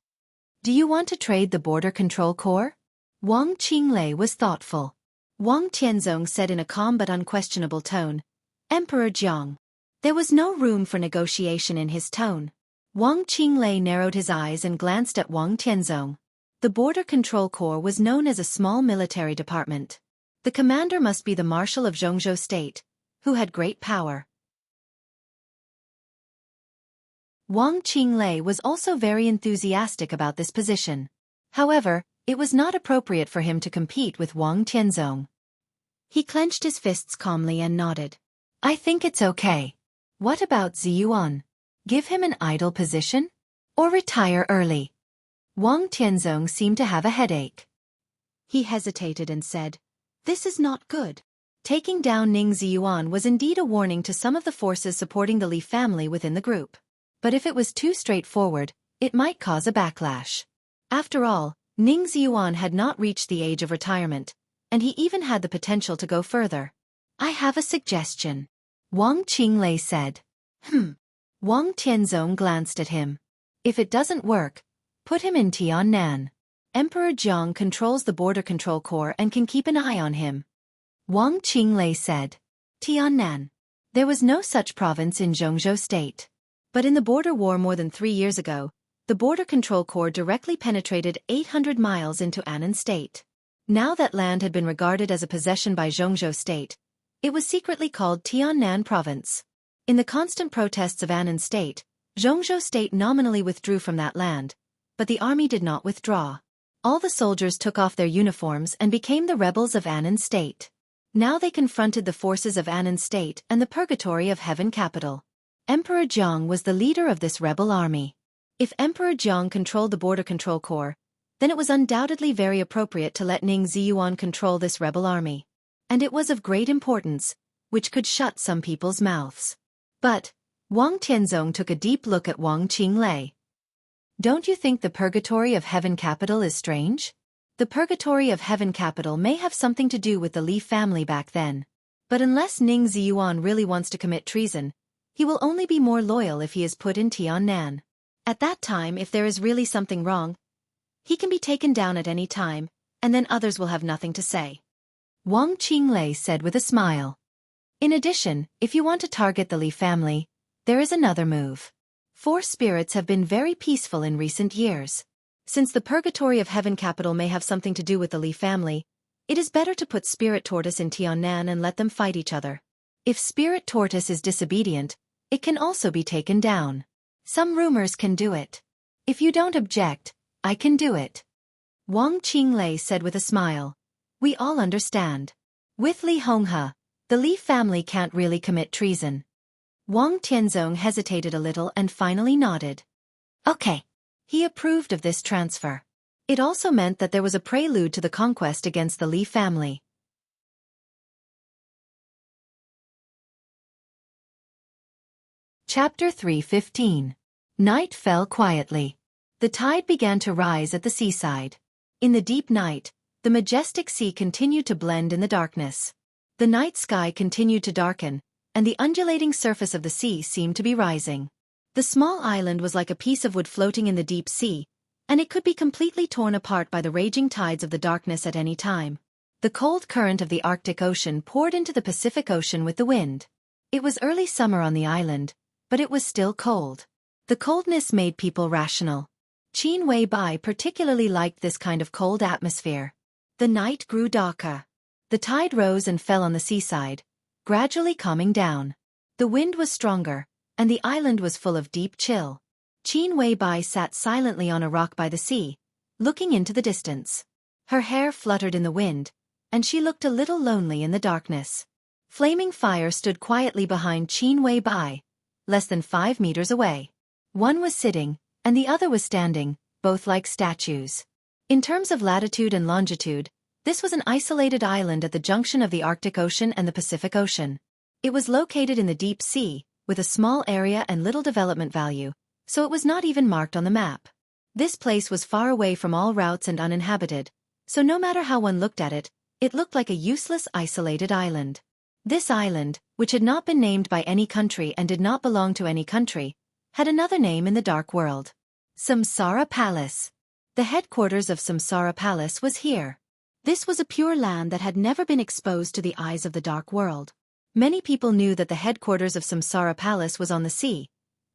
"Do you want to trade the Border Control Corps?" Wang Qinglei was thoughtful. Wang Tianzong said in a calm but unquestionable tone, "Emperor Jiang." There was no room for negotiation in his tone. Wang Qinglei narrowed his eyes and glanced at Wang Tianzong. The Border Control Corps was known as a small military department. The commander must be the Marshal of Zhongzhou State, who had great power. Wang Qinglei was also very enthusiastic about this position. However, it was not appropriate for him to compete with Wang Tianzong. He clenched his fists calmly and nodded. "I think it's okay. What about Ziyuan? Give him an idle position? Or retire early?" Wang Tianzong seemed to have a headache. He hesitated and said, "This is not good." Taking down Ning Ziyuan was indeed a warning to some of the forces supporting the Li family within the group. But if it was too straightforward, it might cause a backlash. After all, Ning Ziyuan had not reached the age of retirement, and he even had the potential to go further. "I have a suggestion," Wang Qinglei said. Wang Tianzong glanced at him. "If it doesn't work, put him in Tiannan. Emperor Jiang controls the Border Control Corps and can keep an eye on him." Wang Qinglei said. Tiannan. There was no such province in Zhongzhou State. But in the border war more than 3 years ago, the Border Control Corps directly penetrated 800 miles into Annan State. Now that land had been regarded as a possession by Zhongzhou State, it was secretly called Tiannan Province. In the constant protests of Annan State, Zhongzhou State nominally withdrew from that land, but the army did not withdraw. All the soldiers took off their uniforms and became the rebels of Annan State. Now they confronted the forces of Annan State and the purgatory of Heaven Capital. Emperor Jiang was the leader of this rebel army. If Emperor Jiang controlled the Border Control Corps, then it was undoubtedly very appropriate to let Ning Ziyuan control this rebel army. And it was of great importance, which could shut some people's mouths. But Wang Tianzong took a deep look at Wang Qinglei. "Don't you think the Purgatory of Heaven Capital is strange? The Purgatory of Heaven Capital may have something to do with the Li family back then. But unless Ning Ziyuan really wants to commit treason, he will only be more loyal if he is put in Tiannan. At that time, if there is really something wrong, he can be taken down at any time, and then others will have nothing to say." Wang Qinglei said with a smile. "In addition, if you want to target the Li family, there is another move. 4 spirits have been very peaceful in recent years. Since the Purgatory of Heaven Capital may have something to do with the Li family, it is better to put Spirit Tortoise in Tiannan and let them fight each other. If Spirit Tortoise is disobedient, it can also be taken down. Some rumors can do it. If you don't object, I can do it." Wang Qinglei said with a smile. "We all understand. With Li Honghe, the Li family can't really commit treason." Wang Tianzong hesitated a little and finally nodded. Okay. He approved of this transfer. It also meant that there was a prelude to the conquest against the Li family. Chapter 3:15. Night fell quietly. The tide began to rise at the seaside. In the deep night, the majestic sea continued to blend in the darkness. The night sky continued to darken, and the undulating surface of the sea seemed to be rising. The small island was like a piece of wood floating in the deep sea, and it could be completely torn apart by the raging tides of the darkness at any time. The cold current of the Arctic Ocean poured into the Pacific Ocean with the wind. It was early summer on the island, but it was still cold. The coldness made people rational. Qin Wei-bai particularly liked this kind of cold atmosphere. The night grew darker. The tide rose and fell on the seaside, gradually calming down. The wind was stronger, and the island was full of deep chill. Qin Wei-bai sat silently on a rock by the sea, looking into the distance. Her hair fluttered in the wind, and she looked a little lonely in the darkness. Flaming fire stood quietly behind Qin Wei-bai, less than 5 meters away. One was sitting, and the other was standing, both like statues. In terms of latitude and longitude, this was an isolated island at the junction of the Arctic Ocean and the Pacific Ocean. It was located in the deep sea, with a small area and little development value, so it was not even marked on the map. This place was far away from all routes and uninhabited, so no matter how one looked at it, it looked like a useless isolated island. This island, which had not been named by any country and did not belong to any country, had another name in the dark world. Samsara Palace. The headquarters of Samsara Palace was here. This was a pure land that had never been exposed to the eyes of the dark world. Many people knew that the headquarters of Samsara Palace was on the sea,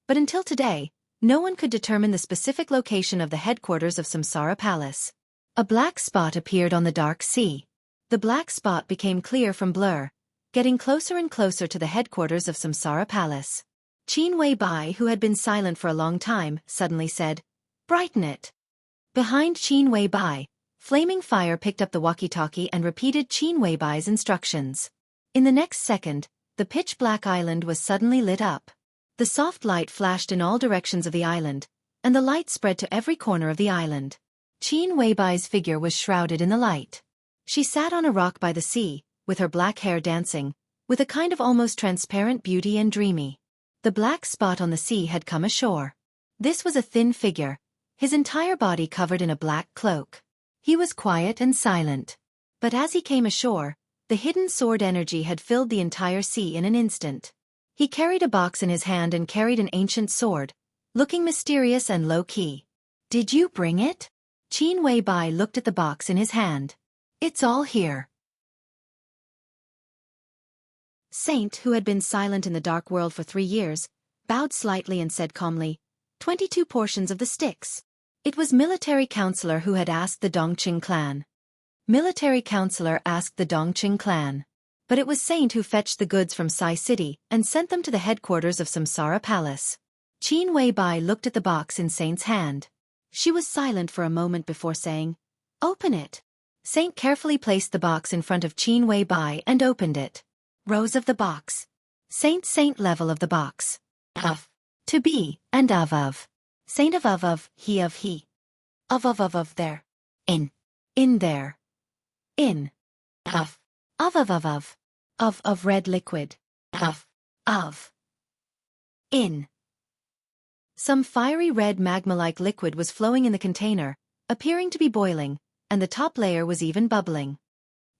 but until today, no one could determine the specific location of the headquarters of Samsara Palace. A black spot appeared on the dark sea. The black spot became clear from blur, getting closer and closer to the headquarters of Samsara Palace. Qin Wei-bai, who had been silent for a long time, suddenly said, "Brighten it." Behind Qin Wei-bai, flaming fire picked up the walkie-talkie and repeated Qin Wei-bai's instructions. In the next second, the pitch-black island was suddenly lit up. The soft light flashed in all directions of the island, and the light spread to every corner of the island. Qin Wei-bai's figure was shrouded in the light. She sat on a rock by the sea, with her black hair dancing, with a kind of almost transparent beauty and dreamy. The black spot on the sea had come ashore. This was a thin figure, his entire body covered in a black cloak. He was quiet and silent. But as he came ashore, the hidden sword energy had filled the entire sea in an instant. He carried a box in his hand and carried an ancient sword, looking mysterious and low-key. "Did you bring it?" Qin Wei-bai looked at the box in his hand. "It's all here." Saint, who had been silent in the dark world for 3 years, bowed slightly and said calmly, 22 portions of the sticks." It was military counselor who had asked the Dongqing clan. Military counselor asked the Dongqing clan. But it was Saint who fetched the goods from Sai City and sent them to the headquarters of Samsara Palace. Qin Wei-bai looked at the box in Saint's hand. She was silent for a moment before saying, "Open it." Saint carefully placed the box in front of Qin Wei-bai and opened it. Rows of the box. Saint level of the box. Of. To be, and of. Saint of, he of he. Of there. In. In there. In. Of. Of red liquid. Of. In. Some fiery red magma-like liquid was flowing in the container, appearing to be boiling, and the top layer was even bubbling.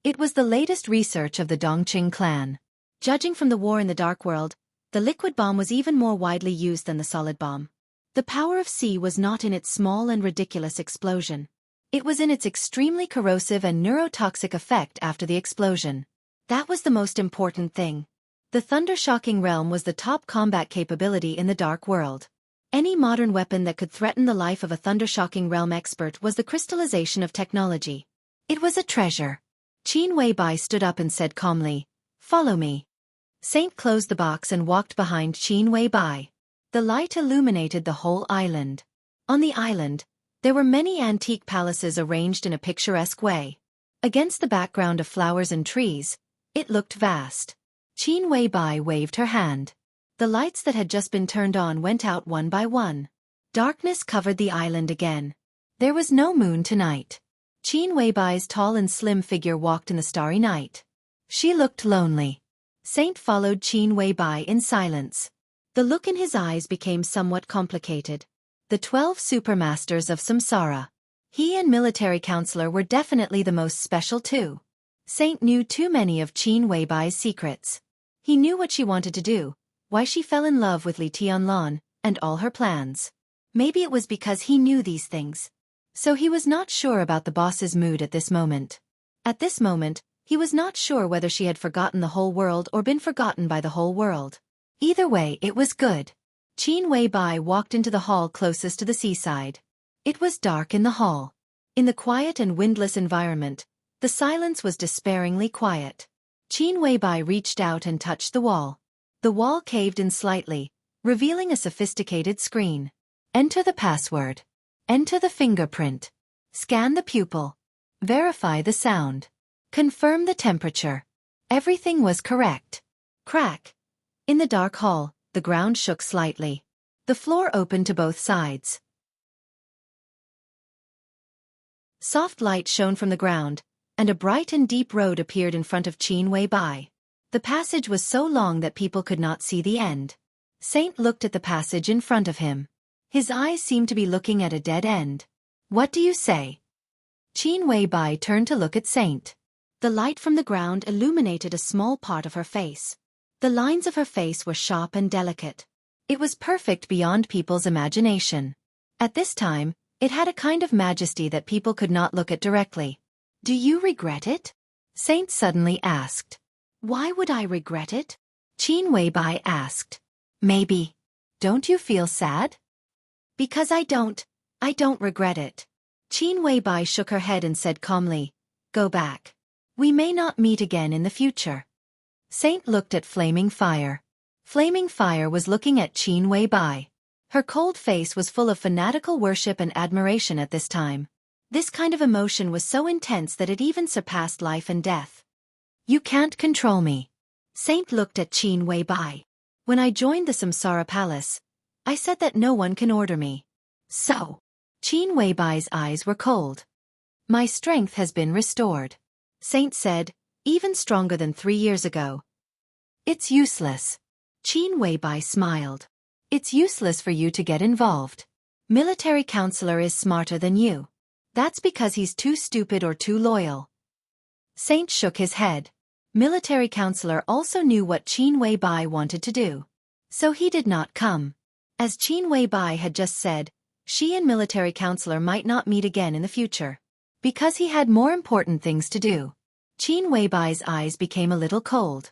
It was the latest research of the Dongqing clan. Judging from the war in the Dark World, the liquid bomb was even more widely used than the solid bomb. The power of C was not in its small and ridiculous explosion. It was in its extremely corrosive and neurotoxic effect after the explosion. That was the most important thing. The thunder-shocking realm was the top combat capability in the Dark World. Any modern weapon that could threaten the life of a thunder-shocking realm expert was the crystallization of technology. It was a treasure. Qin Wei-bai stood up and said calmly, "Follow me." Saint closed the box and walked behind Qin Wei-bai. The light illuminated the whole island. On the island, there were many antique palaces arranged in a picturesque way. Against the background of flowers and trees, it looked vast. Qin Wei-bai waved her hand. The lights that had just been turned on went out one by one. Darkness covered the island again. There was no moon tonight. Qin Wei-bai's tall and slim figure walked in the starry night. She looked lonely. Saint followed Qin Wei-bai in silence. The look in his eyes became somewhat complicated. The 12 supermasters of Samsara. He and military counselor were definitely the most special too. Saint knew too many of Qin Wei-bai's secrets. He knew what she wanted to do, why she fell in love with Li Tianlan, and all her plans. Maybe it was because he knew these things. So he was not sure about the boss's mood at this moment. At this moment, he was not sure whether she had forgotten the whole world or been forgotten by the whole world. Either way, it was good. Qin Weibai walked into the hall closest to the seaside. It was dark in the hall. In the quiet and windless environment, the silence was despairingly quiet. Qin Weibai reached out and touched the wall. The wall caved in slightly, revealing a sophisticated screen. Enter the password. Enter the fingerprint. Scan the pupil. Verify the sound. Confirm the temperature. Everything was correct. Crack. In the dark hall, the ground shook slightly. The floor opened to both sides. Soft light shone from the ground, and a bright and deep road appeared in front of Qin Weibai. The passage was so long that people could not see the end. Saint looked at the passage in front of him. His eyes seemed to be looking at a dead end. What do you say? Qin Weibai turned to look at Saint. The light from the ground illuminated a small part of her face. The lines of her face were sharp and delicate. It was perfect beyond people's imagination. At this time, it had a kind of majesty that people could not look at directly. Do you regret it? Saint suddenly asked. Why would I regret it? Qin Weibai asked. Maybe. Don't you feel sad? Because I don't regret it. Qin Weibai shook her head and said calmly, Go back. We may not meet again in the future. Saint looked at Flaming Fire. Flaming Fire was looking at Qin Weibai. Her cold face was full of fanatical worship and admiration at this time. This kind of emotion was so intense that it even surpassed life and death. You can't control me. Saint looked at Qin Weibai. When I joined the Samsara Palace, I said that no one can order me. So, Qin Weibai's eyes were cold. My strength has been restored. Saint said, even stronger than 3 years ago. It's useless. Qin Weibai smiled. It's useless for you to get involved. Military counselor is smarter than you. That's because he's too stupid or too loyal. Saint shook his head. Military counselor also knew what Qin Weibai wanted to do. So he did not come. As Qin Weibai had just said, she and military counselor might not meet again in the future. Because he had more important things to do. Qin Weibai's eyes became a little cold.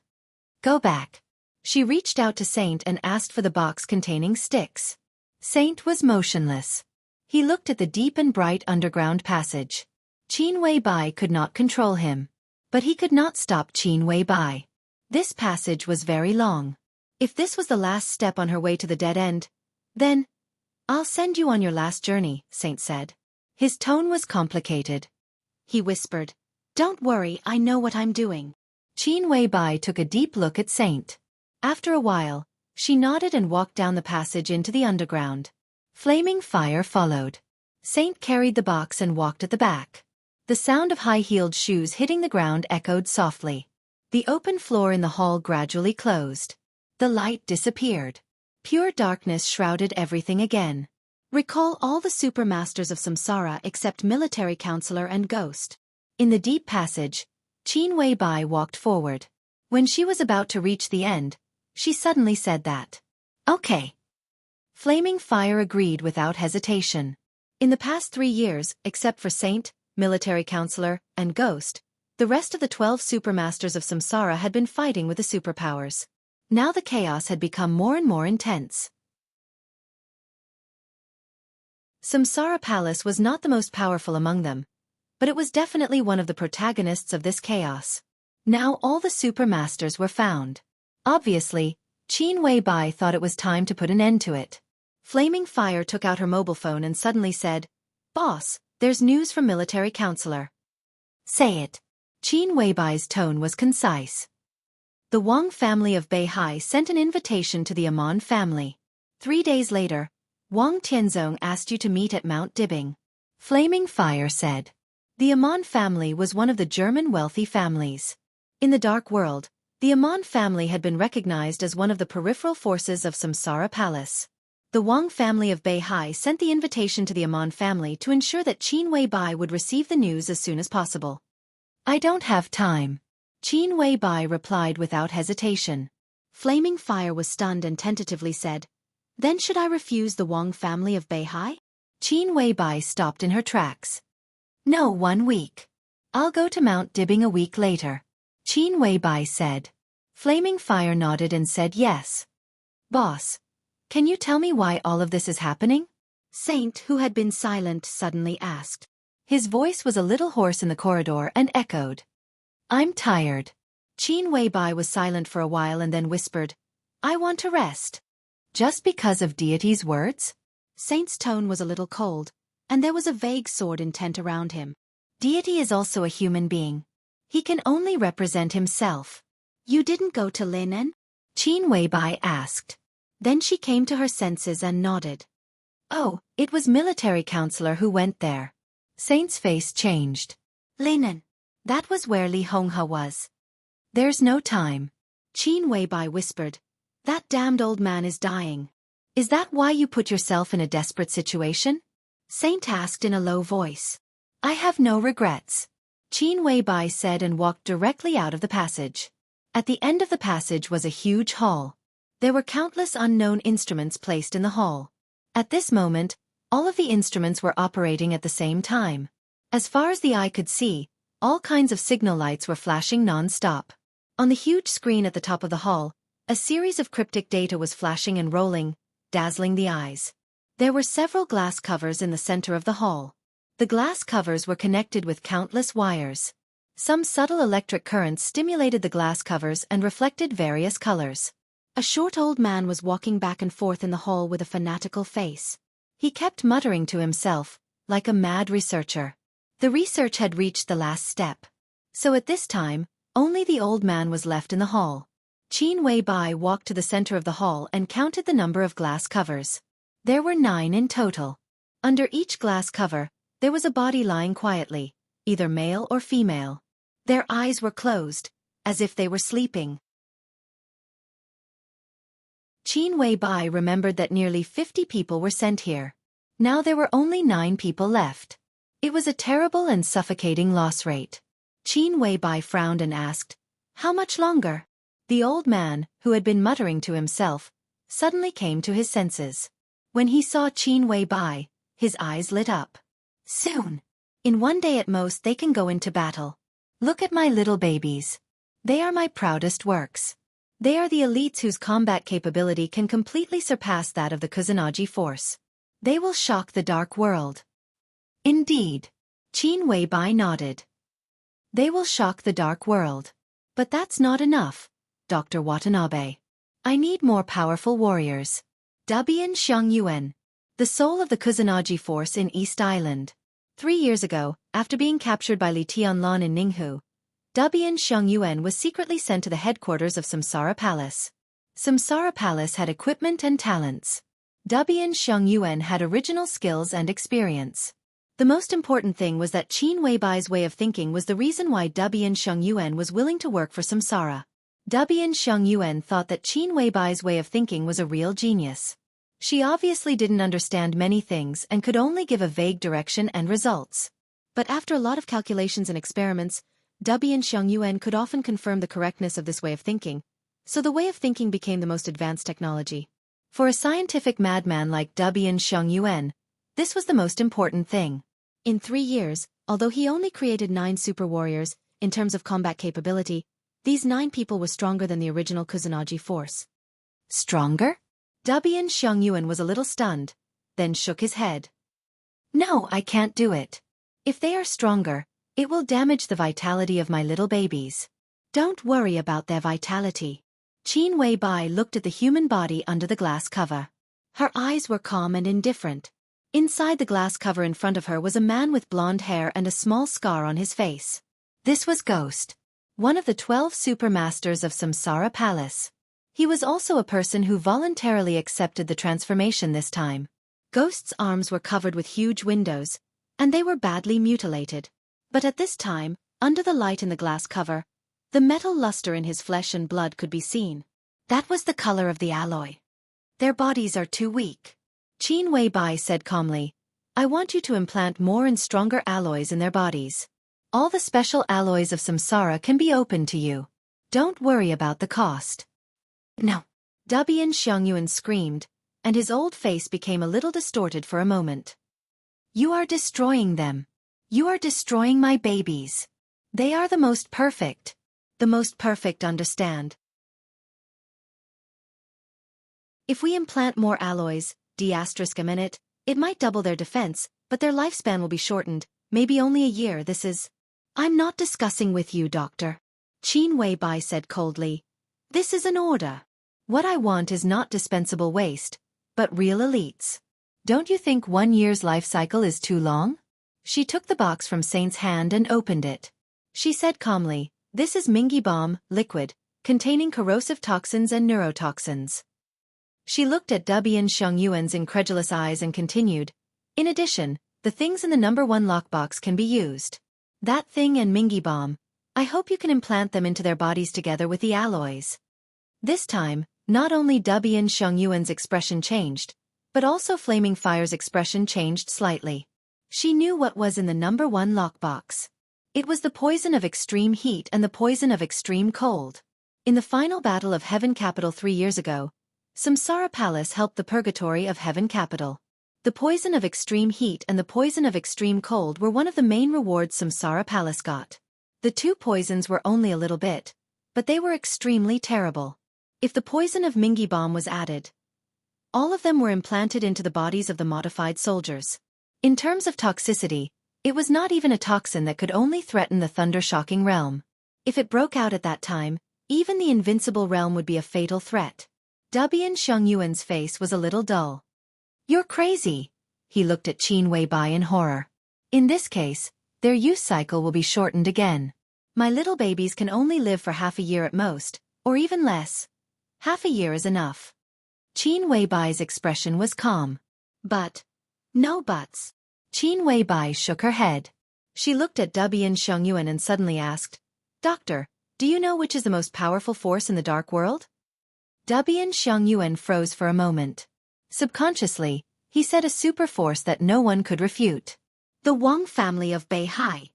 Go back. She reached out to Saint and asked for the box containing sticks. Saint was motionless. He looked at the deep and bright underground passage. Qin Weibai could not control him. But he could not stop Qin Weibai. This passage was very long. If this was the last step on her way to the dead end, then, I'll send you on your last journey, Saint said. His tone was complicated. He whispered, Don't worry, I know what I'm doing. Qin Weibai took a deep look at Saint. After a while, she nodded and walked down the passage into the underground. Flaming Fire followed. Saint carried the box and walked at the back. The sound of high-heeled shoes hitting the ground echoed softly. The open floor in the hall gradually closed. The light disappeared. Pure darkness shrouded everything again. Recall all the super masters of Samsara except military counselor and ghost. In the deep passage, Qin Weibai walked forward. When she was about to reach the end, she suddenly said that. Okay. Flaming Fire agreed without hesitation. In the past 3 years, except for Saint, military counselor, and ghost, the rest of the 12 supermasters of Samsara had been fighting with the superpowers. Now the chaos had become more and more intense. Samsara Palace was not the most powerful among them, but it was definitely one of the protagonists of this chaos. Now all the supermasters were found. Obviously, Qin Weibai thought it was time to put an end to it. Flaming Fire took out her mobile phone and suddenly said, Boss, there's news from military counselor. Say it. Qin Weibai's tone was concise. The Wang family of Beihai sent an invitation to the Amon family. 3 days later, Wang Tianzong asked you to meet at Mount Dibing. Flaming Fire said. The Amon family was one of the German wealthy families. In the Dark World, the Amon family had been recognized as one of the peripheral forces of Samsara Palace. The Wang family of Beihai sent the invitation to the Amon family to ensure that Qin Weibai would receive the news as soon as possible. I don't have time. Qin Weibai replied without hesitation. Flaming Fire was stunned and tentatively said, Then should I refuse the Wang family of Beihai? Qin Weibai stopped in her tracks. No, 1 week. I'll go to Mount Dibbing a week later. Qin Weibai said. Flaming Fire nodded and said yes. Boss, can you tell me why all of this is happening? Saint, who had been silent, suddenly asked. His voice was a little hoarse in the corridor and echoed. I'm tired. Qin Weibai was silent for a while and then whispered, I want to rest. Just because of deity's words? Saint's tone was a little cold, and there was a vague sword intent around him. Deity is also a human being. He can only represent himself. You didn't go to Linen? Qin Weibai asked. Then she came to her senses and nodded. Oh, it was military counselor who went there. Saint's face changed. Linen. That was where Li Honghe was. There's no time. Qin Weibai whispered. That damned old man is dying. Is that why you put yourself in a desperate situation? Saint asked in a low voice. I have no regrets. Qin Weibai said and walked directly out of the passage. At the end of the passage was a huge hall. There were countless unknown instruments placed in the hall. At this moment, all of the instruments were operating at the same time. As far as the eye could see, all kinds of signal lights were flashing non-stop. On the huge screen at the top of the hall, a series of cryptic data was flashing and rolling, dazzling the eyes. There were several glass covers in the center of the hall. The glass covers were connected with countless wires. Some subtle electric currents stimulated the glass covers and reflected various colors. A short old man was walking back and forth in the hall with a fanatical face. He kept muttering to himself, like a mad researcher. The research had reached the last step. So at this time, only the old man was left in the hall. Qin Weibai walked to the center of the hall and counted the number of glass covers. There were 9 in total. Under each glass cover, there was a body lying quietly, either male or female. Their eyes were closed, as if they were sleeping. Qin Weibai remembered that nearly 50 people were sent here. Now there were only 9 people left. It was a terrible and suffocating loss rate. Qin Weibai frowned and asked, How much longer? The old man, who had been muttering to himself, suddenly came to his senses. When he saw Qin Weibai, his eyes lit up. Soon. In one day at most they can go into battle. Look at my little babies. They are my proudest works. They are the elites whose combat capability can completely surpass that of the Kusanagi force. They will shock the dark world. Indeed. Qin Weibai nodded. They will shock the dark world. But that's not enough, Dr. Watanabe. I need more powerful warriors. Dubian Xiangyuan, the soul of the Kusanagi force in East Island. 3 years ago, after being captured by Li Tianlan in Ninghu, Dubian Xiangyuan was secretly sent to the headquarters of Samsara Palace. Samsara Palace had equipment and talents. Dubian Xiangyuan had original skills and experience. The most important thing was that Qin Weibai's way of thinking was the reason why Dubian Xiangyuan was willing to work for Samsara. Dubian Xiangyuan thought that Qin Weibai's way of thinking was a real genius. She obviously didn't understand many things and could only give a vague direction and results. But after a lot of calculations and experiments, Dubian Xiangyuan could often confirm the correctness of this way of thinking, so the way of thinking became the most advanced technology. For a scientific madman like Dubian Xiangyuan, this was the most important thing. In 3 years, although he only created 9 super warriors, in terms of combat capability, these 9 people were stronger than the original Kusanagi force. Stronger? Dubian Xiangyuan was a little stunned, then shook his head. No, I can't do it. If they are stronger, it will damage the vitality of my little babies. Don't worry about their vitality. Qin Weibai looked at the human body under the glass cover. Her eyes were calm and indifferent. Inside the glass cover in front of her was a man with blonde hair and a small scar on his face. This was Ghost, one of the 12 super masters of Samsara Palace. He was also a person who voluntarily accepted the transformation this time. Ghost's arms were covered with huge windows, and they were badly mutilated. But at this time, under the light in the glass cover, the metal luster in his flesh and blood could be seen. That was the color of the alloy. Their bodies are too weak. Qin Weibai said calmly, I want you to implant more and stronger alloys in their bodies. All the special alloys of Samsara can be opened to you. Don't worry about the cost. No. Dubian Xiangyuan screamed, and his old face became a little distorted for a moment. You are destroying them. You are destroying my babies. They are the most perfect. The most perfect understand. If we implant more alloys, d*a minute, it might double their defense, but their lifespan will be shortened, maybe only a year. This is... I'm not discussing with you, doctor. Qin Weibai said coldly. This is an order. What I want is not dispensable waste, but real elites. Don't you think 1 year's life cycle is too long? She took the box from Saint's hand and opened it. She said calmly, this is Mingi Bomb, liquid, containing corrosive toxins and neurotoxins. She looked at Dubian Xiangyuan's incredulous eyes and continued, in addition, the things in the number 1 lockbox can be used. That thing and Mingi Bomb, I hope you can implant them into their bodies together with the alloys. This time, not only Dubian Xiangyuan's expression changed, but also Flaming Fire's expression changed slightly. She knew what was in the number 1 lockbox. It was the poison of extreme heat and the poison of extreme cold. In the final battle of Heaven Capital 3 years ago, Samsara Palace helped the purgatory of Heaven Capital. The poison of extreme heat and the poison of extreme cold were one of the main rewards Samsara Palace got. The 2 poisons were only a little bit, but they were extremely terrible. If the poison of Mingi Bomb was added, all of them were implanted into the bodies of the modified soldiers. In terms of toxicity, it was not even a toxin that could only threaten the thunder-shocking realm. If it broke out at that time, even the invincible realm would be a fatal threat. Dubian Xiangyuan's face was a little dull. You're crazy. He looked at Qin Weibai in horror. In this case, their use cycle will be shortened again. My little babies can only live for half a year at most, or even less. Half a year is enough. Qin Weibai's expression was calm. But... no buts. Qin Weibai shook her head. She looked at Dubian Xiangyuan and suddenly asked, Doctor, do you know which is the most powerful force in the dark world? Dubian Xiangyuan froze for a moment. Subconsciously, he said a super force that no one could refute. The Wang family of Beihai.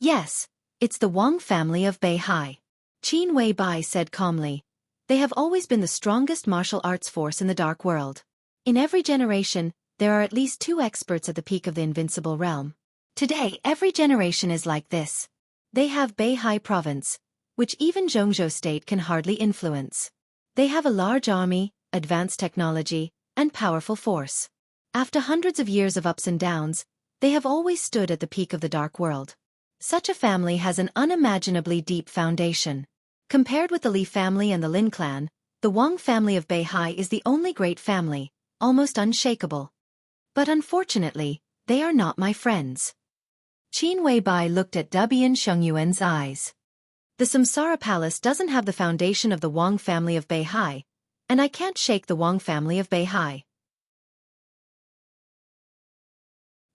Yes, it's the Wang family of Beihai. Qin Weibai said calmly. They have always been the strongest martial arts force in the dark world. In every generation, there are at least 2 experts at the peak of the invincible realm. Today, every generation is like this. They have Beihai province, which even Jianghu state can hardly influence. They have a large army, advanced technology, and powerful force. After hundreds of years of ups and downs, they have always stood at the peak of the dark world. Such a family has an unimaginably deep foundation. Compared with the Li family and the Lin clan, the Wang family of Beihai is the only great family, almost unshakable. But unfortunately, they are not my friends. Qin Weibai looked at Dubian Xiangyuan's eyes. The Samsara Palace doesn't have the foundation of the Wang family of Beihai, and I can't shake the Wang family of Beihai.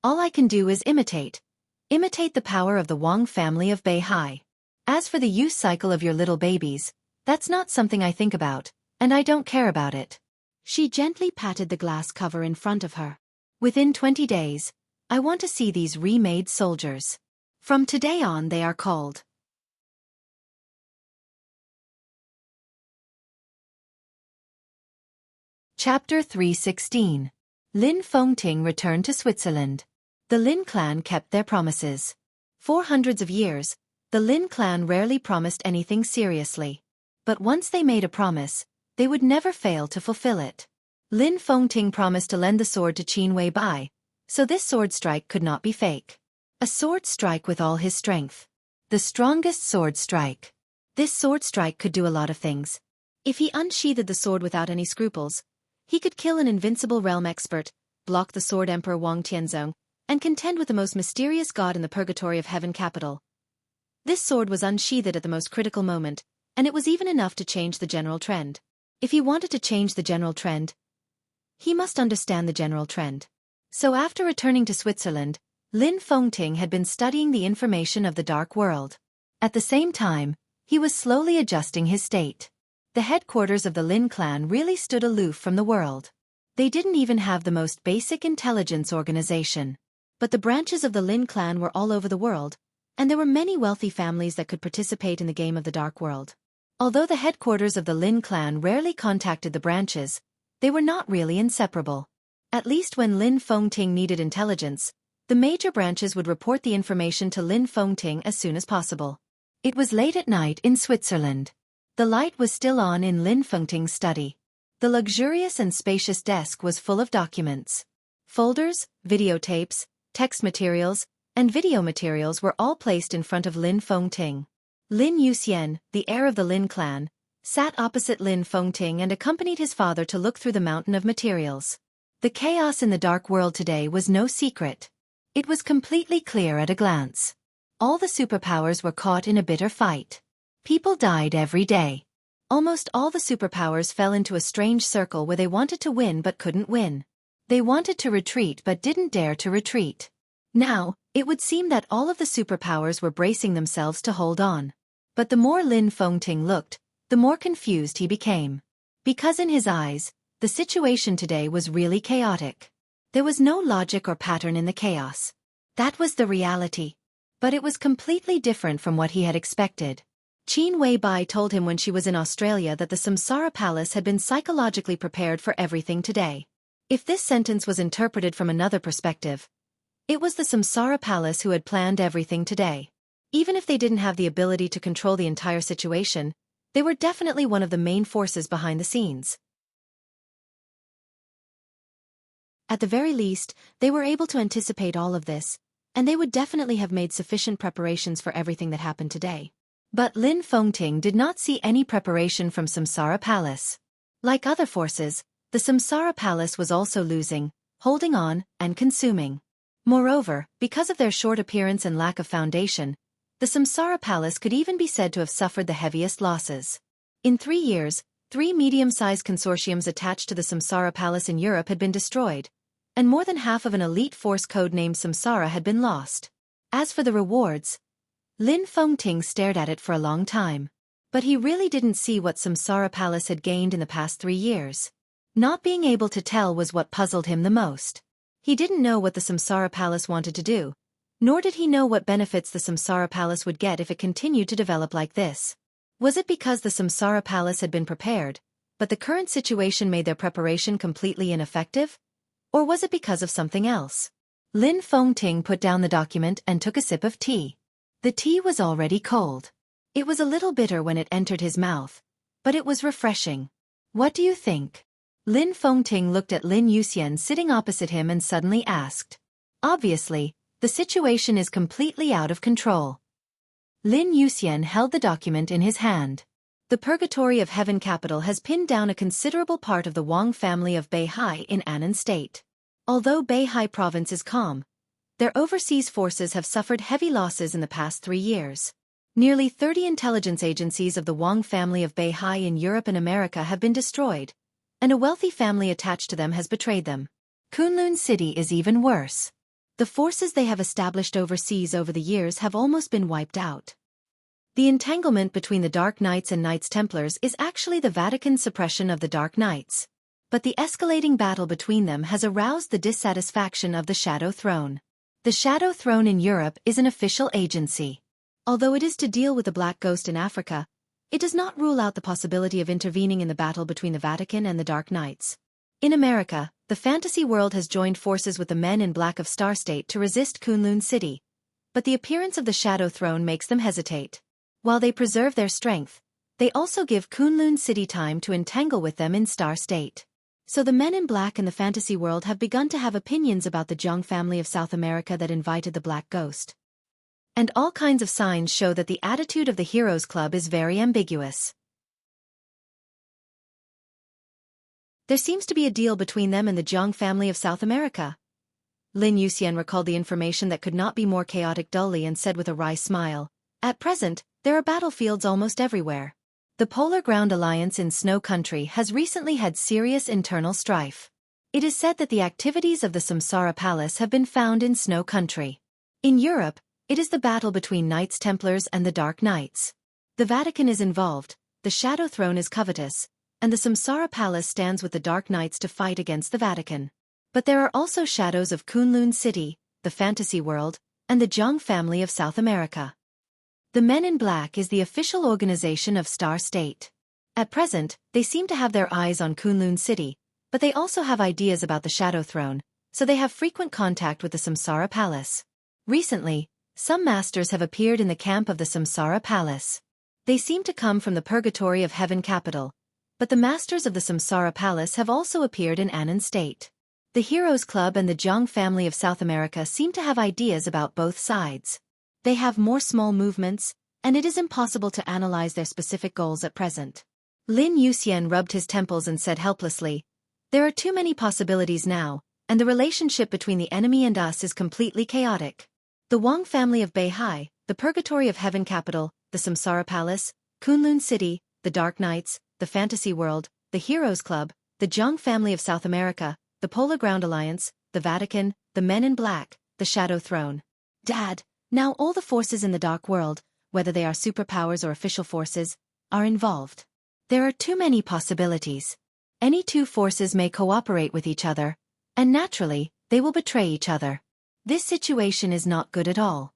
All I can do is imitate the power of the Wang family of Beihai. As for the use cycle of your little babies, that's not something I think about, and I don't care about it. She gently patted the glass cover in front of her. Within 20 days, I want to see these remade soldiers. From today on they are called. Chapter 316. Lin Fengting returned to Switzerland. The Lin clan kept their promises. For hundreds of years, the Lin clan rarely promised anything seriously. But once they made a promise, they would never fail to fulfill it. Lin Fengting promised to lend the sword to Qin Weibai, so this sword strike could not be fake. A sword strike with all his strength. The strongest sword strike. This sword strike could do a lot of things. If he unsheathed the sword without any scruples, he could kill an invincible realm expert, block the sword emperor Wang Tianzong, and contend with the most mysterious god in the purgatory of Heaven Capital. This sword was unsheathed at the most critical moment, and it was even enough to change the general trend. If he wanted to change the general trend, he must understand the general trend. So after returning to Switzerland, Lin Fengting had been studying the information of the dark world. At the same time, he was slowly adjusting his state. The headquarters of the Lin clan really stood aloof from the world. They didn't even have the most basic intelligence organization. But the branches of the Lin clan were all over the world, and there were many wealthy families that could participate in the game of the dark world. Although the headquarters of the Lin clan rarely contacted the branches, they were not really inseparable. At least when Lin Fengting needed intelligence, The major branches would report the information to Lin Fengting as soon as possible. It was late at night in Switzerland. The light was still on in Lin Fengting's study. The luxurious and spacious desk was full of documents. Folders, videotapes, text materials, and video materials were all placed in front of Lin Fengting. Lin Yuxian, the heir of the Lin clan, sat opposite Lin Fengting and accompanied his father to look through the mountain of materials. The chaos in the dark world today was no secret. It was completely clear at a glance. All the superpowers were caught in a bitter fight. People died every day. Almost all the superpowers fell into a strange circle where they wanted to win but couldn't win. They wanted to retreat but didn't dare to retreat. Now, it would seem that all of the superpowers were bracing themselves to hold on. But the more Lin Fengting looked, the more confused he became. Because in his eyes, the situation today was really chaotic. There was no logic or pattern in the chaos. That was the reality. But it was completely different from what he had expected. Qin Weibai told him when she was in Australia that the Samsara Palace had been psychologically prepared for everything today. If this sentence was interpreted from another perspective, it was the Samsara Palace who had planned everything today. Even if they didn't have the ability to control the entire situation, they were definitely one of the main forces behind the scenes. At the very least, they were able to anticipate all of this, and they would definitely have made sufficient preparations for everything that happened today. But Lin Fengting did not see any preparation from Samsara Palace. Like other forces, the Samsara Palace was also losing, holding on, and consuming. Moreover, because of their short appearance and lack of foundation, the Samsara Palace could even be said to have suffered the heaviest losses. In 3 years, 3 medium-sized consortiums attached to the Samsara Palace in Europe had been destroyed, and more than half of an elite force codenamed Samsara had been lost. As for the rewards, Lin Fengting stared at it for a long time. But he really didn't see what Samsara Palace had gained in the past 3 years. Not being able to tell was what puzzled him the most. He didn't know what the Samsara Palace wanted to do, nor did he know what benefits the Samsara Palace would get if it continued to develop like this. Was it because the Samsara Palace had been prepared, but the current situation made their preparation completely ineffective? Or was it because of something else? Lin Fengting put down the document and took a sip of tea. The tea was already cold. It was a little bitter when it entered his mouth, but it was refreshing. What do you think? Lin Fengting looked at Lin Yuxian sitting opposite him and suddenly asked. Obviously, the situation is completely out of control. Lin Yuxian held the document in his hand. The Purgatory of Heaven capital has pinned down a considerable part of the Wang family of Beihai in Annan State. Although Beihai province is calm, their overseas forces have suffered heavy losses in the past 3 years. Nearly 30 intelligence agencies of the Wang family of Beihai in Europe and America have been destroyed, and a wealthy family attached to them has betrayed them. Kunlun City is even worse. The forces they have established overseas over the years have almost been wiped out. The entanglement between the Dark Knights and Knights Templars is actually the Vatican's suppression of the Dark Knights. But the escalating battle between them has aroused the dissatisfaction of the Shadow Throne. The Shadow Throne in Europe is an official agency. Although it is to deal with the Black Ghost in Africa, it does not rule out the possibility of intervening in the battle between the Vatican and the Dark Knights. In America, the fantasy world has joined forces with the Men in Black of Star State to resist Kunlun City, but the appearance of the Shadow Throne makes them hesitate. While they preserve their strength, they also give Kunlun City time to entangle with them in Star State. So the Men in Black in the fantasy world have begun to have opinions about the Jianghu family of South America that invited the Black Ghost. And all kinds of signs show that the attitude of the Heroes Club is very ambiguous. There seems to be a deal between them and the Jianghu family of South America. Lin Yuxian recalled the information that could not be more chaotic dully and said with a wry smile, "At present, there are battlefields almost everywhere. The Polar Ground Alliance in Snow Country has recently had serious internal strife. It is said that the activities of the Samsara Palace have been found in Snow Country. In Europe, it is the battle between Knights Templars and the Dark Knights. The Vatican is involved, the Shadow Throne is covetous, and the Samsara Palace stands with the Dark Knights to fight against the Vatican. But there are also shadows of Kunlun City, the fantasy world, and the Jianghu family of South America. The Men in Black is the official organization of Star State. At present, they seem to have their eyes on Kunlun City, but they also have ideas about the Shadow Throne, so they have frequent contact with the Samsara Palace. Recently, some masters have appeared in the camp of the Samsara Palace. They seem to come from the purgatory of heaven capital, but the masters of the Samsara Palace have also appeared in Anand State. The Heroes Club and the Jianghu family of South America seem to have ideas about both sides. They have more small movements, and it is impossible to analyze their specific goals at present. Lin Yuxian rubbed his temples and said helplessly, "There are too many possibilities now, and the relationship between the enemy and us is completely chaotic." The Wang family of Beihai, the Purgatory of Heaven capital, the Samsara Palace, Kunlun City, the Dark Knights, the Fantasy World, the Heroes Club, the Jianghu family of South America, the Polar Ground Alliance, the Vatican, the Men in Black, the Shadow Throne. Dad, now all the forces in the Dark World, whether they are superpowers or official forces, are involved. There are too many possibilities. Any two forces may cooperate with each other, and naturally, they will betray each other. This situation is not good at all.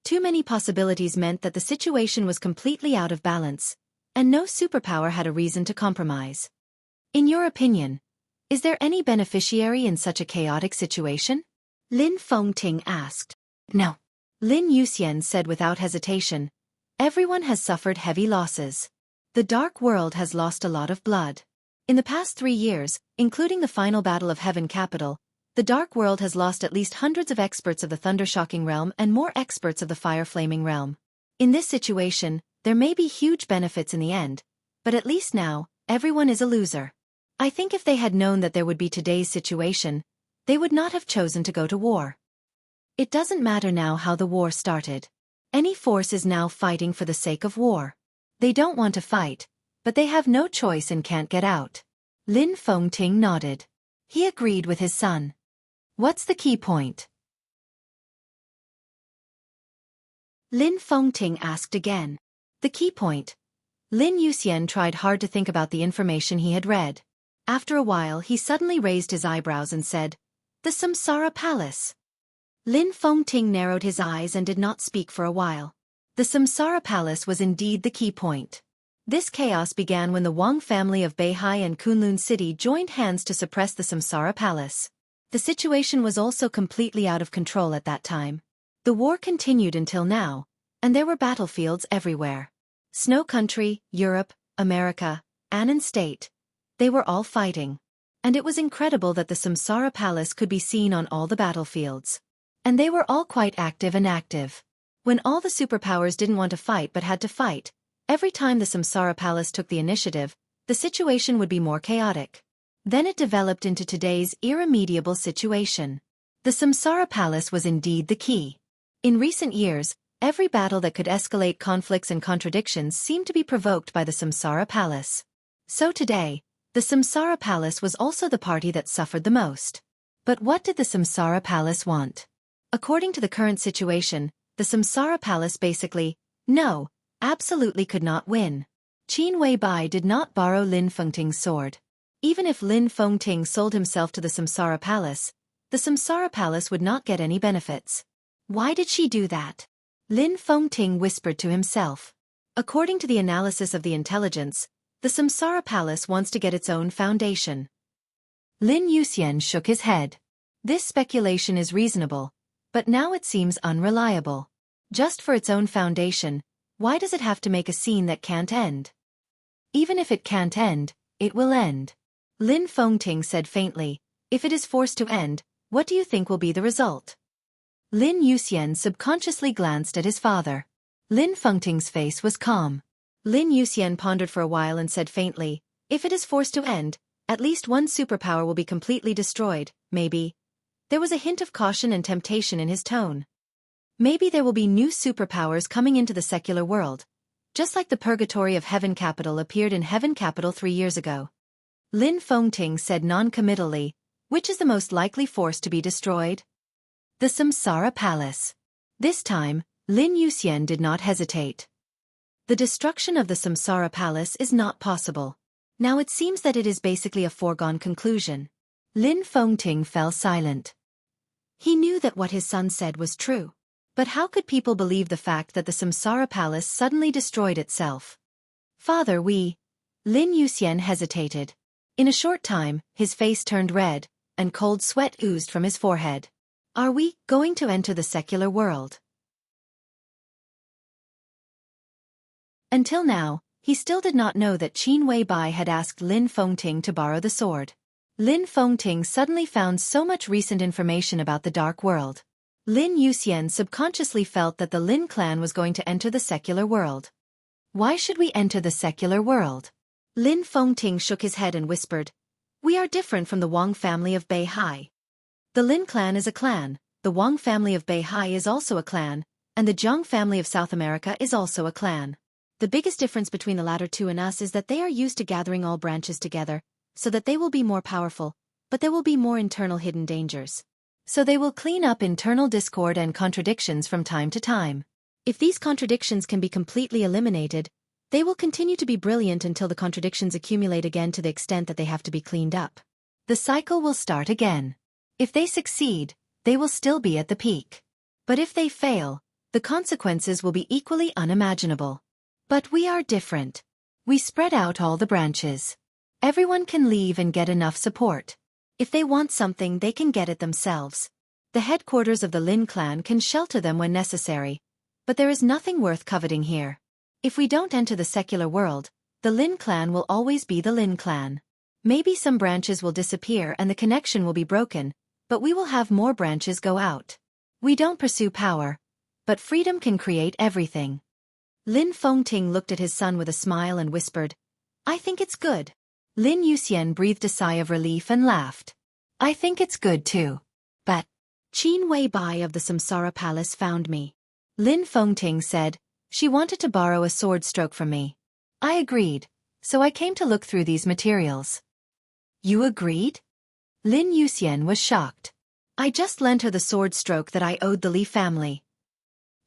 Too many possibilities meant that the situation was completely out of balance, and no superpower had a reason to compromise. In your opinion, is there any beneficiary in such a chaotic situation? Lin Fengting asked. No. Lin Yuxian said without hesitation. Everyone has suffered heavy losses. The Dark World has lost a lot of blood. In the past 3 years, including the final battle of Heaven Capital, the Dark World has lost at least hundreds of experts of the Thunder-Shocking Realm and more experts of the Fire-Flaming Realm. In this situation, there may be huge benefits in the end, but at least now, everyone is a loser. I think if they had known that there would be today's situation, they would not have chosen to go to war. It doesn't matter now how the war started. Any force is now fighting for the sake of war. They don't want to fight, but they have no choice and can't get out. Lin Fengting nodded. He agreed with his son. What's the key point? Lin Fengting asked again. The key point. Lin Yuxian tried hard to think about the information he had read. After a while he suddenly raised his eyebrows and said, "The Samsara Palace." Lin Fengting narrowed his eyes and did not speak for a while. The Samsara Palace was indeed the key point. This chaos began when the Wang family of Beihai and Kunlun City joined hands to suppress the Samsara Palace. The situation was also completely out of control at that time. The war continued until now, and there were battlefields everywhere. Snow Country, Europe, America, Anand State. They were all fighting. And it was incredible that the Samsara Palace could be seen on all the battlefields. And they were all quite active. When all the superpowers didn't want to fight but had to fight, every time the Samsara Palace took the initiative, the situation would be more chaotic. Then it developed into today's irremediable situation. The Samsara Palace was indeed the key. In recent years, every battle that could escalate conflicts and contradictions seemed to be provoked by the Samsara Palace. So today, the Samsara Palace was also the party that suffered the most. But what did the Samsara Palace want? According to the current situation, the Samsara Palace absolutely could not win. Qin Weibai did not borrow Lin Fengting's sword. Even if Lin Fengting sold himself to the Samsara Palace, the Samsara Palace would not get any benefits. Why did she do that? Lin Fengting whispered to himself. According to the analysis of the intelligence, the Samsara Palace wants to get its own foundation. Lin Yuxian shook his head. This speculation is reasonable, but now it seems unreliable. Just for its own foundation, why does it have to make a scene that can't end? Even if it can't end, it will end. Lin Fengting said faintly, "If it is forced to end, what do you think will be the result?" Lin Yuxian subconsciously glanced at his father. Lin Fengting's face was calm. Lin Yuxian pondered for a while and said faintly, "If it is forced to end, at least one superpower will be completely destroyed, maybe." There was a hint of caution and temptation in his tone. Maybe there will be new superpowers coming into the secular world, just like the Purgatory of Heaven Capital appeared in Heaven Capital 3 years ago. Lin Fengting said non-committally, "Which is the most likely force to be destroyed?" The Samsara Palace. This time, Lin Yuxian did not hesitate. The destruction of the Samsara Palace is not possible. Now it seems that it is basically a foregone conclusion. Lin Fengting fell silent. He knew that what his son said was true. But how could people believe the fact that the Samsara Palace suddenly destroyed itself? "Father, Lin Yuxian hesitated. In a short time, his face turned red, and cold sweat oozed from his forehead. Are we going to enter the secular world? Until now, he still did not know that Qin Weibai had asked Lin Fengting to borrow the sword. Lin Fengting suddenly found so much recent information about the dark world. Lin Yuxian subconsciously felt that the Lin clan was going to enter the secular world. Why should we enter the secular world? Lin Fengting shook his head and whispered, "We are different from the Wang family of Beihai. The Lin clan is a clan, the Wang family of Beihai is also a clan, and the Jiang family of South America is also a clan. The biggest difference between the latter two and us is that they are used to gathering all branches together, so that they will be more powerful, but there will be more internal hidden dangers. So they will clean up internal discord and contradictions from time to time. If these contradictions can be completely eliminated, they will continue to be brilliant until the contradictions accumulate again to the extent that they have to be cleaned up. The cycle will start again. If they succeed, they will still be at the peak. But if they fail, the consequences will be equally unimaginable. But we are different. We spread out all the branches. Everyone can leave and get enough support. If they want something, they can get it themselves. The headquarters of the Lin clan can shelter them when necessary. But there is nothing worth coveting here. If we don't enter the secular world, the Lin clan will always be the Lin clan. Maybe some branches will disappear and the connection will be broken, but we will have more branches go out. We don't pursue power, but freedom can create everything." Lin Fengting looked at his son with a smile and whispered, "I think it's good." Lin Yuxian breathed a sigh of relief and laughed. "I think it's good too. But Qin Weibai of the Samsara Palace found me." Lin Fengting said, "She wanted to borrow a sword stroke from me. I agreed, so I came to look through these materials." "You agreed?" Lin Yuxian was shocked. "I just lent her the sword stroke that I owed the Li family."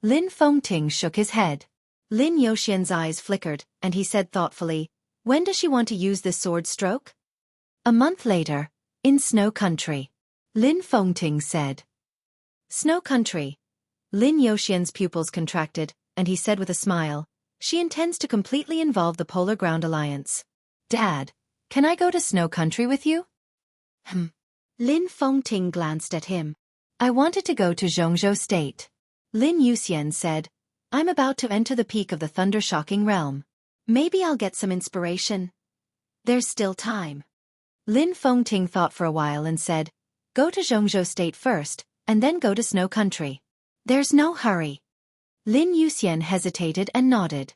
Lin Fengting shook his head. Lin Yuxian's eyes flickered, and he said thoughtfully, "When does she want to use this sword stroke?" "A month later, in Snow Country," Lin Fengting said. Snow Country. Lin Yuxian's pupils contracted, and he said with a smile, "She intends to completely involve the Polar Ground Alliance. Dad, can I go to Snow Country with you?" Lin Fengting glanced at him. "I wanted to go to Jianghu State." Lin Yuxian said, "I'm about to enter the peak of the thunder-shocking realm. Maybe I'll get some inspiration. There's still time." Lin Fengting thought for a while and said, "Go to Jianghu State first, and then go to Snow Country. There's no hurry." Lin Yuxian hesitated and nodded.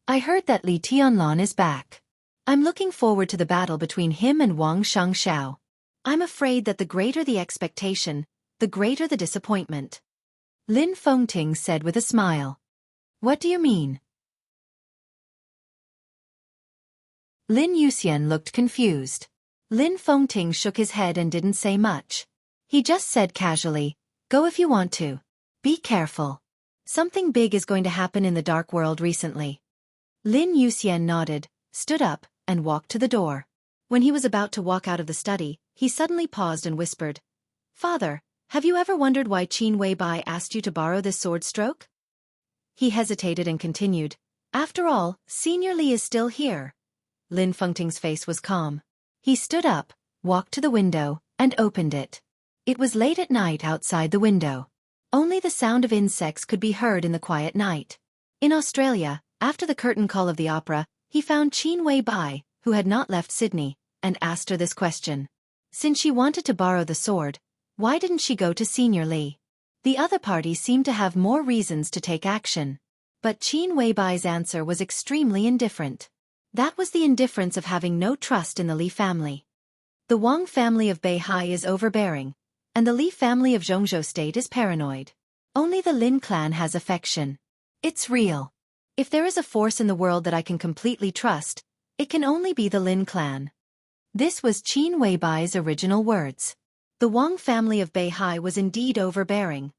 "I heard that Li Tianlan is back. I'm looking forward to the battle between him and Wang Xianxia. I'm afraid that the greater the expectation, the greater the disappointment." Lin Fengting said with a smile. "What do you mean?" Lin Yuxian looked confused. Lin Fengting shook his head and didn't say much. He just said casually, "Go if you want to. Be careful. Something big is going to happen in the dark world recently." Lin Yuxian nodded, stood up, and walked to the door. When he was about to walk out of the study, he suddenly paused and whispered, "Father, have you ever wondered why Qin Weibai asked you to borrow this sword stroke?" He hesitated and continued, "After all, Senior Li is still here." Lin Fengting's face was calm. He stood up, walked to the window, and opened it. It was late at night outside the window. Only the sound of insects could be heard in the quiet night. In Australia, after the curtain call of the opera, he found Qin Weibai, who had not left Sydney, and asked her this question. Since she wanted to borrow the sword, why didn't she go to Senior Li? The other party seemed to have more reasons to take action. But Qin Weibai's answer was extremely indifferent. That was the indifference of having no trust in the Li family. The Wang family of Beihai is overbearing, and the Li family of Jianghu State is paranoid. Only the Lin clan has affection. It's real. If there is a force in the world that I can completely trust, it can only be the Lin clan." This was Qin Weibai's original words. The Wang family of Beihai was indeed overbearing.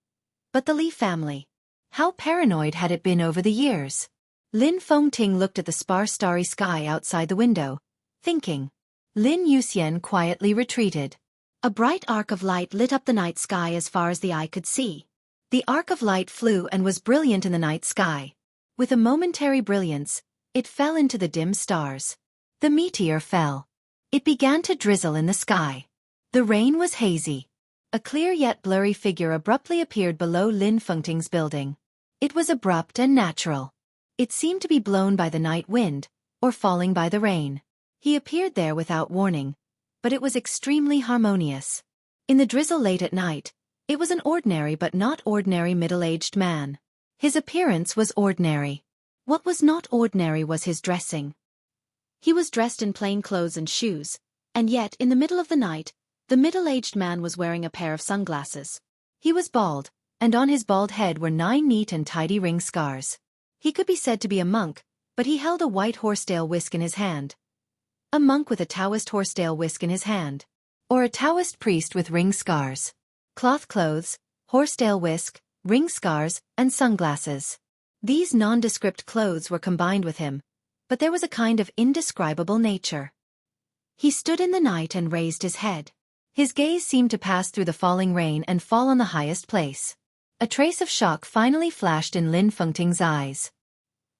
But the Li family? How paranoid had it been over the years? Lin Fengting looked at the sparse starry sky outside the window, thinking. Lin Yuxian quietly retreated. A bright arc of light lit up the night sky as far as the eye could see. The arc of light flew and was brilliant in the night sky. With a momentary brilliance, it fell into the dim stars. The meteor fell. It began to drizzle in the sky. The rain was hazy. A clear yet blurry figure abruptly appeared below Lin Fengting's building. It was abrupt and natural. It seemed to be blown by the night wind, or falling by the rain. He appeared there without warning, but it was extremely harmonious. In the drizzle late at night, it was an ordinary but not ordinary middle-aged man. His appearance was ordinary. What was not ordinary was his dressing. He was dressed in plain clothes and shoes, and yet, in the middle of the night, the middle-aged man was wearing a pair of sunglasses. He was bald, and on his bald head were 9 neat and tidy ring scars. He could be said to be a monk, but he held a white horsetail whisk in his hand. A monk with a Taoist horsetail whisk in his hand. Or a Taoist priest with ring scars. Cloth clothes, horsetail whisk, ring scars, and sunglasses. These nondescript clothes were combined with him, but there was a kind of indescribable nature. He stood in the night and raised his head. His gaze seemed to pass through the falling rain and fall on the highest place. A trace of shock finally flashed in Lin Fengting's eyes.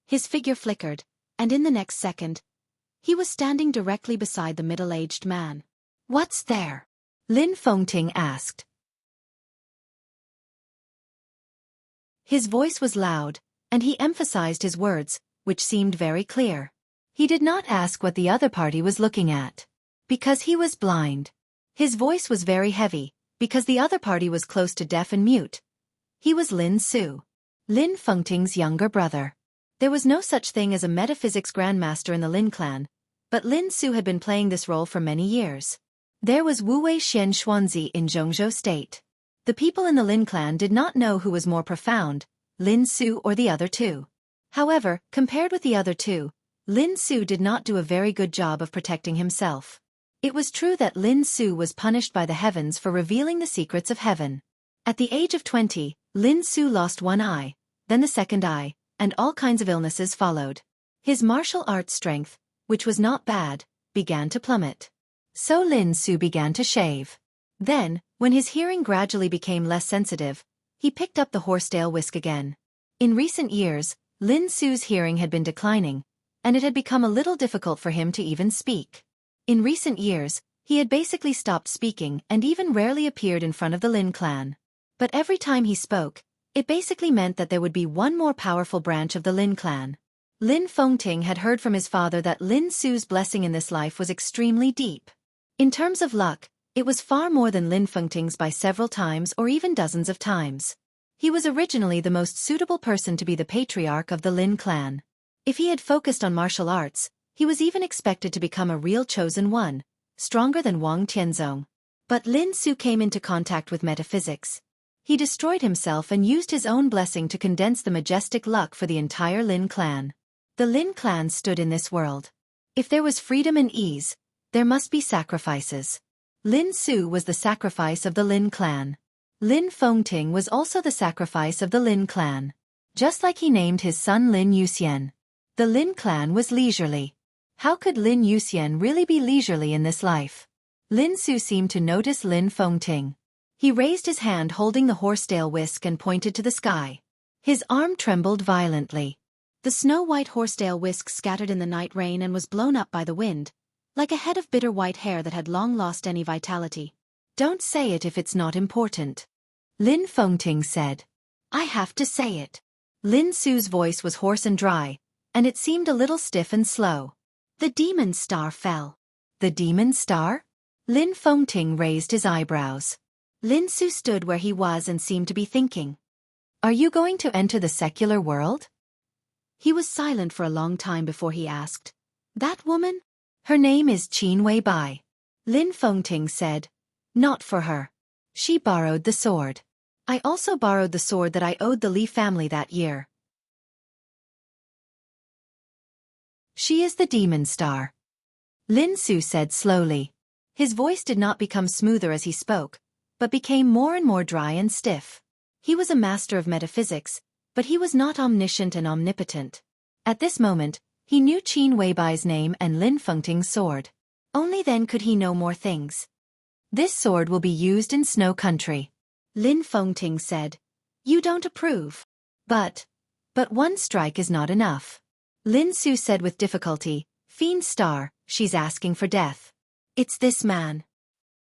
His figure flickered, and in the next second, he was standing directly beside the middle-aged man. "What's there?" Lin Fengting asked. His voice was loud, and he emphasized his words, which seemed very clear. He did not ask what the other party was looking at. Because he was blind. His voice was very heavy, because the other party was close to deaf and mute. He was Lin Su, Lin Fengting's younger brother. There was no such thing as a metaphysics grandmaster in the Lin clan, but Lin Su had been playing this role for many years. There was Xianxia in Jianghu state. The people in the Lin clan did not know who was more profound, Lin Su or the other two. However, compared with the other two, Lin Su did not do a very good job of protecting himself. It was true that Lin Su was punished by the heavens for revealing the secrets of heaven. At the age of 20, Lin Su lost one eye, then the second eye, and all kinds of illnesses followed. His martial arts strength, which was not bad, began to plummet. So Lin Su began to shave. Then, when his hearing gradually became less sensitive, he picked up the horsetail whisk again. In recent years, Lin Su's hearing had been declining, and it had become a little difficult for him to even speak. In recent years, he had basically stopped speaking and even rarely appeared in front of the Lin clan. But every time he spoke, it basically meant that there would be one more powerful branch of the Lin clan. Lin Fengting had heard from his father that Lin Su's blessing in this life was extremely deep. In terms of luck, it was far more than Lin Fengting's by several times or even dozens of times. He was originally the most suitable person to be the patriarch of the Lin clan. If he had focused on martial arts, he was even expected to become a real chosen one, stronger than Wang Tianzong. But Lin Su came into contact with metaphysics. He destroyed himself and used his own blessing to condense the majestic luck for the entire Lin clan. The Lin clan stood in this world. If there was freedom and ease, there must be sacrifices. Lin Su was the sacrifice of the Lin clan. Lin Fengting was also the sacrifice of the Lin clan. Just like he named his son Lin Yuxian. The Lin clan was leisurely. How could Lin Yuxian really be leisurely in this life? Lin Su seemed to notice Lin Fengting. He raised his hand holding the horsetail whisk and pointed to the sky. His arm trembled violently. The snow-white horsetail whisk scattered in the night rain and was blown up by the wind, like a head of bitter white hair that had long lost any vitality. "Don't say it if it's not important," Lin Fengting said. "I have to say it." Lin Su's voice was hoarse and dry, and it seemed a little stiff and slow. "The demon star fell." "The demon star?" Lin Fengting raised his eyebrows. Lin Su stood where he was and seemed to be thinking. "Are you going to enter the secular world?" He was silent for a long time before he asked, "That woman?" "Her name is Qin Wei Bai," Lin Fengting said. "Not for her. She borrowed the sword. I also borrowed the sword that I owed the Li family that year. She is the demon star," Lin Su said slowly. His voice did not become smoother as he spoke, but became more and more dry and stiff. He was a master of metaphysics, but he was not omniscient and omnipotent. At this moment, he knew Qin Weibai's name and Lin Fengting's sword. Only then could he know more things. "This sword will be used in Snow Country," Lin Fengting said. "You don't approve." But one strike is not enough," Lin Su said with difficulty. "Fiend Star, she's asking for death. It's this man."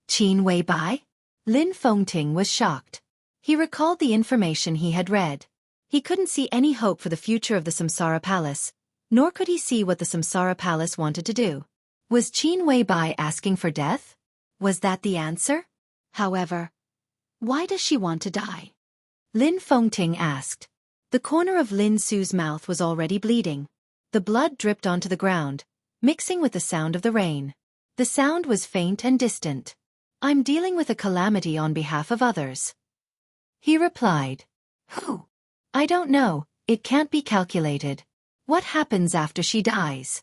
Qin Wei Bai? Lin Fengting was shocked. He recalled the information he had read. He couldn't see any hope for the future of the Samsara Palace, nor could he see what the Samsara Palace wanted to do. Was Qin Wei Bai asking for death? Was that the answer? However, why does she want to die? Lin Fengting asked. The corner of Lin Su's mouth was already bleeding. The blood dripped onto the ground, mixing with the sound of the rain. The sound was faint and distant. I'm dealing with a calamity on behalf of others. He replied. Who? I don't know, it can't be calculated. What happens after she dies?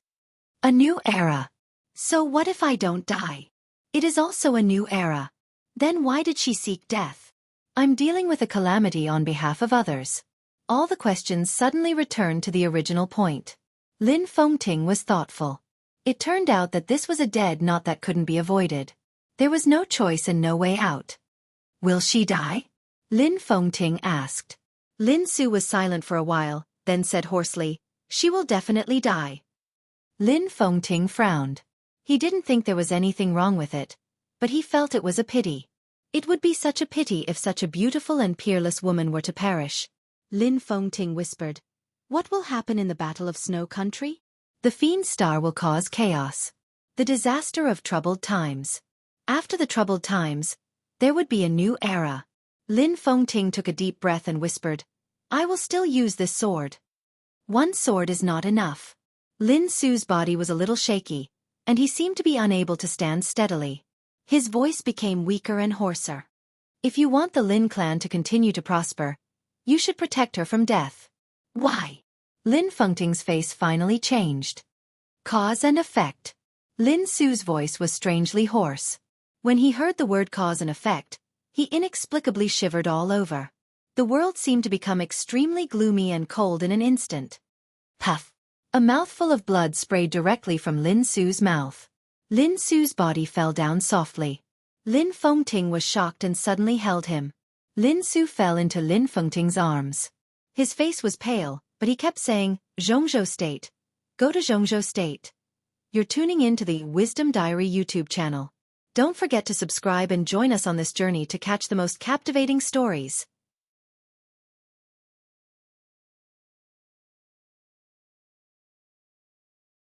A new era. So what if I don't die? It is also a new era. Then why did she seek death? I'm dealing with a calamity on behalf of others. All the questions suddenly returned to the original point. Lin Fengting was thoughtful. It turned out that this was a dead knot that couldn't be avoided. There was no choice and no way out. Will she die? Lin Fengting asked. Lin Su was silent for a while, then said hoarsely, she will definitely die. Lin Fengting frowned. He didn't think there was anything wrong with it, but he felt it was a pity. It would be such a pity if such a beautiful and peerless woman were to perish. Lin Fengting whispered, what will happen in the Battle of Snow Country? The Fiend Star will cause chaos. The disaster of troubled times. After the troubled times, there would be a new era. Lin Fengting took a deep breath and whispered, I will still use this sword. One sword is not enough. Lin Su's body was a little shaky, and he seemed to be unable to stand steadily. His voice became weaker and hoarser. If you want the Lin clan to continue to prosper, you should protect her from death. Why? Lin Fengting's face finally changed. Cause and effect. Lin Su's voice was strangely hoarse. When he heard the word cause and effect, he inexplicably shivered all over. The world seemed to become extremely gloomy and cold in an instant. Puff! A mouthful of blood sprayed directly from Lin Su's mouth. Lin Su's body fell down softly. Lin Fengting was shocked and suddenly held him. Lin Su fell into Lin Fengting's arms. His face was pale, but he kept saying, Jianghu State. Go to Jianghu State. You're tuning in to the Wisdom Diary YouTube channel. Don't forget to subscribe and join us on this journey to catch the most captivating stories.